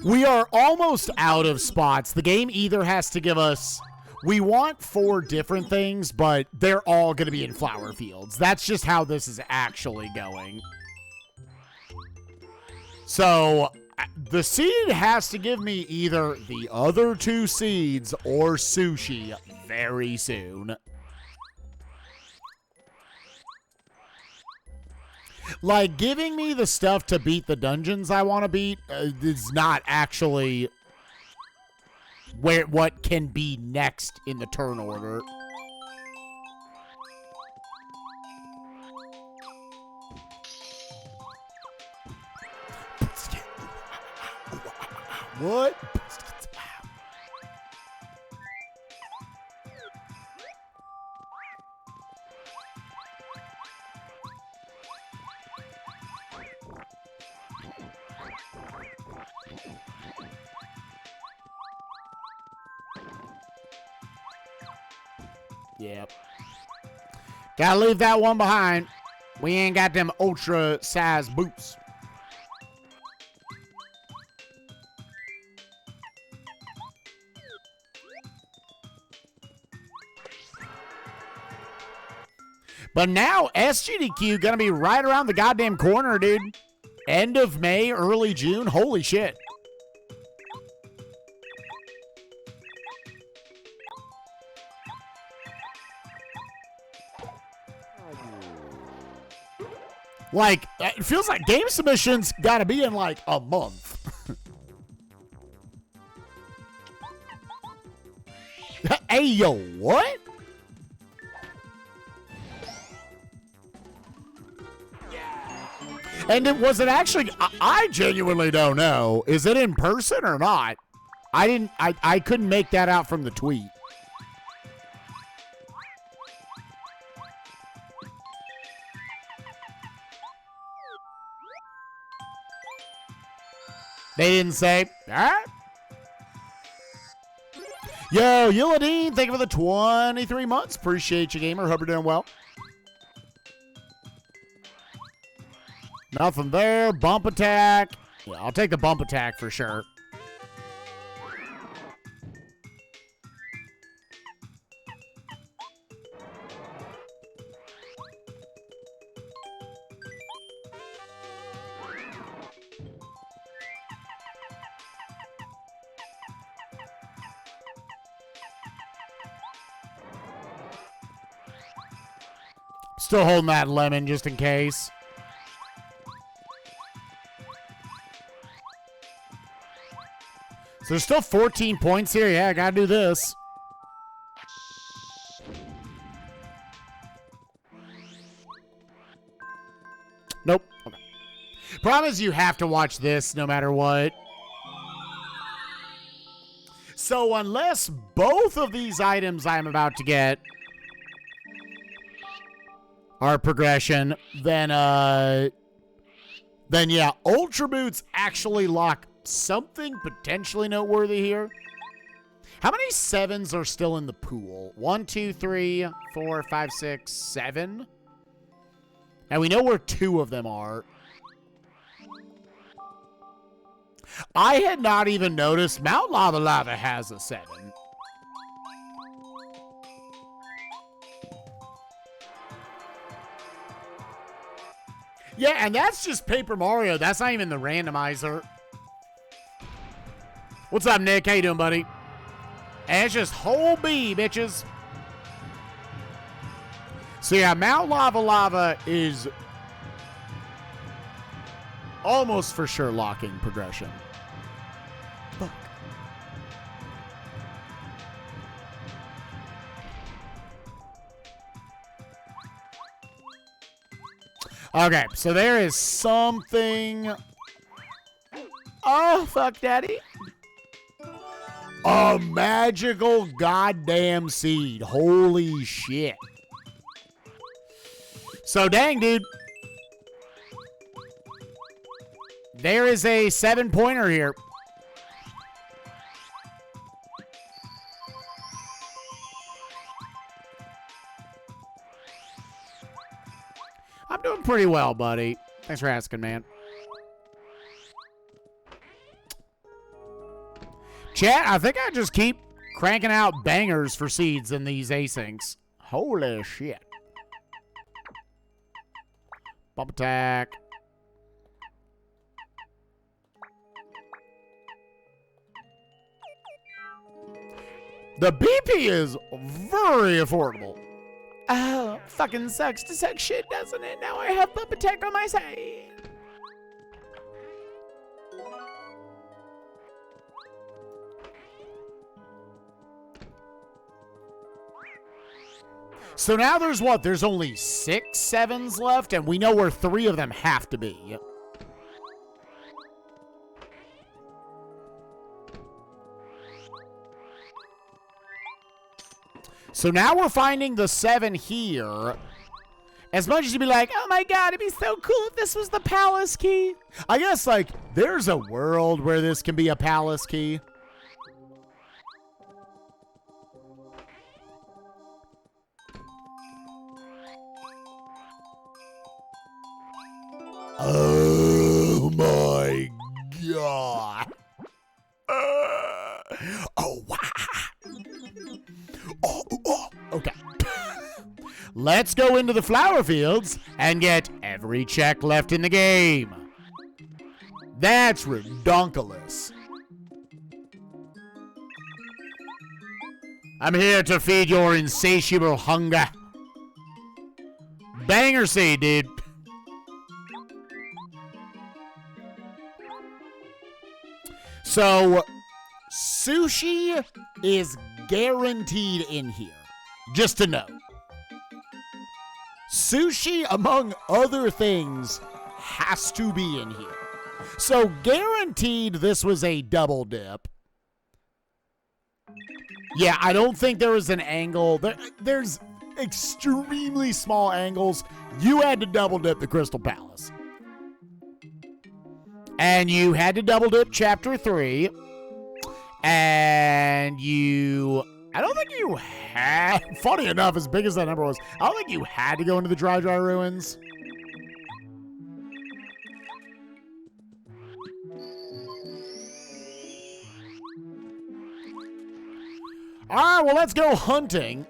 We are almost out of spots. The game either has to give us... We want 4 different things, but they're all going to be in flower fields. That's just how this is actually going. So, the seed has to give me either the other 2 seeds or sushi very soon. Like, giving me the stuff to beat the dungeons I want to beat is not actually what can be next in the turn order. What? Yep. Gotta leave that one behind. We ain't got them ultra-sized boots. But now, SGDQ gonna be right around the goddamn corner, dude. End of May, early June. Holy shit. Like, it feels like game submissions gotta be in like a month. Hey, yo, what? And was it actually, I genuinely don't know. Is it in person or not? I couldn't make that out from the tweet. They didn't say. All right. Yo, Yilladine, thank you for the 23 months. Appreciate you, gamer. Hope you're doing well. Nothing there. Bump attack. Yeah, I'll take the bump attack for sure. Still holding that lemon just in case. So there's still 14 points here. Yeah, I gotta do this. Nope. Okay. Problem is you have to watch this no matter what. So unless both of these items I'm about to get our progression, then yeah, Ultra Boots actually lock something potentially noteworthy here. How many 7s are still in the pool? 1, 2, 3, 4, 5, 6, 7. And we know where 2 of them are. I had not even noticed Mount Lava Lava has a 7. Yeah, and that's just Paper Mario. That's not even the randomizer. What's up, Nick? How you doing, buddy? And it's just whole B, bitches. So yeah, Mount Lava Lava is almost for sure locking progression. Fuck. Okay, so there is something. Oh, fuck, daddy. A magical goddamn seed. Holy shit. So, dang, dude. There is a 7-pointer here. I'm doing pretty well, buddy. Thanks for asking, man. Chat, I think I just keep cranking out bangers for seeds in these asyncs. Holy shit. Bump attack. The BP is very affordable. Oh, fucking sucks to suck shit, doesn't it? Now I have bump attack on my side. So now there's what? There's only 6 7s left, and we know where 3 of them have to be. So now we're finding the 7 here. As much as you'd be like, oh my god, it'd be so cool if this was the palace key. I guess, like, there's a world where this can be a palace key. Oh my god. Oh, wow. Okay. Let's go into the flower fields and get every check left in the game. That's redonkulous. I'm here to feed your insatiable hunger. Banger seed, dude. So, sushi is guaranteed in here. Just to know. Sushi, among other things, has to be in here. So, guaranteed this was a double dip. Yeah, I don't think there was an angle. There's extremely small angles. You had to double dip the Crystal Palace. And you had to double dip Chapter 3. And I don't think you had, funny enough, as big as that number was, I don't think you had to go into the Dry Ruins. All right, well, let's go hunting.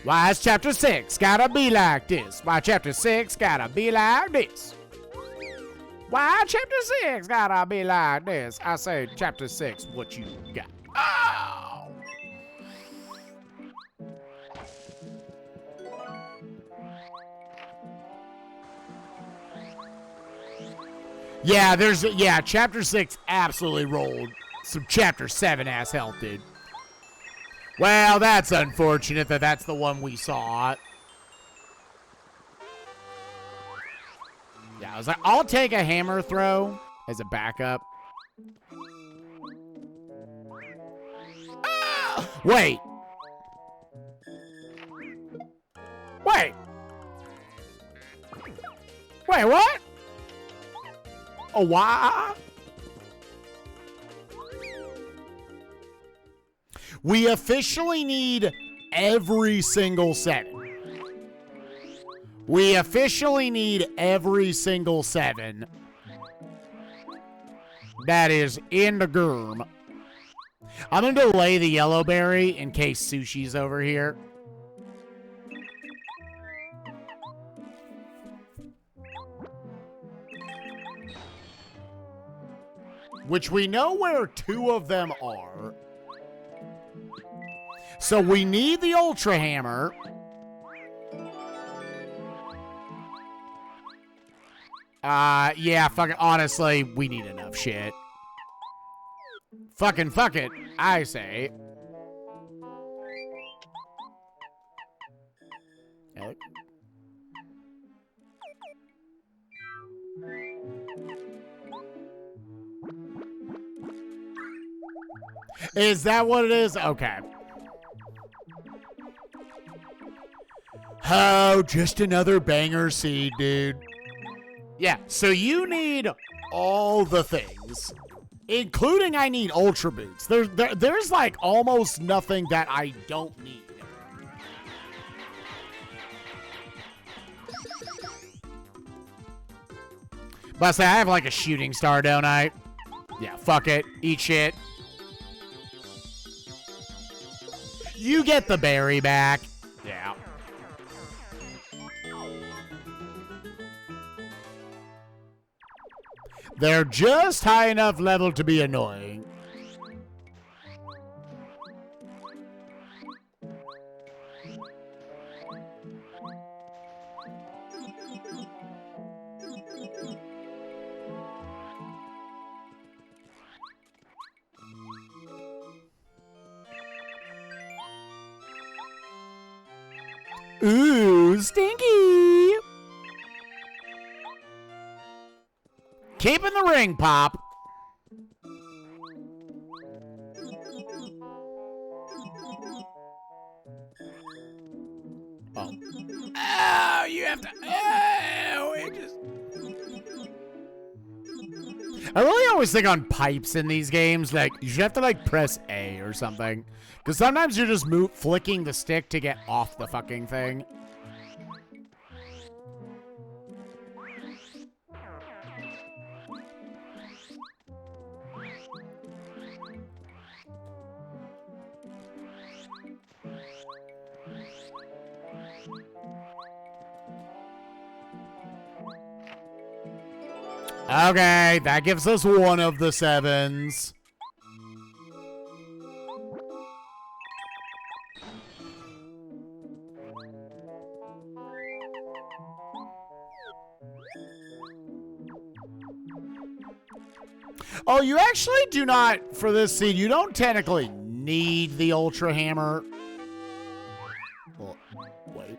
Why is Chapter 6 gotta be like this? Why Chapter 6 gotta be like this? Why Chapter 6 gotta be like this? I say, Chapter 6, what you got? Oh! Yeah, Chapter 6 absolutely rolled some Chapter 7 ass health, dude. Well, that's unfortunate that that's the one we saw. Yeah, I was like, I'll take a hammer throw as a backup. Ah! Wait. Wait, what? Oh, why? We officially need every single 7. We officially need every single 7 that is in the germ. I'm going to delay the yellow berry in case Sushi's over here. Which we know where 2 of them are. So we need the Ultra Hammer. Yeah, fucking, honestly, we need enough shit. Fuck it, I say. Is that what it is? Okay. Oh, just another banger seed, dude. Yeah, so you need all the things, including I need Ultra Boots. There's like almost nothing that I don't need. But I say I have like a shooting star, don't I? Yeah, fuck it. Eat shit. You get the berry back. Yeah. They're just high enough level to be annoying. Ooh, stinky. Keep in the ring, Pop. Oh. Oh, you have to. Oh, it just. I really always think on pipes in these games, like, you should have to, like, press A or something. Because sometimes you're just flicking the stick to get off the fucking thing. Okay, that gives us one of the 7s. Oh, you actually do not, for this seed, you don't technically need the Ultra Hammer. Well, wait.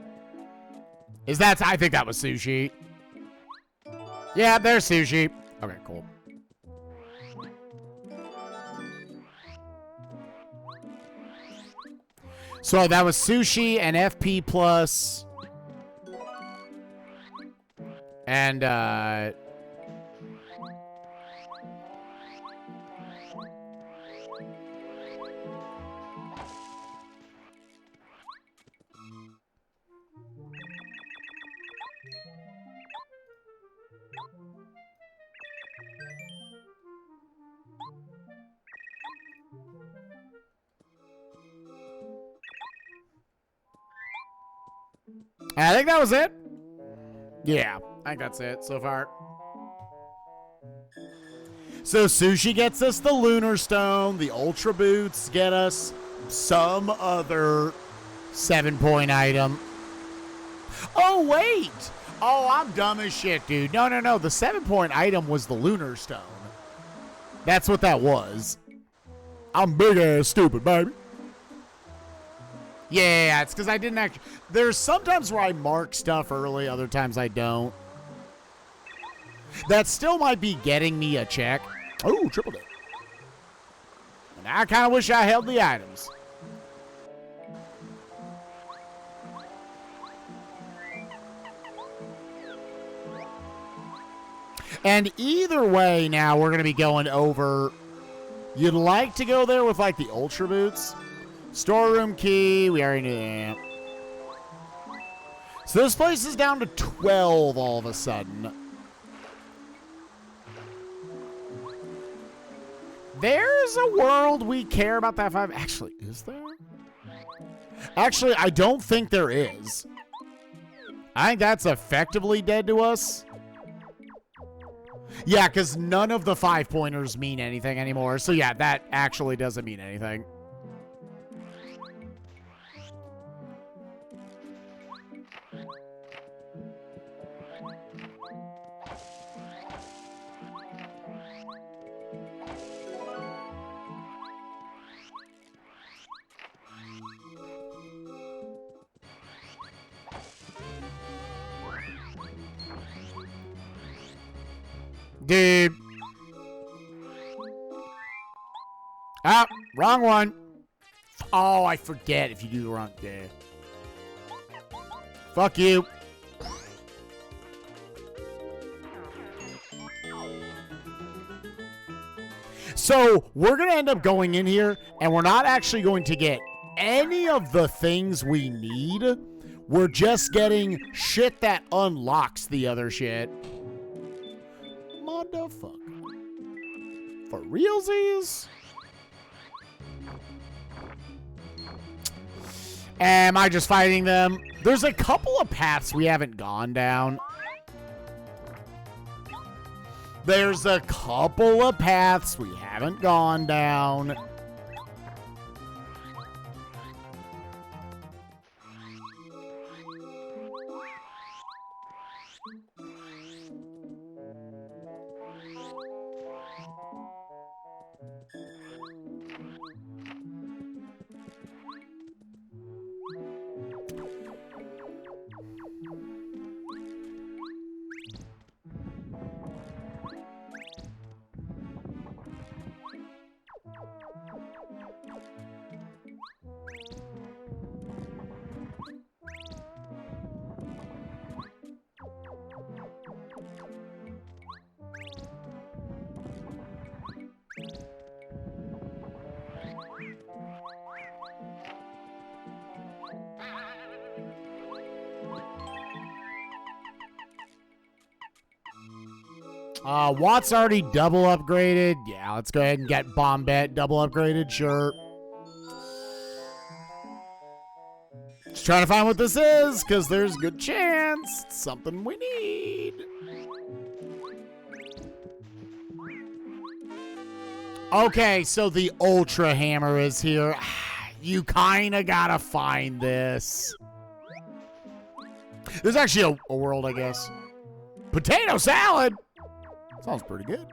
Is that, I think that was Sushi. Yeah, there's Sushi. Okay, cool. So that was Sushi and FP plus. And, I think that was it. Yeah, I think that's it so far. So Sushi gets us the Lunar Stone. The Ultra Boots get us some other 7-point item. Oh, wait. Oh, I'm dumb as shit, dude. No. The 7-point item was the Lunar Stone. That's what that was. I'm big ass stupid, baby. Yeah, it's because I didn't actually. There's sometimes where I mark stuff early, other times I don't. That still might be getting me a check. Oh, triple dip. And I kind of wish I held the items. And either way, now we're going to be going over. You'd like to go there with like the Ultra Boots. Storeroom key, we already knew that. So this place is down to 12 all of a sudden. There's a world we care about that 5. Actually, is there? Actually, I don't think there is. I think that's effectively dead to us. Yeah, because none of the 5-pointers mean anything anymore. So yeah, that actually doesn't mean anything. Dude. Ah, wrong one. Oh, I forget if you do the wrong... Yeah. Fuck you. So, we're going to end up going in here, and we're not actually going to get any of the things we need. We're just getting shit that unlocks the other shit. Motherfucker. For realsies? Am I just fighting them? There's a couple of paths we haven't gone down. There's a couple of paths we haven't gone down. Watt's already double upgraded. Yeah, let's go ahead and get Bombette double upgraded. Sure. Just trying to find what this is, because there's a good chance it's something we need. Okay, so the Ultra Hammer is here. You kind of got to find this. There's actually a world, I guess. Potato salad! Sounds pretty good.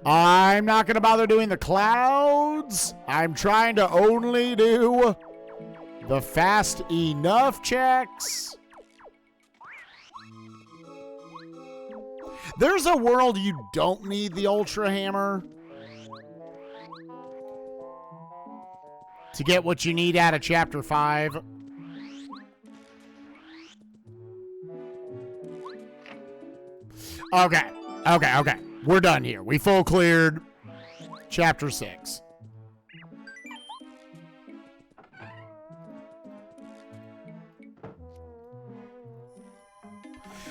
I'm not going to bother doing the clouds. I'm trying to only do the fast enough checks. There's a world you don't need the Ultra Hammer to get what you need out of Chapter 5. Okay. We're done here. We full cleared Chapter 6.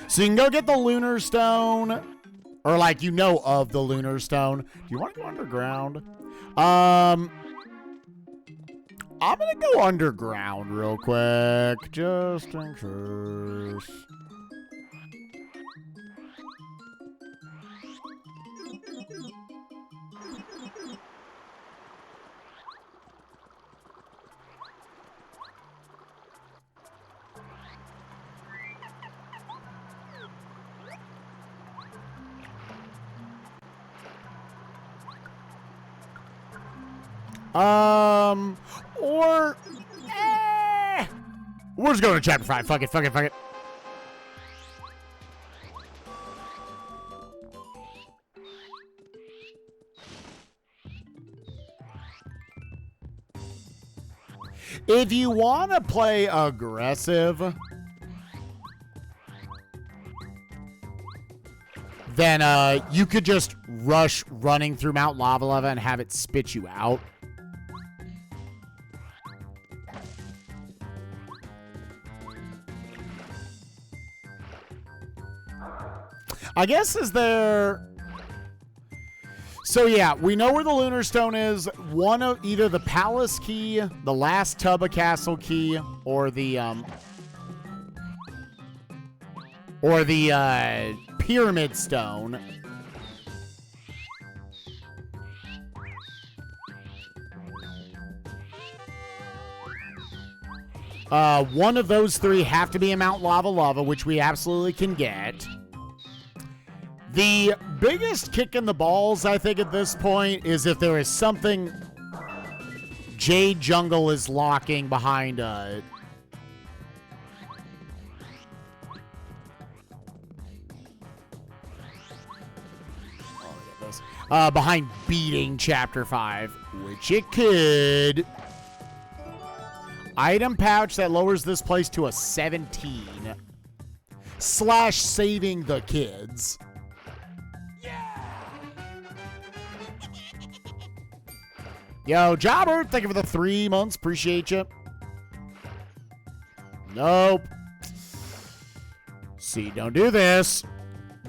So you can go get the Lunar Stone, or like you know of the Lunar Stone. Do you want to go underground? I'm going to go underground real quick, just in case. We're just going to Chapter 5. Fuck it. If you want to play aggressive, then you could just rush running through Mount Lava Lava and have it spit you out. I guess is there... So yeah, we know where the Lunar Stone is. One of either the Palace Key, the last Tubba Castle Key, or the Pyramid Stone. One of those three have to be in Mount Lava Lava, which we absolutely can get. The biggest kick in the balls, I think, at this point is if there is something Jade Jungle is locking behind this. Behind beating Chapter 5, which it could. Item pouch that lowers this place to a 17. / saving the kids. Yo, Jobber, thank you for the 3 months. Appreciate you. Nope. See, don't do this.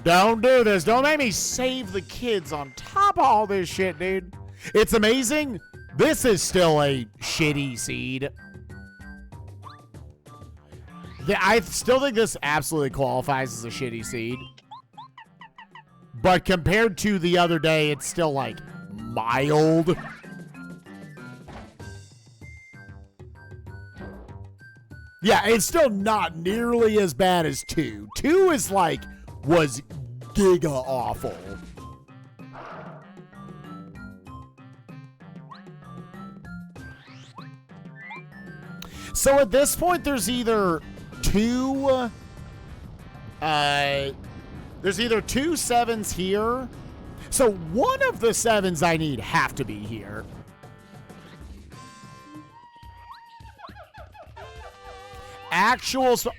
Don't do this. Don't make me save the kids on top of all this shit, dude. It's amazing. This is still a shitty seed. I still think this absolutely qualifies as a shitty seed. But compared to the other day, it's still, like, mild. Yeah, it's still not nearly as bad as 2. 2 is like, was giga awful. So at this point, there's either two 7s here. So one of the 7s I need have to be here.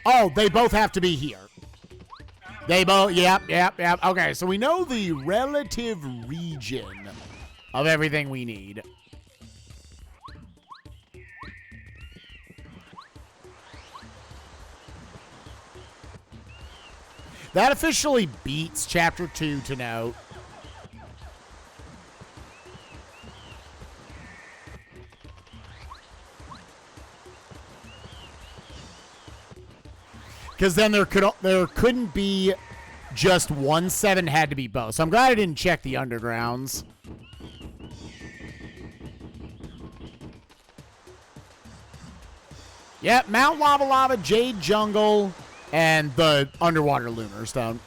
Oh, they both have to be here. They both, yep. Okay, so we know the relative region of everything we need. That officially beats Chapter 2 to note. Because then there couldn't be just one 7, had to be both. So I'm glad I didn't check the undergrounds. Yep, Mount Lava Lava, Jade Jungle, and the Underwater Lunar Stone.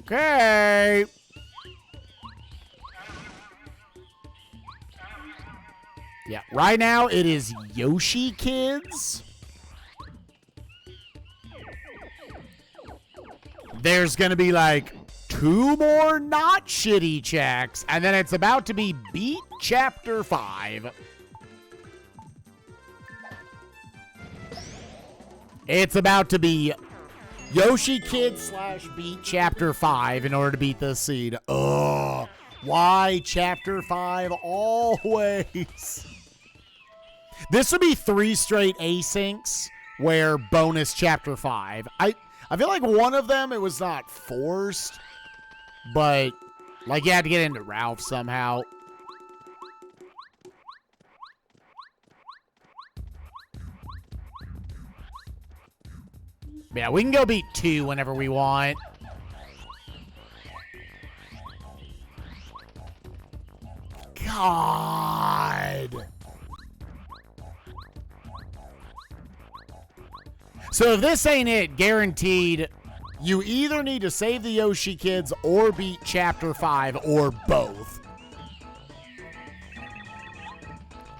Okay. Yeah, right now it is Yoshi Kids. There's going to be like 2 more not shitty checks, and then it's about to be Beat Chapter 5. It's about to be Yoshi Kids / beat Chapter 5 in order to beat this seed. Ugh. Why Chapter 5 always? This would be 3 straight asyncs where bonus Chapter 5. I feel like one of them, it was not forced, but like you had to get into Ralph somehow. Yeah, we can go beat 2 whenever we want. God. So if this ain't it, guaranteed, you either need to save the Yoshi Kids or beat Chapter 5 or both.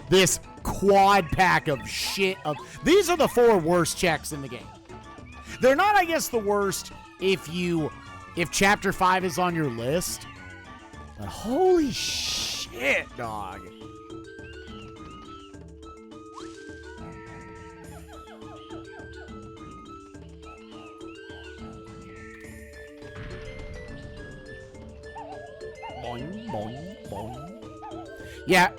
This quad pack of shit. These are the 4 worst checks in the game. They're not, I guess, the worst if Chapter 5 is on your list. But holy shit, dog. Boing, boing, boing. Yeah.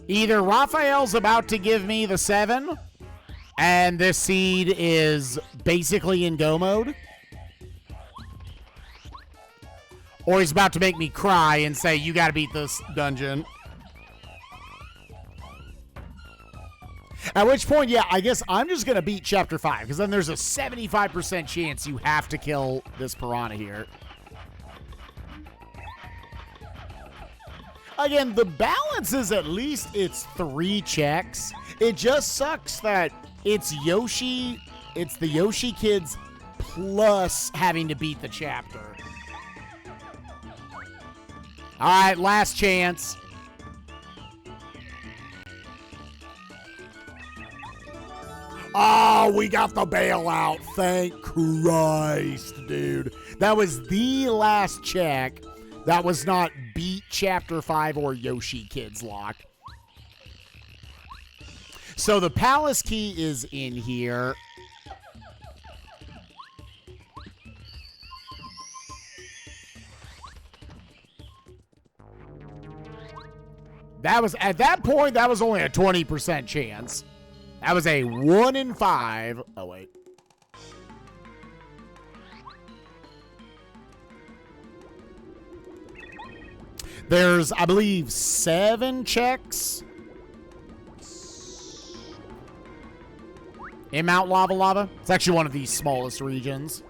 Either Raphael's about to give me the 7, and this seed is basically in go mode, or he's about to make me cry and say, you gotta beat this dungeon. At which point, yeah, I guess I'm just gonna beat Chapter 5, because then there's a 75% chance you have to kill this piranha here. Again, the balance is at least it's 3 checks. It just sucks that it's the Yoshi Kids plus having to beat the chapter.
All right, last chance.
Oh, we got the bailout. Thank Christ, dude.
That was the last check. That was not Beat Chapter 5 or Yoshi Kids Lock. So the palace key is in here. That was, at that point, that was only a 20% chance. That was a 1 in 5. Oh, wait. There's, I believe, 7 checks in Mount Lava Lava. It's actually one of the smallest regions.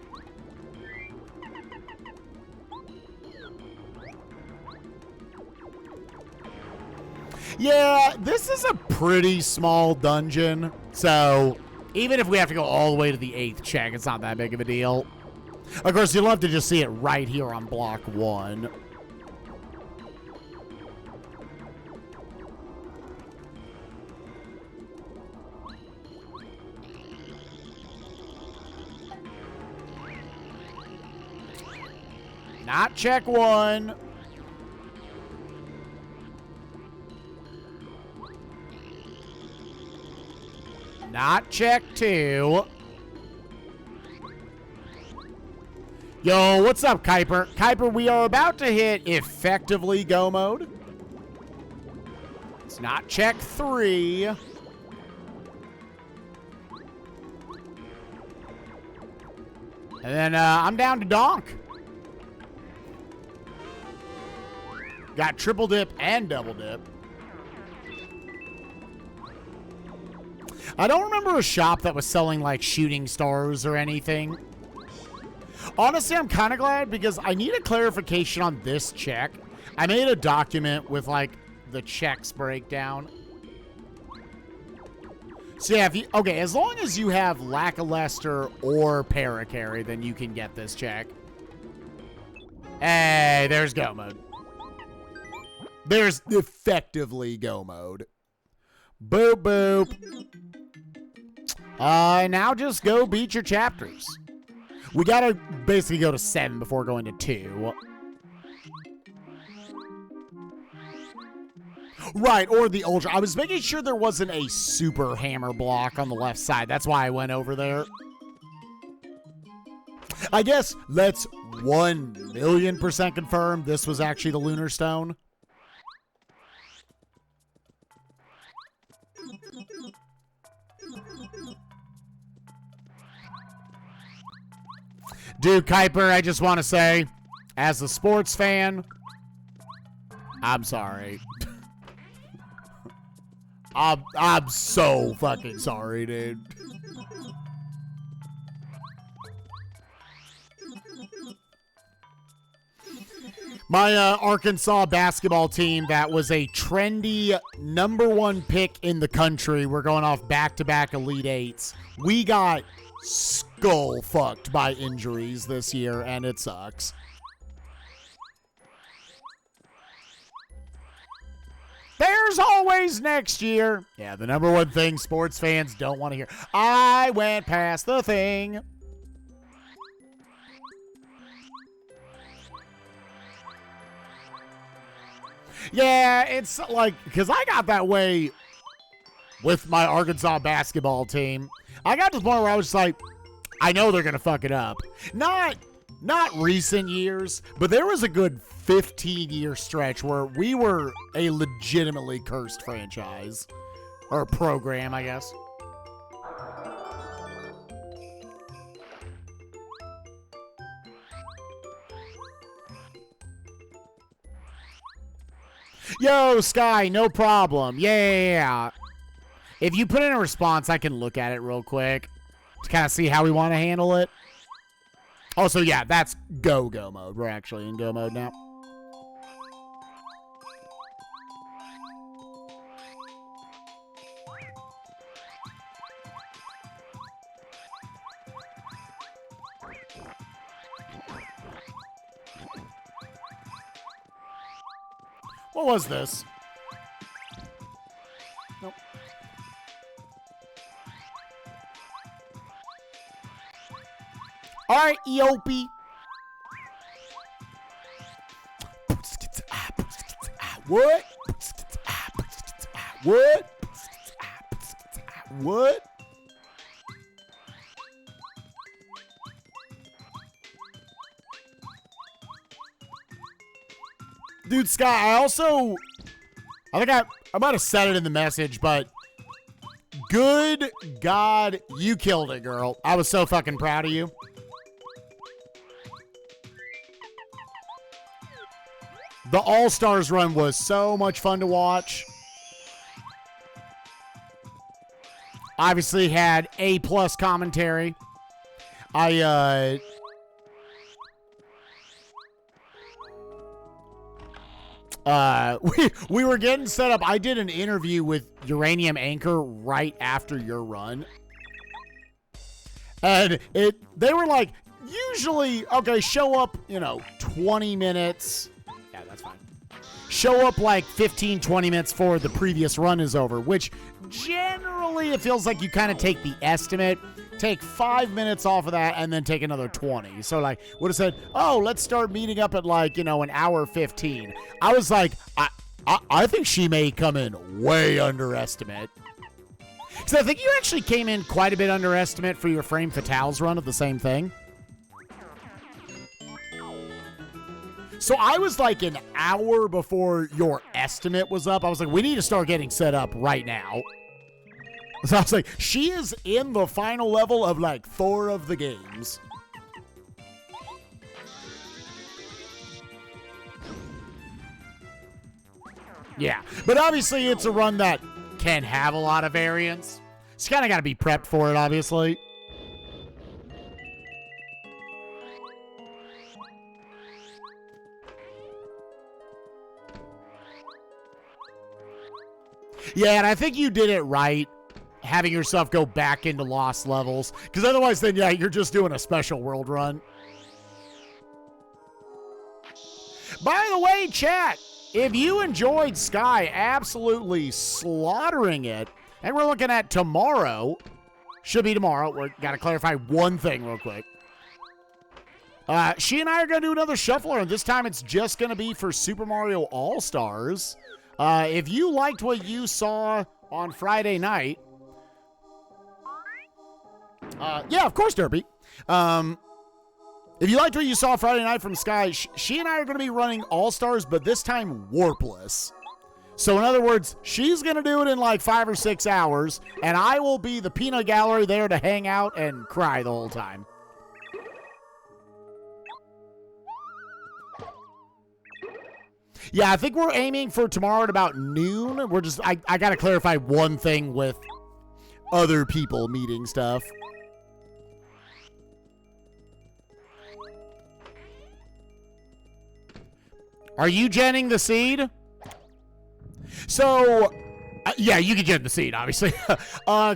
Yeah, this is a pretty small dungeon, so even if we have to go all the way to the 8th check, it's not that big of a deal. Of course, you'll have to just see it right here on block 1. Not check 1. Not check 2. Yo, what's up, Kuiper? Kuiper, we are about to hit effectively go mode. It's not check 3. And then I'm down to donk. Got triple dip and double dip. I don't remember a shop that was selling, like, shooting stars or anything. Honestly, I'm kind of glad because I need a clarification on this check. I made a document with, like, the checks breakdown. So, yeah, if you, okay, as long as you have Lackluster or Paracarry, then you can get this check. Hey, there's go mode. There's effectively go mode. Boop, boop. Now just go beat your chapters. We gotta basically go to 7 before going to 2. Right, or the Ultra. I was making sure there wasn't a super hammer block on the left side. That's why I went over there. I guess let's 1,000,000% confirm this was actually the Lunar Stone. Dude, Kuiper, I just want to say, as a sports fan, I'm sorry. I'm so fucking sorry, dude. My Arkansas basketball team that was a trendy #1 pick in the country. We're going off back-to-back Elite Eights. We got skull fucked by injuries this year, and it sucks. There's always next year. Yeah, the #1 thing sports fans don't want to hear. I went past the thing. Yeah, it's like, because I got that way with my Arkansas basketball team. I got to the point where I was like, I know they're going to fuck it up. Not recent years, but there was a good 15-year stretch where we were a legitimately cursed franchise. Or program, I guess. Yo, Sky, no problem. Yeah. If you put in a response, I can look at it real quick to kind of see how we want to handle it. Also, yeah, that's go mode. We're actually in go mode now. What was this? Nope. All right, Eopie. What? What? What? Dude, Sky, I think I might have said it in the message, but good God, you killed it, girl. I was so fucking proud of you. The All-Stars run was so much fun to watch. Obviously had A+ commentary. We were getting set up. I did an interview with Uranium Anchor right after your run. And they were like, usually, okay, show up, 20 minutes. Yeah, that's fine. Show up like 15, 20 minutes before the previous run is over, which generally it feels like you kind of take the estimate, take 5 minutes off of that, and then take another 20. So, like, would have said, oh, let's start meeting up at, like, an hour 15. I was like, I think she may come in way underestimate. Because I think you actually came in quite a bit underestimate for your Frame Fatales run of the same thing. So I was like an hour before your estimate was up. I was like, we need to start getting set up right now. So I was like, she is in the final level of like 4 of the games. Yeah, but obviously it's a run that can have a lot of variance. So you kind of got to be prepped for it, obviously. Yeah, and I think you did it right, having yourself go back into lost levels. Because otherwise, then, yeah, you're just doing a special world run. By the way, chat, if you enjoyed Sky absolutely slaughtering it, and we're looking at tomorrow, should be tomorrow. We got to clarify one thing real quick. She and I are going to do another shuffler, and this time it's just going to be for Super Mario All-Stars. If you liked what you saw on Friday night, yeah, of course, Derpy. If you liked what you saw Friday night from Sky, she and I are going to be running All-Stars, but this time warpless. So in other words, she's going to do it in like 5 or 6 hours, and I will be the peanut gallery there to hang out and cry the whole time. Yeah, I think we're aiming for tomorrow at about noon. I got to clarify one thing with other people meeting stuff. Are you genning the seed? So, yeah, you can gen the seed, obviously.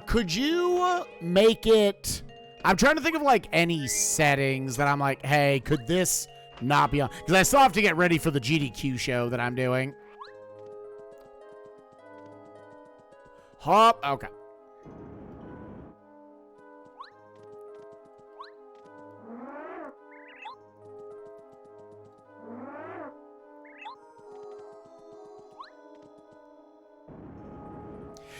Could you make it... I'm trying to think of, like, any settings that I'm like, hey, could this not be on? Because I still have to get ready for the GDQ show that I'm doing. Hop, okay.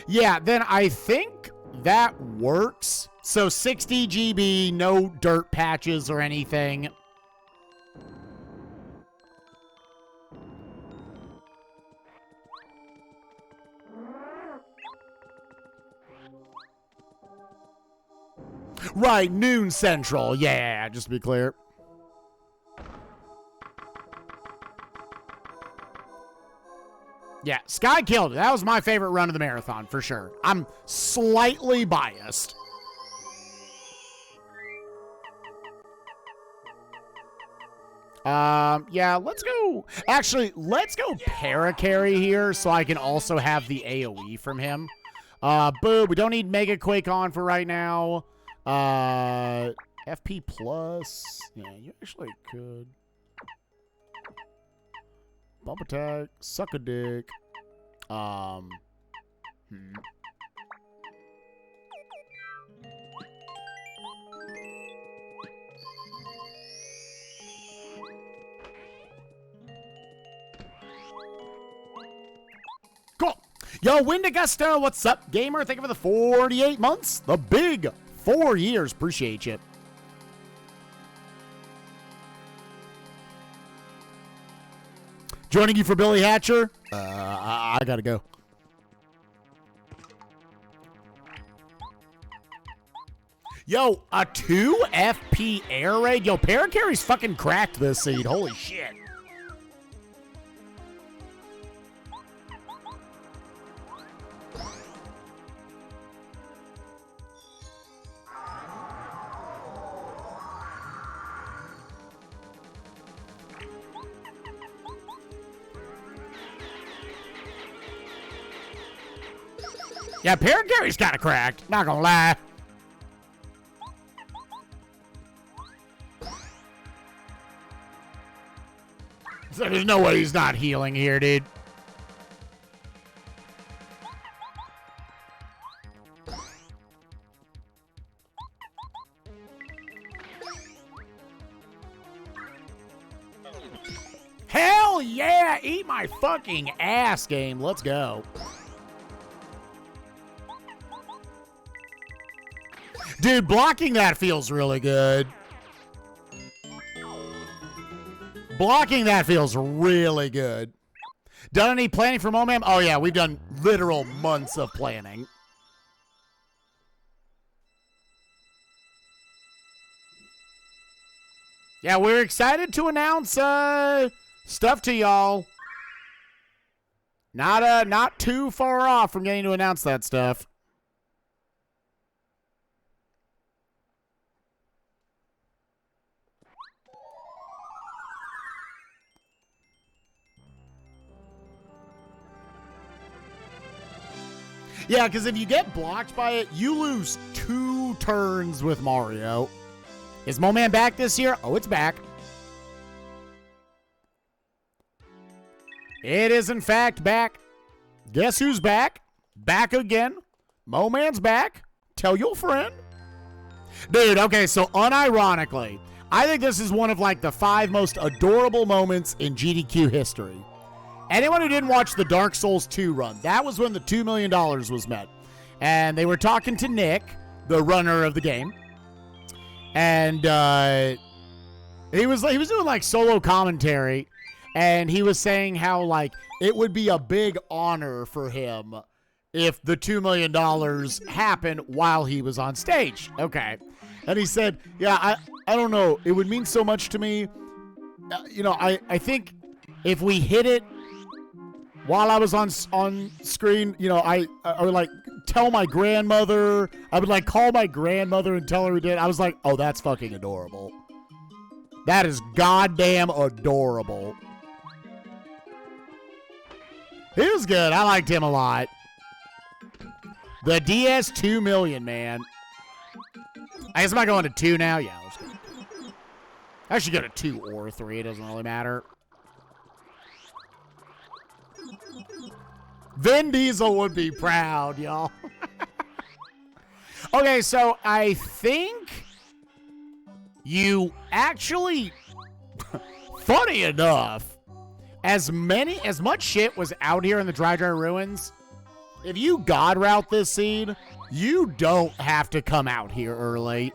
Yeah, then I think that works. So 60 GB, no dirt patches or anything. Right, noon central. Yeah, just to be clear. Yeah, Sky killed it. That was my favorite run of the marathon, for sure. I'm slightly biased. Yeah, let's go. Actually, let's go para-carry here so I can also have the AoE from him. Boo, we don't need Mega Quake on for right now. FP plus. Yeah, you actually could. Bump attack. Suck a dick. Cool. Yo, Windagusta, what's up, gamer? Thank you for the 48 months. The big 4 years. Appreciate you. Joining you for Billy Hatcher. I gotta go. Yo, a 2 FP air raid. Yo, Paracarry's fucking cracked this seed. Holy shit. Yeah, Paracarry's kind of cracked. Not gonna lie. So there's no way he's not healing here, dude. Hell yeah! Eat my fucking ass, game. Let's go. Dude, blocking that feels really good. Blocking that feels really good. Done any planning for Momam? Oh, yeah, we've done literal months of planning. Yeah, we're excited to announce stuff to y'all. Not too far off from getting to announce that stuff. Yeah, because if you get blocked by it, you lose 2 turns with Mario. Is Moman back this year? Oh, it's back. It is, in fact, back. Guess who's back? Back again. Moman's back. Tell your friend. Dude, okay, so unironically, I think this is one of, like, the 5 most adorable moments in GDQ history. Anyone who didn't watch the Dark Souls 2 run, that was when the $2 million was met. And they were talking to Nick, the runner of the game. And he was doing like solo commentary. And he was saying how like it would be a big honor for him if the $2 million happened while he was on stage. Okay. And he said, yeah, I don't know. It would mean so much to me. I think if we hit it while I was on screen, I would like tell my grandmother. I would like call my grandmother and tell her we did. I was like, oh, that's fucking adorable. That is goddamn adorable. He was good. I liked him a lot. The DS 2 million, man. I guess am I going to 2 now? Yeah, let's go. I should go to 2 or 3. It doesn't really matter. Vin Diesel would be proud, y'all. Okay, so I think you actually, funny enough, as much shit was out here in the Dry Ruins, if you God route this seed, you don't have to come out here early.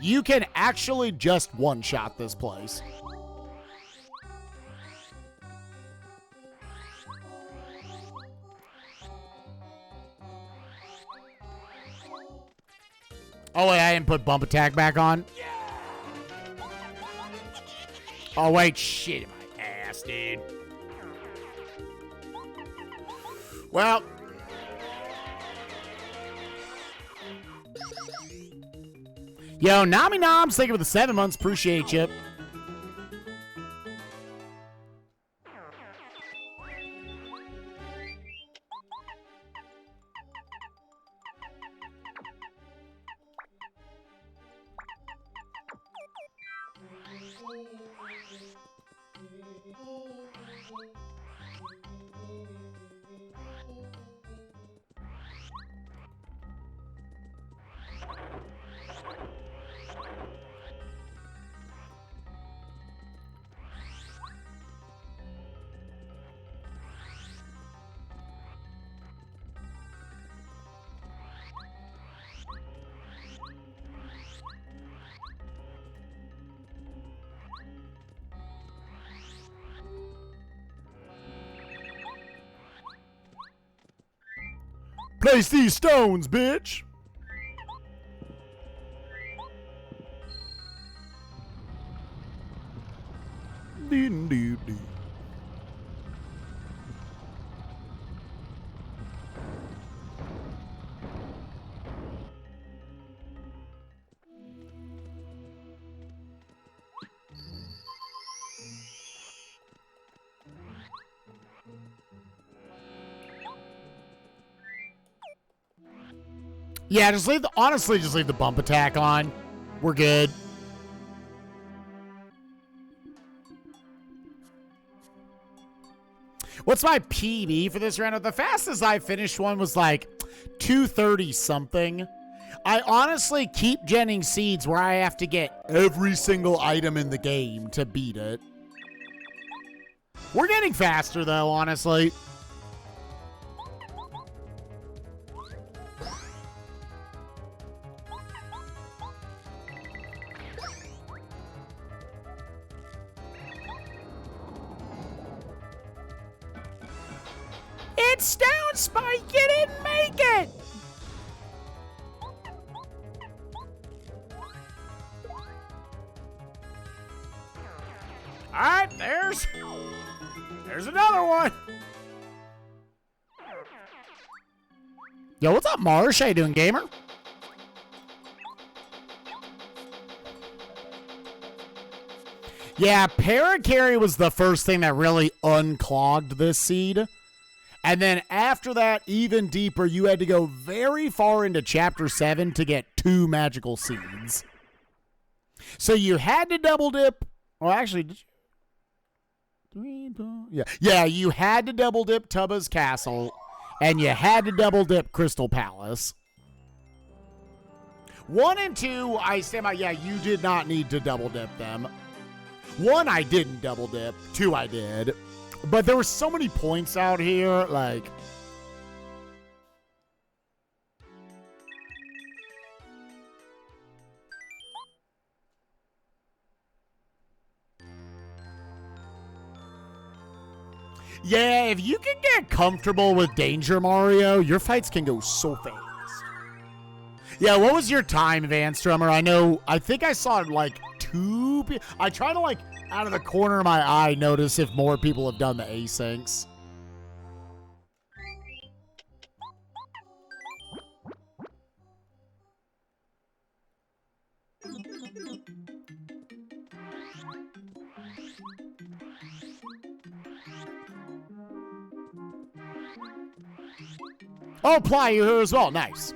You can actually just one-shot this place. Oh, wait, I didn't put bump attack back on. Oh, wait, shit in my ass, dude. Well. Yo, Nami Noms, thank you for the 7 months. Appreciate you. Place these stones, bitch. Dee-dee-dee. Yeah, just leave the, honestly, just leave the bump attack on. We're good. What's my PB for this round? The fastest I finished one was like 230 something. I honestly keep genning seeds where I have to get every single item in the game to beat it. We're getting faster though, honestly. It's down, Spike! You didn't make it! Alright, there's another one. Yo, what's up, Marsh? How you doing, gamer? Yeah, Paracarry was the first thing that really unclogged this seed. And then after that, even deeper, you had to go very far into Chapter 7 to get 2 magical seeds. So you had to double dip. Well, actually, did you? Yeah, you had to double dip Tubba's Castle, and you had to double dip Crystal Palace. 1 and 2, I stand by. Yeah, you did not need to double dip them. 1, I didn't double dip. 2, I did. But there were so many points out here, like... Yeah, if you can get comfortable with Danger Mario, your fights can go so fast. Yeah, what was your time, Van Strummer? I think I saw like 2 people. I try to like, out of the corner of my eye, notice if more people have done the asyncs. Oh, Ply, you here as well. Nice.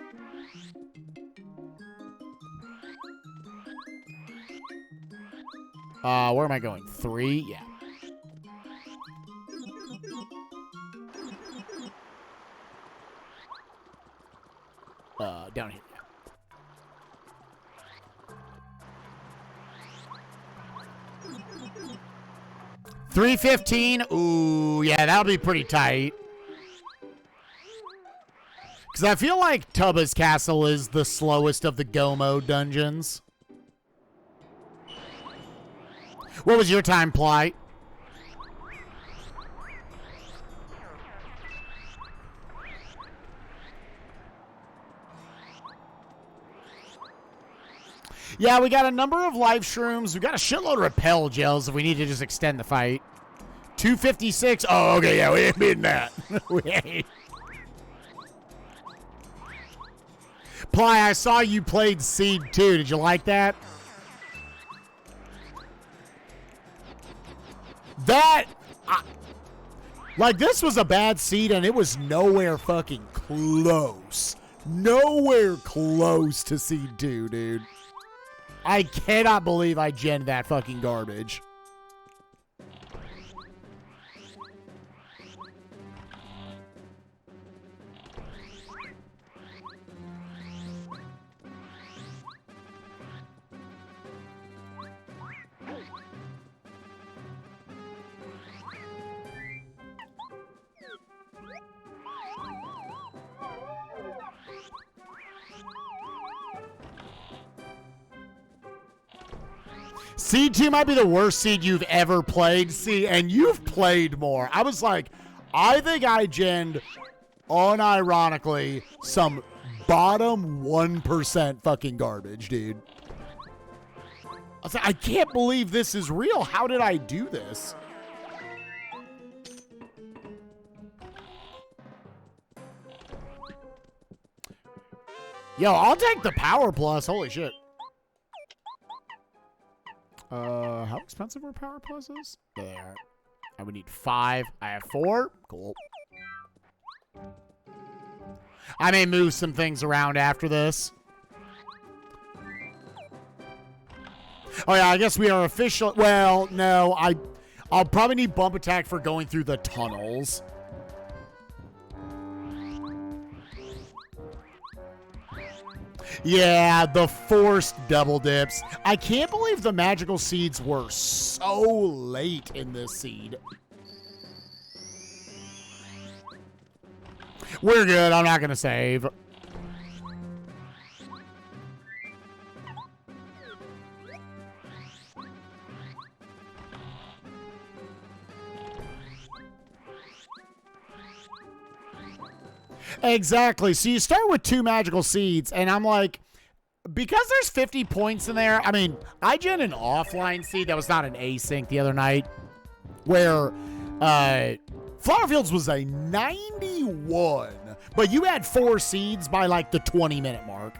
Where am I going? 3? Yeah. Down here. 315. Ooh, yeah, that'll be pretty tight. Because I feel like Tubba's Castle is the slowest of the Go Mode dungeons. What was your time, Ply? Yeah, we got a number of life shrooms. We got a shitload of repel gels if we need to just extend the fight. 256. Oh, okay, yeah, we ain't beating that. We ain't. Ply, I saw you played Seed 2. Did you like that? Like, this was a bad seed, and it was nowhere fucking close. Nowhere close to Seed 2, dude. I cannot believe I genned that fucking garbage. Seed 2 might be the worst seed you've ever played. See, and you've played more. I was like, I think I genned, unironically, some bottom 1% fucking garbage, dude. I was like, I can't believe this is real. How did I do this? Yo, I'll take the Power Plus. Holy shit. How expensive are Power Pluses? There. I would need 5. I have 4. Cool. I may move some things around after this. Oh yeah, I guess we are official. Well, no, I'll probably need bump attack for going through the tunnels. Yeah, the forced double dips. I can't believe the magical seeds were so late in this seed. We're good. I'm not going to save. Exactly. So you start with 2 magical seeds, and I'm like, because there's 50 points in there, I mean, I gen an offline seed that was not an async the other night, where Flower Fields was a 91, but you had 4 seeds by like the 20-minute mark.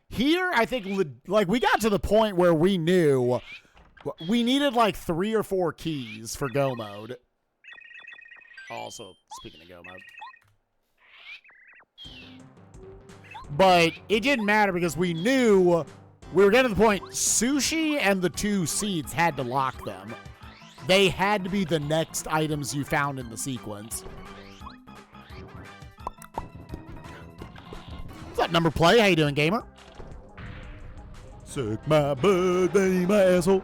Here, I think, like, we got to the point where we knew we needed like 3 or 4 keys for go mode. Also, speaking of go mode. But it didn't matter because we knew we were getting to the point Sushi and the 2 seeds had to lock them. They had to be the next items you found in the sequence. What's up, number play? How you doing, gamer? Suck my butt, baby, my asshole.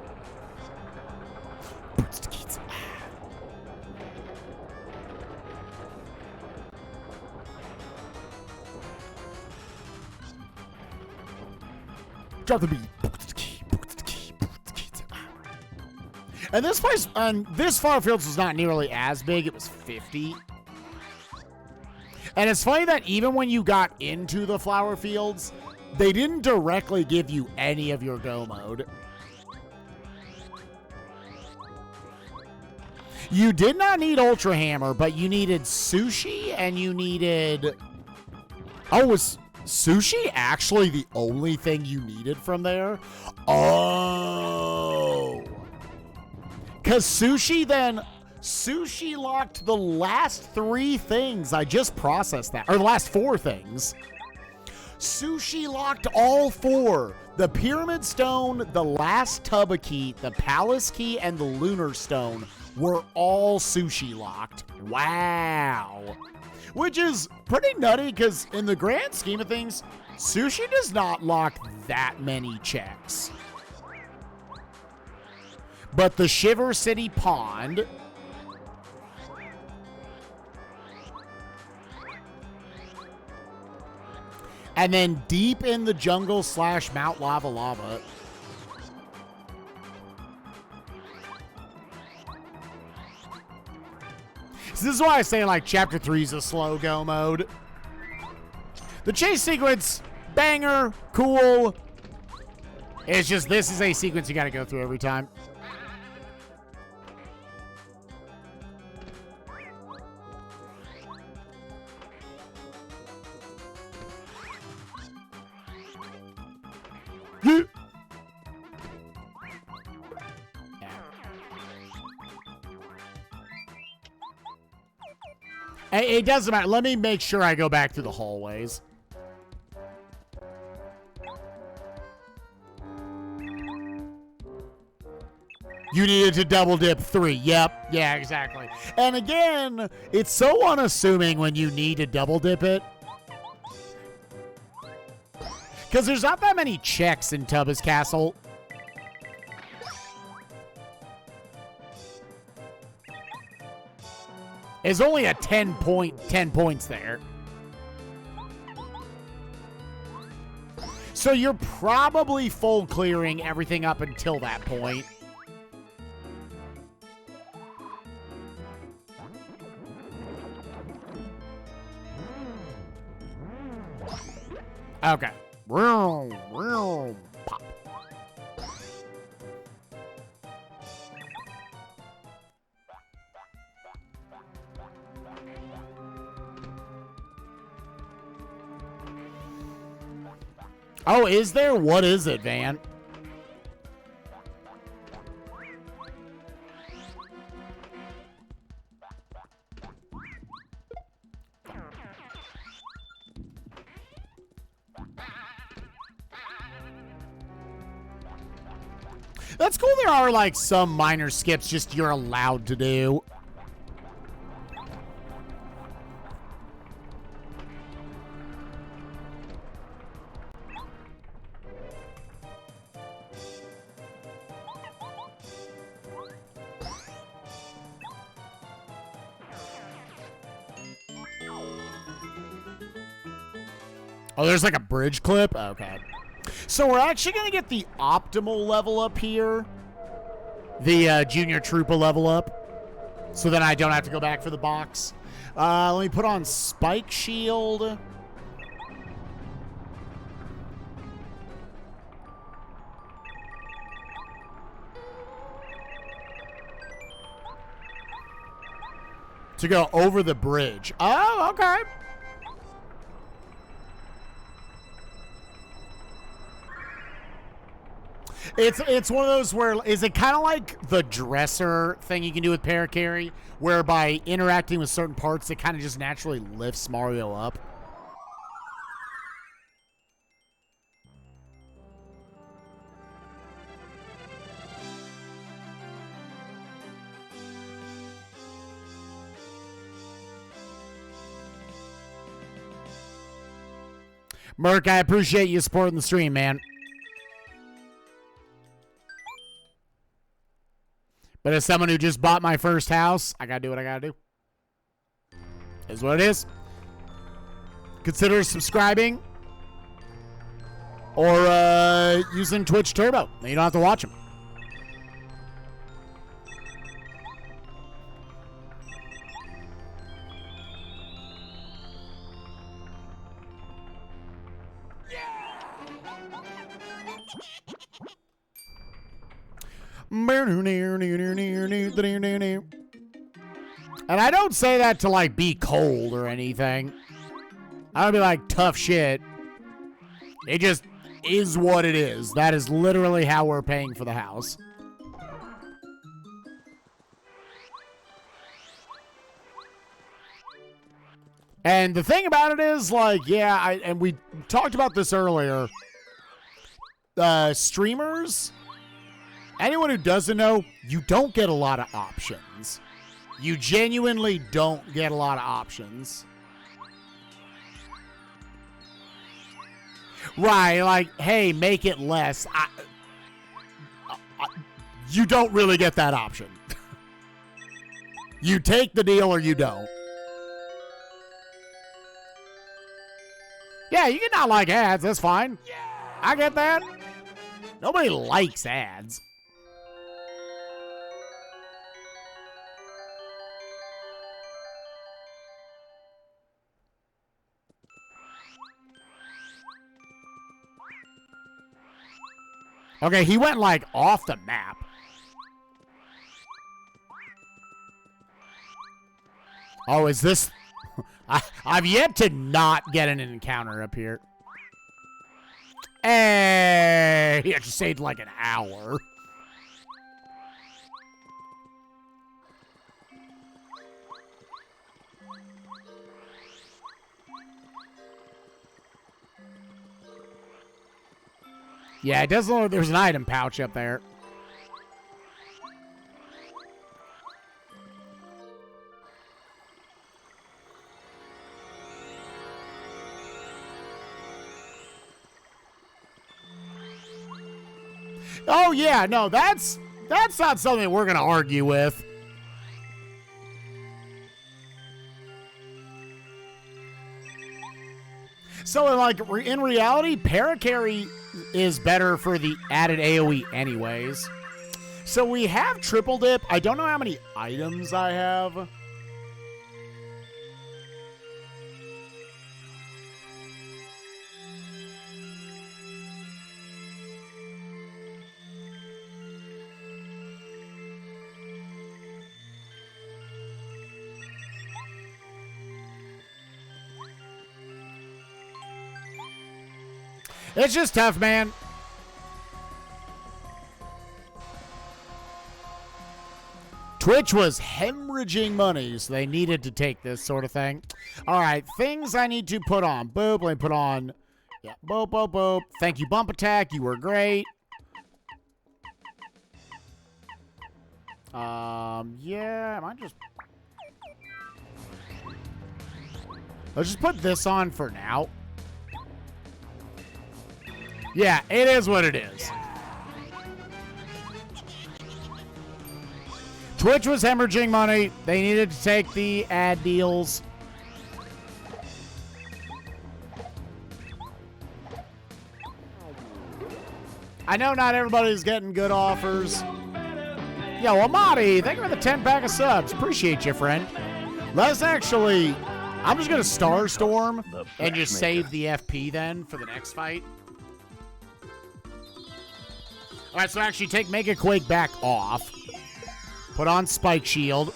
Drop the beat. And this place, this Flower Fields was not nearly as big. It was 50. And it's funny that even when you got into the Flower Fields, they didn't directly give you any of your go mode. You did not need Ultra Hammer, but you needed Sushi and you needed... Oh, was Sushi actually the only thing you needed from there? Oh. Because Sushi locked the last 3 things. I just processed that. Or the last 4 things. Sushi locked all 4. The Pyramid Stone, the last Tubba Key, the Palace Key, and the Lunar Stone were all Sushi locked. Wow. Which is pretty nutty because in the grand scheme of things, Sushi does not lock that many checks. But the Shiver City Pond... And then deep in the jungle / Mount Lava Lava. So this is why I say, like, Chapter 3 is a slow go mode. The chase sequence, banger, cool. It's just this is a sequence you got to go through every time. It doesn't matter. Let me make sure I go back through the hallways. You needed to double dip 3. Yep. Yeah, exactly. And again, it's so unassuming when you need to double dip it. Because there's not that many checks in Tubba's Castle. There's only a 10 points there. So you're probably full clearing everything up until that point. Okay. Pop. Oh, is there? What is it, Van? That's cool. There are like some minor skips just you're allowed to do. Oh, there's like a bridge clip? Okay. So we're actually going to get the optimal level up here. The junior trooper level up. So then I don't have to go back for the box. Let me put on spike shield. To go over the bridge. Oh, okay. It's one of those where, is it kind of like the dresser thing you can do with Paracarry, where by interacting with certain parts, it kind of just naturally lifts Mario up? Merc, I appreciate you supporting the stream, man. But as someone who just bought my first house, I gotta do what I gotta do. Is what it is. Consider subscribing or using Twitch Turbo. Then you don't have to watch them. And I don't say that to like be cold or anything. I don't be like tough shit. It just is what it is. That is literally how we're paying for the house. And the thing about it is, like, yeah, and we talked about this earlier. Streamers, anyone who doesn't know, you don't get a lot of options. You genuinely don't get a lot of options. Right, like, hey, make it less. You don't really get that option. You take the deal or you don't. Yeah, you can not like ads. That's fine. Yeah. I get that. Nobody likes ads. Okay, he went like off the map. Oh, is this... I've yet to not get an encounter up here. Hey, he actually saved like an hour. Yeah, it does look like there's an item pouch up there. Oh, yeah, no, that's not something we're going to argue with. So, like, in reality, Paracarry is better for the added AoE anyways. So we have Triple Dip. I don't know how many items I have. It's just tough, man. Twitch was hemorrhaging money, so they needed to take this sort of thing. All right, things I need to put on. Boop, let me put on. Yeah, boop, boop, boop. Thank you, Bump Attack. You were great. Yeah, I might just... Let's just put this on for now. Yeah, it is what it is. Twitch was hemorrhaging money. They needed to take the ad deals. I know not everybody's getting good offers. Yo, Amadi, thank you for the 10-pack of subs. Appreciate you, friend. Let's actually... I'm just going to Star Storm and just save the FP then for the next fight. All right, so actually take Mega Quake back off. Put on Spike Shield.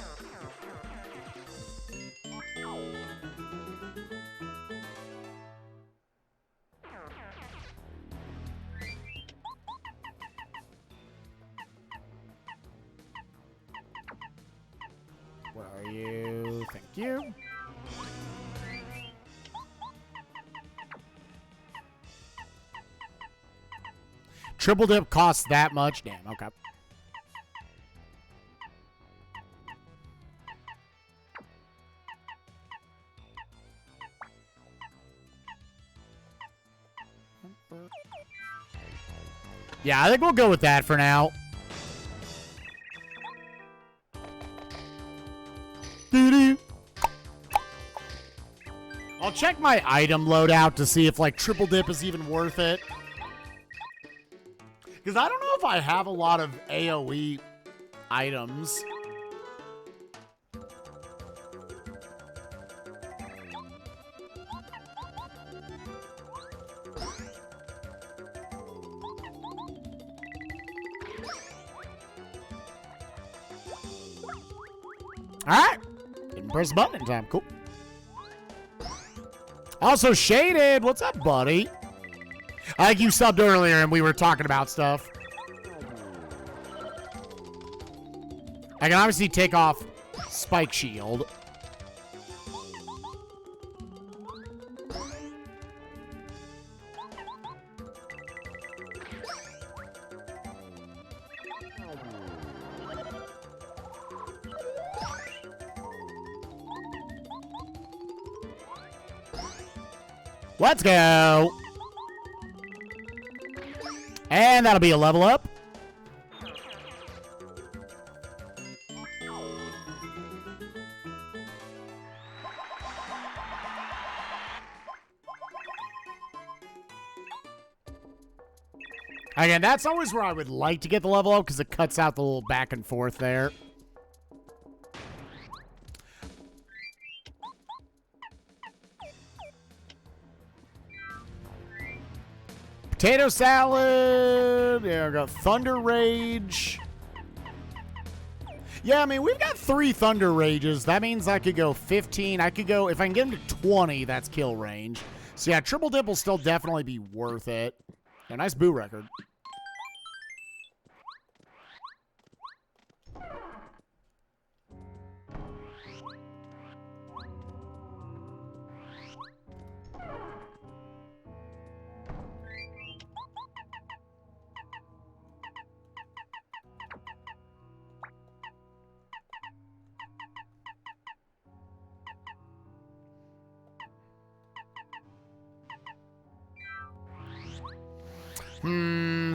Where are you? Thank you. Triple Dip costs that much? Damn, okay. Yeah, I think we'll go with that for now. Doo-doo. I'll check my item loadout to see if, like, Triple Dip is even worth it. Because I don't know if I have a lot of AoE items. Alright. Didn't press the button in time. Cool. Also, Shaded. What's up, buddy? I think you subbed earlier and we were talking about stuff. I can obviously take off Spike Shield. Let's go. And that'll be a level up. Again, that's always where I would like to get the level up because it cuts out the little back and forth there. Potato salad. Yeah, I got Thunder Rage. Yeah, I mean, we've got 3 Thunder Rages. That means I could go 15. I could go, if I can get him to 20, that's kill range. So yeah, Triple Dip will still definitely be worth it. A nice boo record.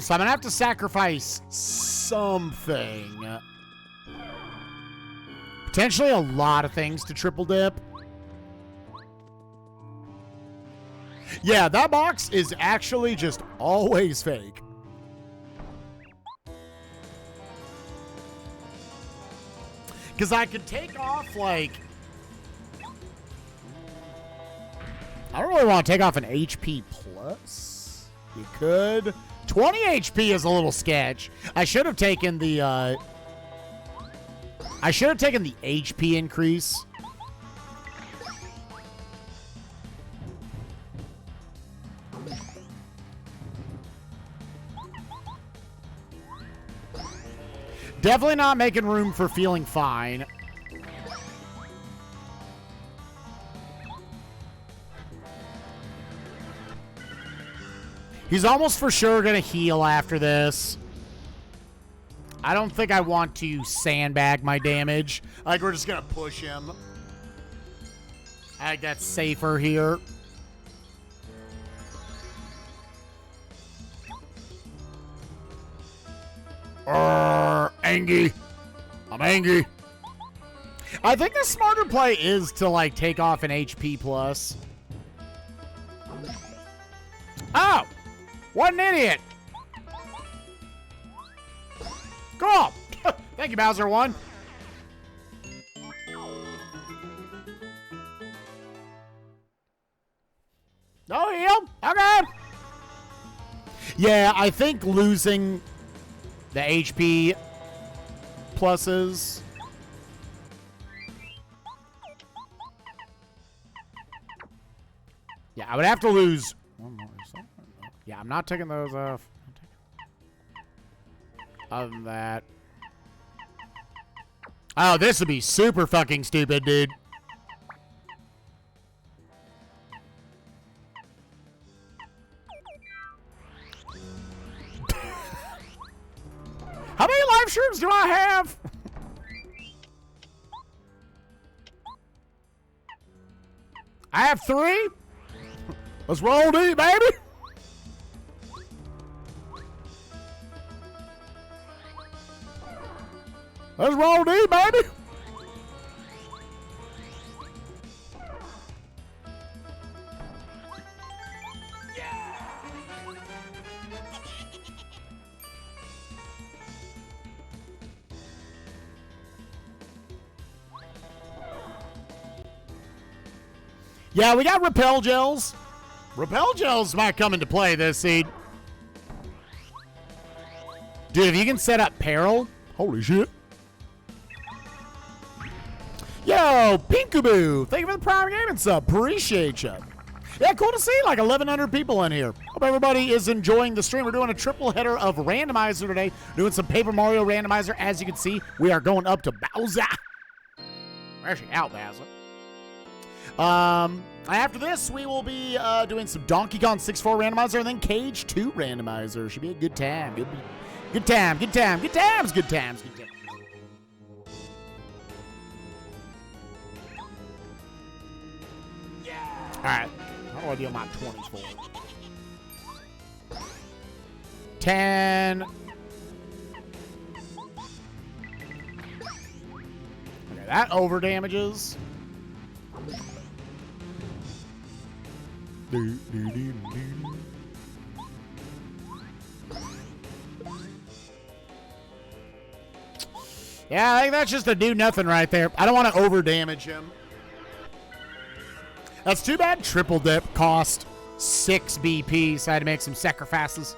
So I'm going to have to sacrifice something. Potentially a lot of things to Triple Dip. Yeah, that box is actually just always fake. Because I could take off, like... I don't really want to take off an HP plus. You could. 20 HP is a little sketch. I should have taken the, HP increase. Definitely not making room for feeling fine. He's almost for sure going to heal after this. I don't think I want to sandbag my damage. Like, we're just going to push him. I think that's safer here. Angry. I'm angry. I think the smarter play is to, like, take off an HP plus. Oh! What an idiot! Cool! Thank you, Bowser 1. No heal? Okay! Yeah, I think losing the HP pluses... Yeah, I would have to lose... one more. Yeah, I'm not taking those off. Other than that. Oh, this would be super fucking stupid, dude. How many live shrooms do I have? I have 3. Let's roll D, baby. Let's roll D, baby. Yeah, we got repel gels. Repel gels might come into play this seed. Dude, if you can set up peril, holy shit. Yo, Pinkaboo, thank you for the Prime Gaming sub. Appreciate you. Yeah, cool to see like 1,100 people in here. Hope everybody is enjoying the stream. We're doing a triple header of Randomizer today. Doing some Paper Mario Randomizer. As you can see, we are going up to Bowser. We're actually out, Bowser. After this, we will be doing some Donkey Kong 64 Randomizer and then Cage 2 Randomizer. Should be a good time. Good time, good time, good times, good times, good times. All right, how do I deal my 20s for? 10. Okay, that over damages. Yeah, I think that's just a do nothing right there. I don't want to over damage him. That's too bad triple dip cost 6 BP, so I had to make some sacrifices.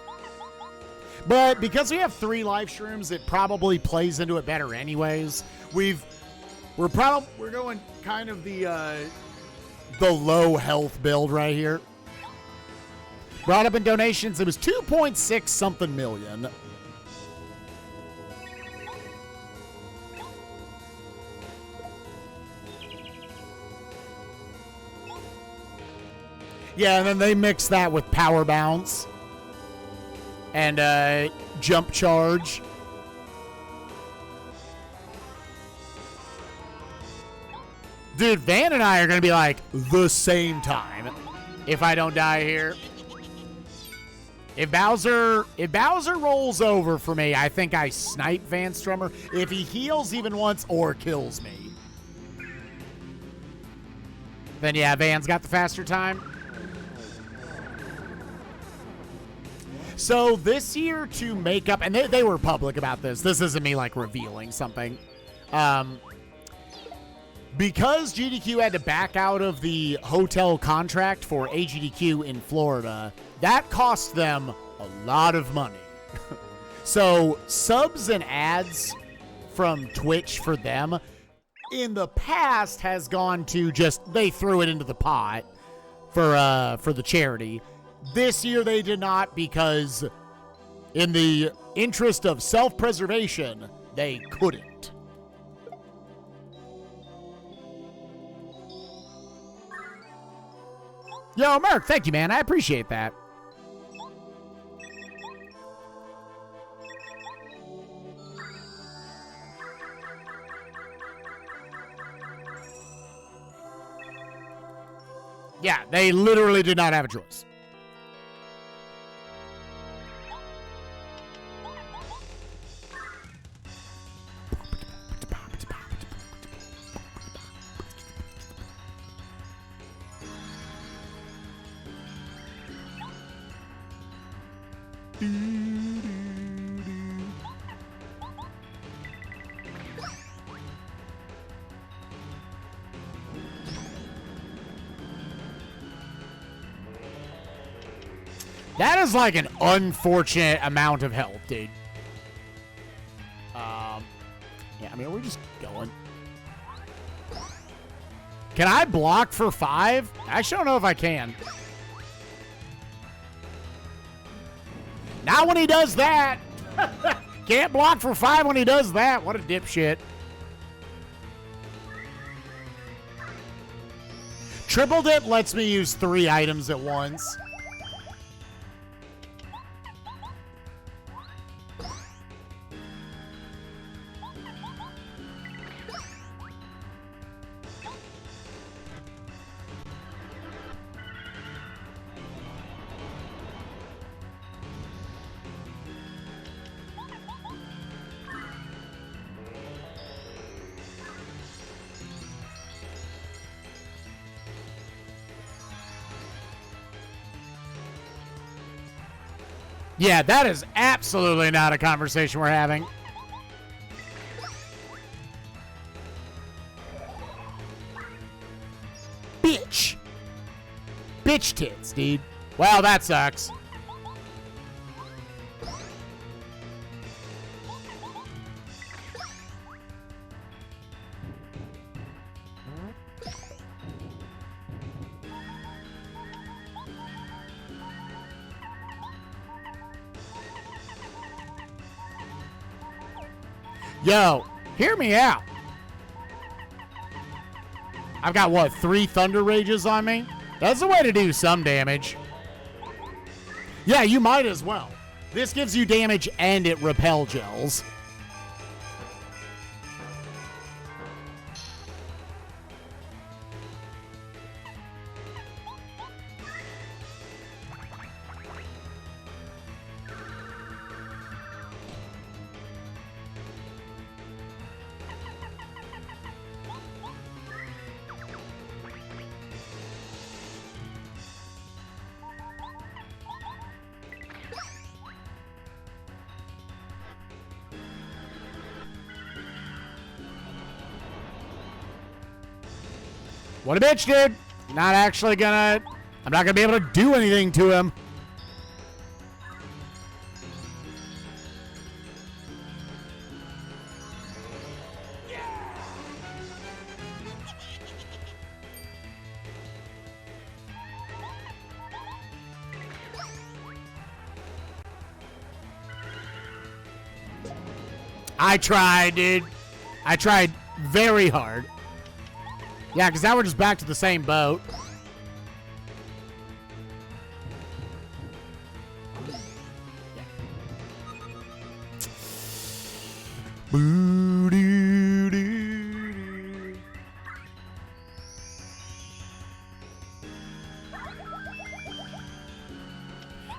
But because we have 3 live shrooms, it probably plays into it better anyways. We're going kind of the low health build right here. Brought up in donations, it was 2.6 something million. Yeah, and then they mix that with power bounce and jump charge. Dude, Van and I are going to be like the same time if I don't die here. If Bowser rolls over for me, I think I snipe Van Strummer. If he heals even once or kills me, then yeah, Van's got the faster time. So this year to make up, and they were public about this. This isn't me like revealing something. Because GDQ had to back out of the hotel contract for AGDQ in Florida, that cost them a lot of money. So subs and ads from Twitch for them in the past has gone to they threw it into the pot for the charity. This year they did not, because in the interest of self-preservation, they couldn't. Yo, Merc, thank you, man. I appreciate that. Yeah, they literally did not have a choice. That is like an unfortunate amount of health, dude. Yeah, I mean, we're just going. Can I block for 5? I actually don't know if I can. Not when he does that. Can't block for 5 when he does that. What a dipshit. Triple dip lets me use 3 items at once. Yeah, that is absolutely not a conversation we're having. Bitch. Bitch tits, dude. Well, that sucks. Yo, hear me out. I've got, what, 3 Thunder Rages on me? That's the way to do some damage. Yeah, you might as well. This gives you damage and it repel gels. What a bitch, dude. Not actually gonna... I'm not gonna be able to do anything to him. I tried, dude. I tried very hard. Yeah, because now we're just back to the same boat.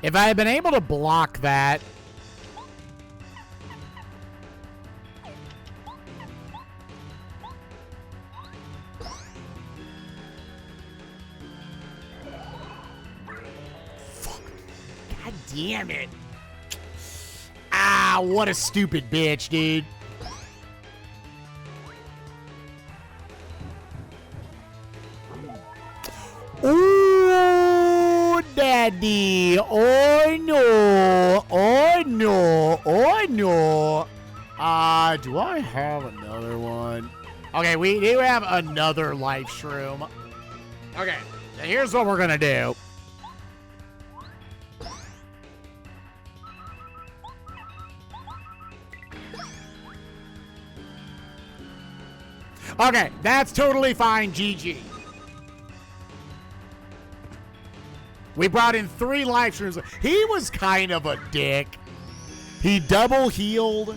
If I had been able to block that... God damn it. Ah, what a stupid bitch, dude. Ooh, daddy. Oh, no. Oh, no. Oh, no. Do I have another one? Okay, we do have another life shroom. Okay, now here's what we're gonna do. Okay, that's totally fine, GG. We brought in 3 life shrooms. He was kind of a dick. He double healed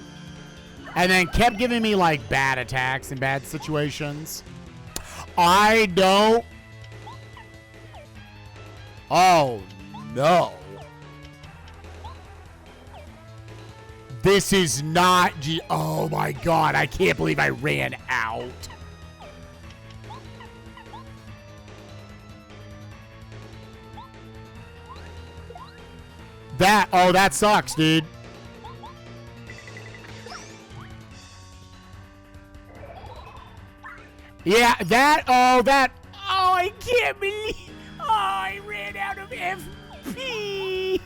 and then kept giving me like bad attacks in bad situations. I don't. Oh, no. This is not Oh my God, I can't believe I ran out. That sucks, dude. Yeah, I can't believe, I ran out of FP.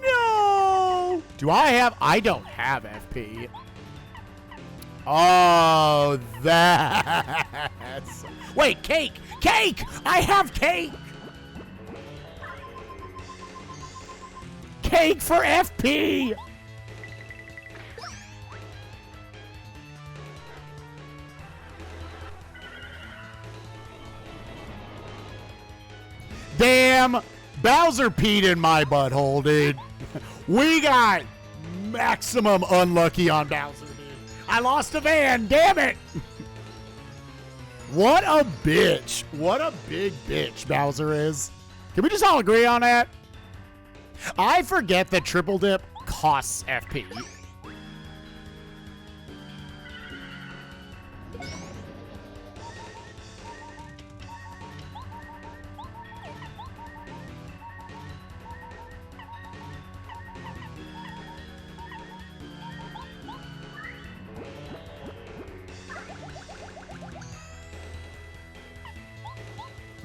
No. I don't have FP. Oh, that's, wait, cake, I have cake. Cake for FP. Damn, Bowser peed in my butthole, dude. We got maximum unlucky on Bowser, dude. I lost a van, damn it. What a bitch. What a big bitch Bowser is. Can we just all agree on that? I forget that triple dip costs FP.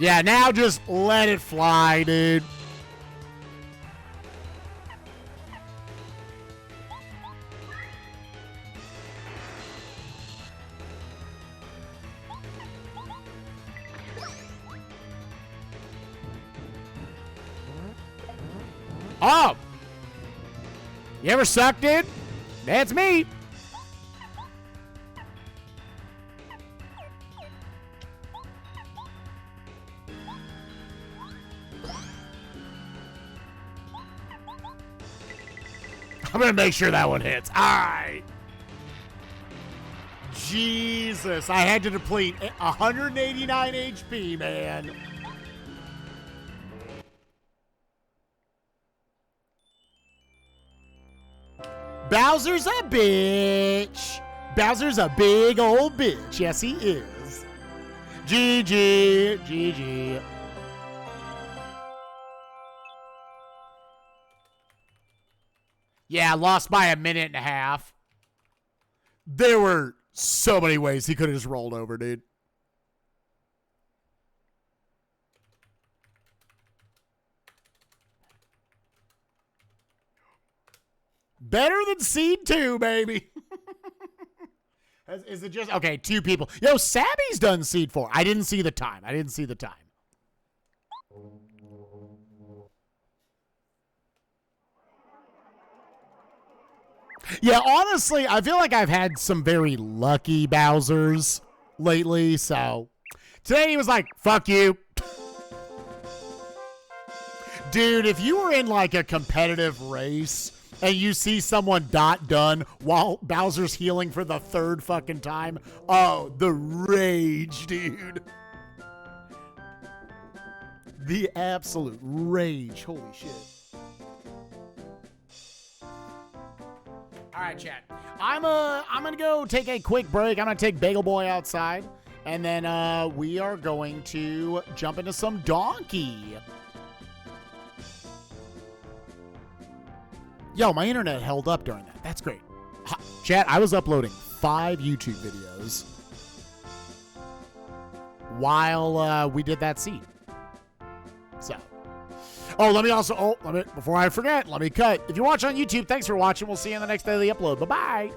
Yeah, now just let it fly, dude. Oh! You ever sucked, dude? That's me. I'm gonna make sure that one hits. All right. Jesus, I had to deplete 189 HP, man. Bowser's a bitch. Bowser's a big old bitch. Yes, he is. GG. GG. Yeah, lost by a minute and a half. There were so many ways he could have just rolled over, dude. Better than Seed 2, baby. Is it just... Okay, 2 people. Yo, Sabby's done Seed 4. I didn't see the time. Yeah, honestly, I feel like I've had some very lucky Bowsers lately, so... Today he was like, fuck you. Dude, if you were in like a competitive race and you see someone done while Bowser's healing for the 3rd fucking time, oh, the rage, dude. The absolute rage. Holy shit. All right, chat. I'm gonna go take a quick break. I'm gonna take Bagel Boy outside, and then we are going to jump into some Donkey. Yo, my internet held up during that. That's great. Chat, I was uploading 5 YouTube videos while we did that seed. So. Oh, before I forget, let me cut. If you watch on YouTube, thanks for watching. We'll see you in the next daily upload. Bye-bye.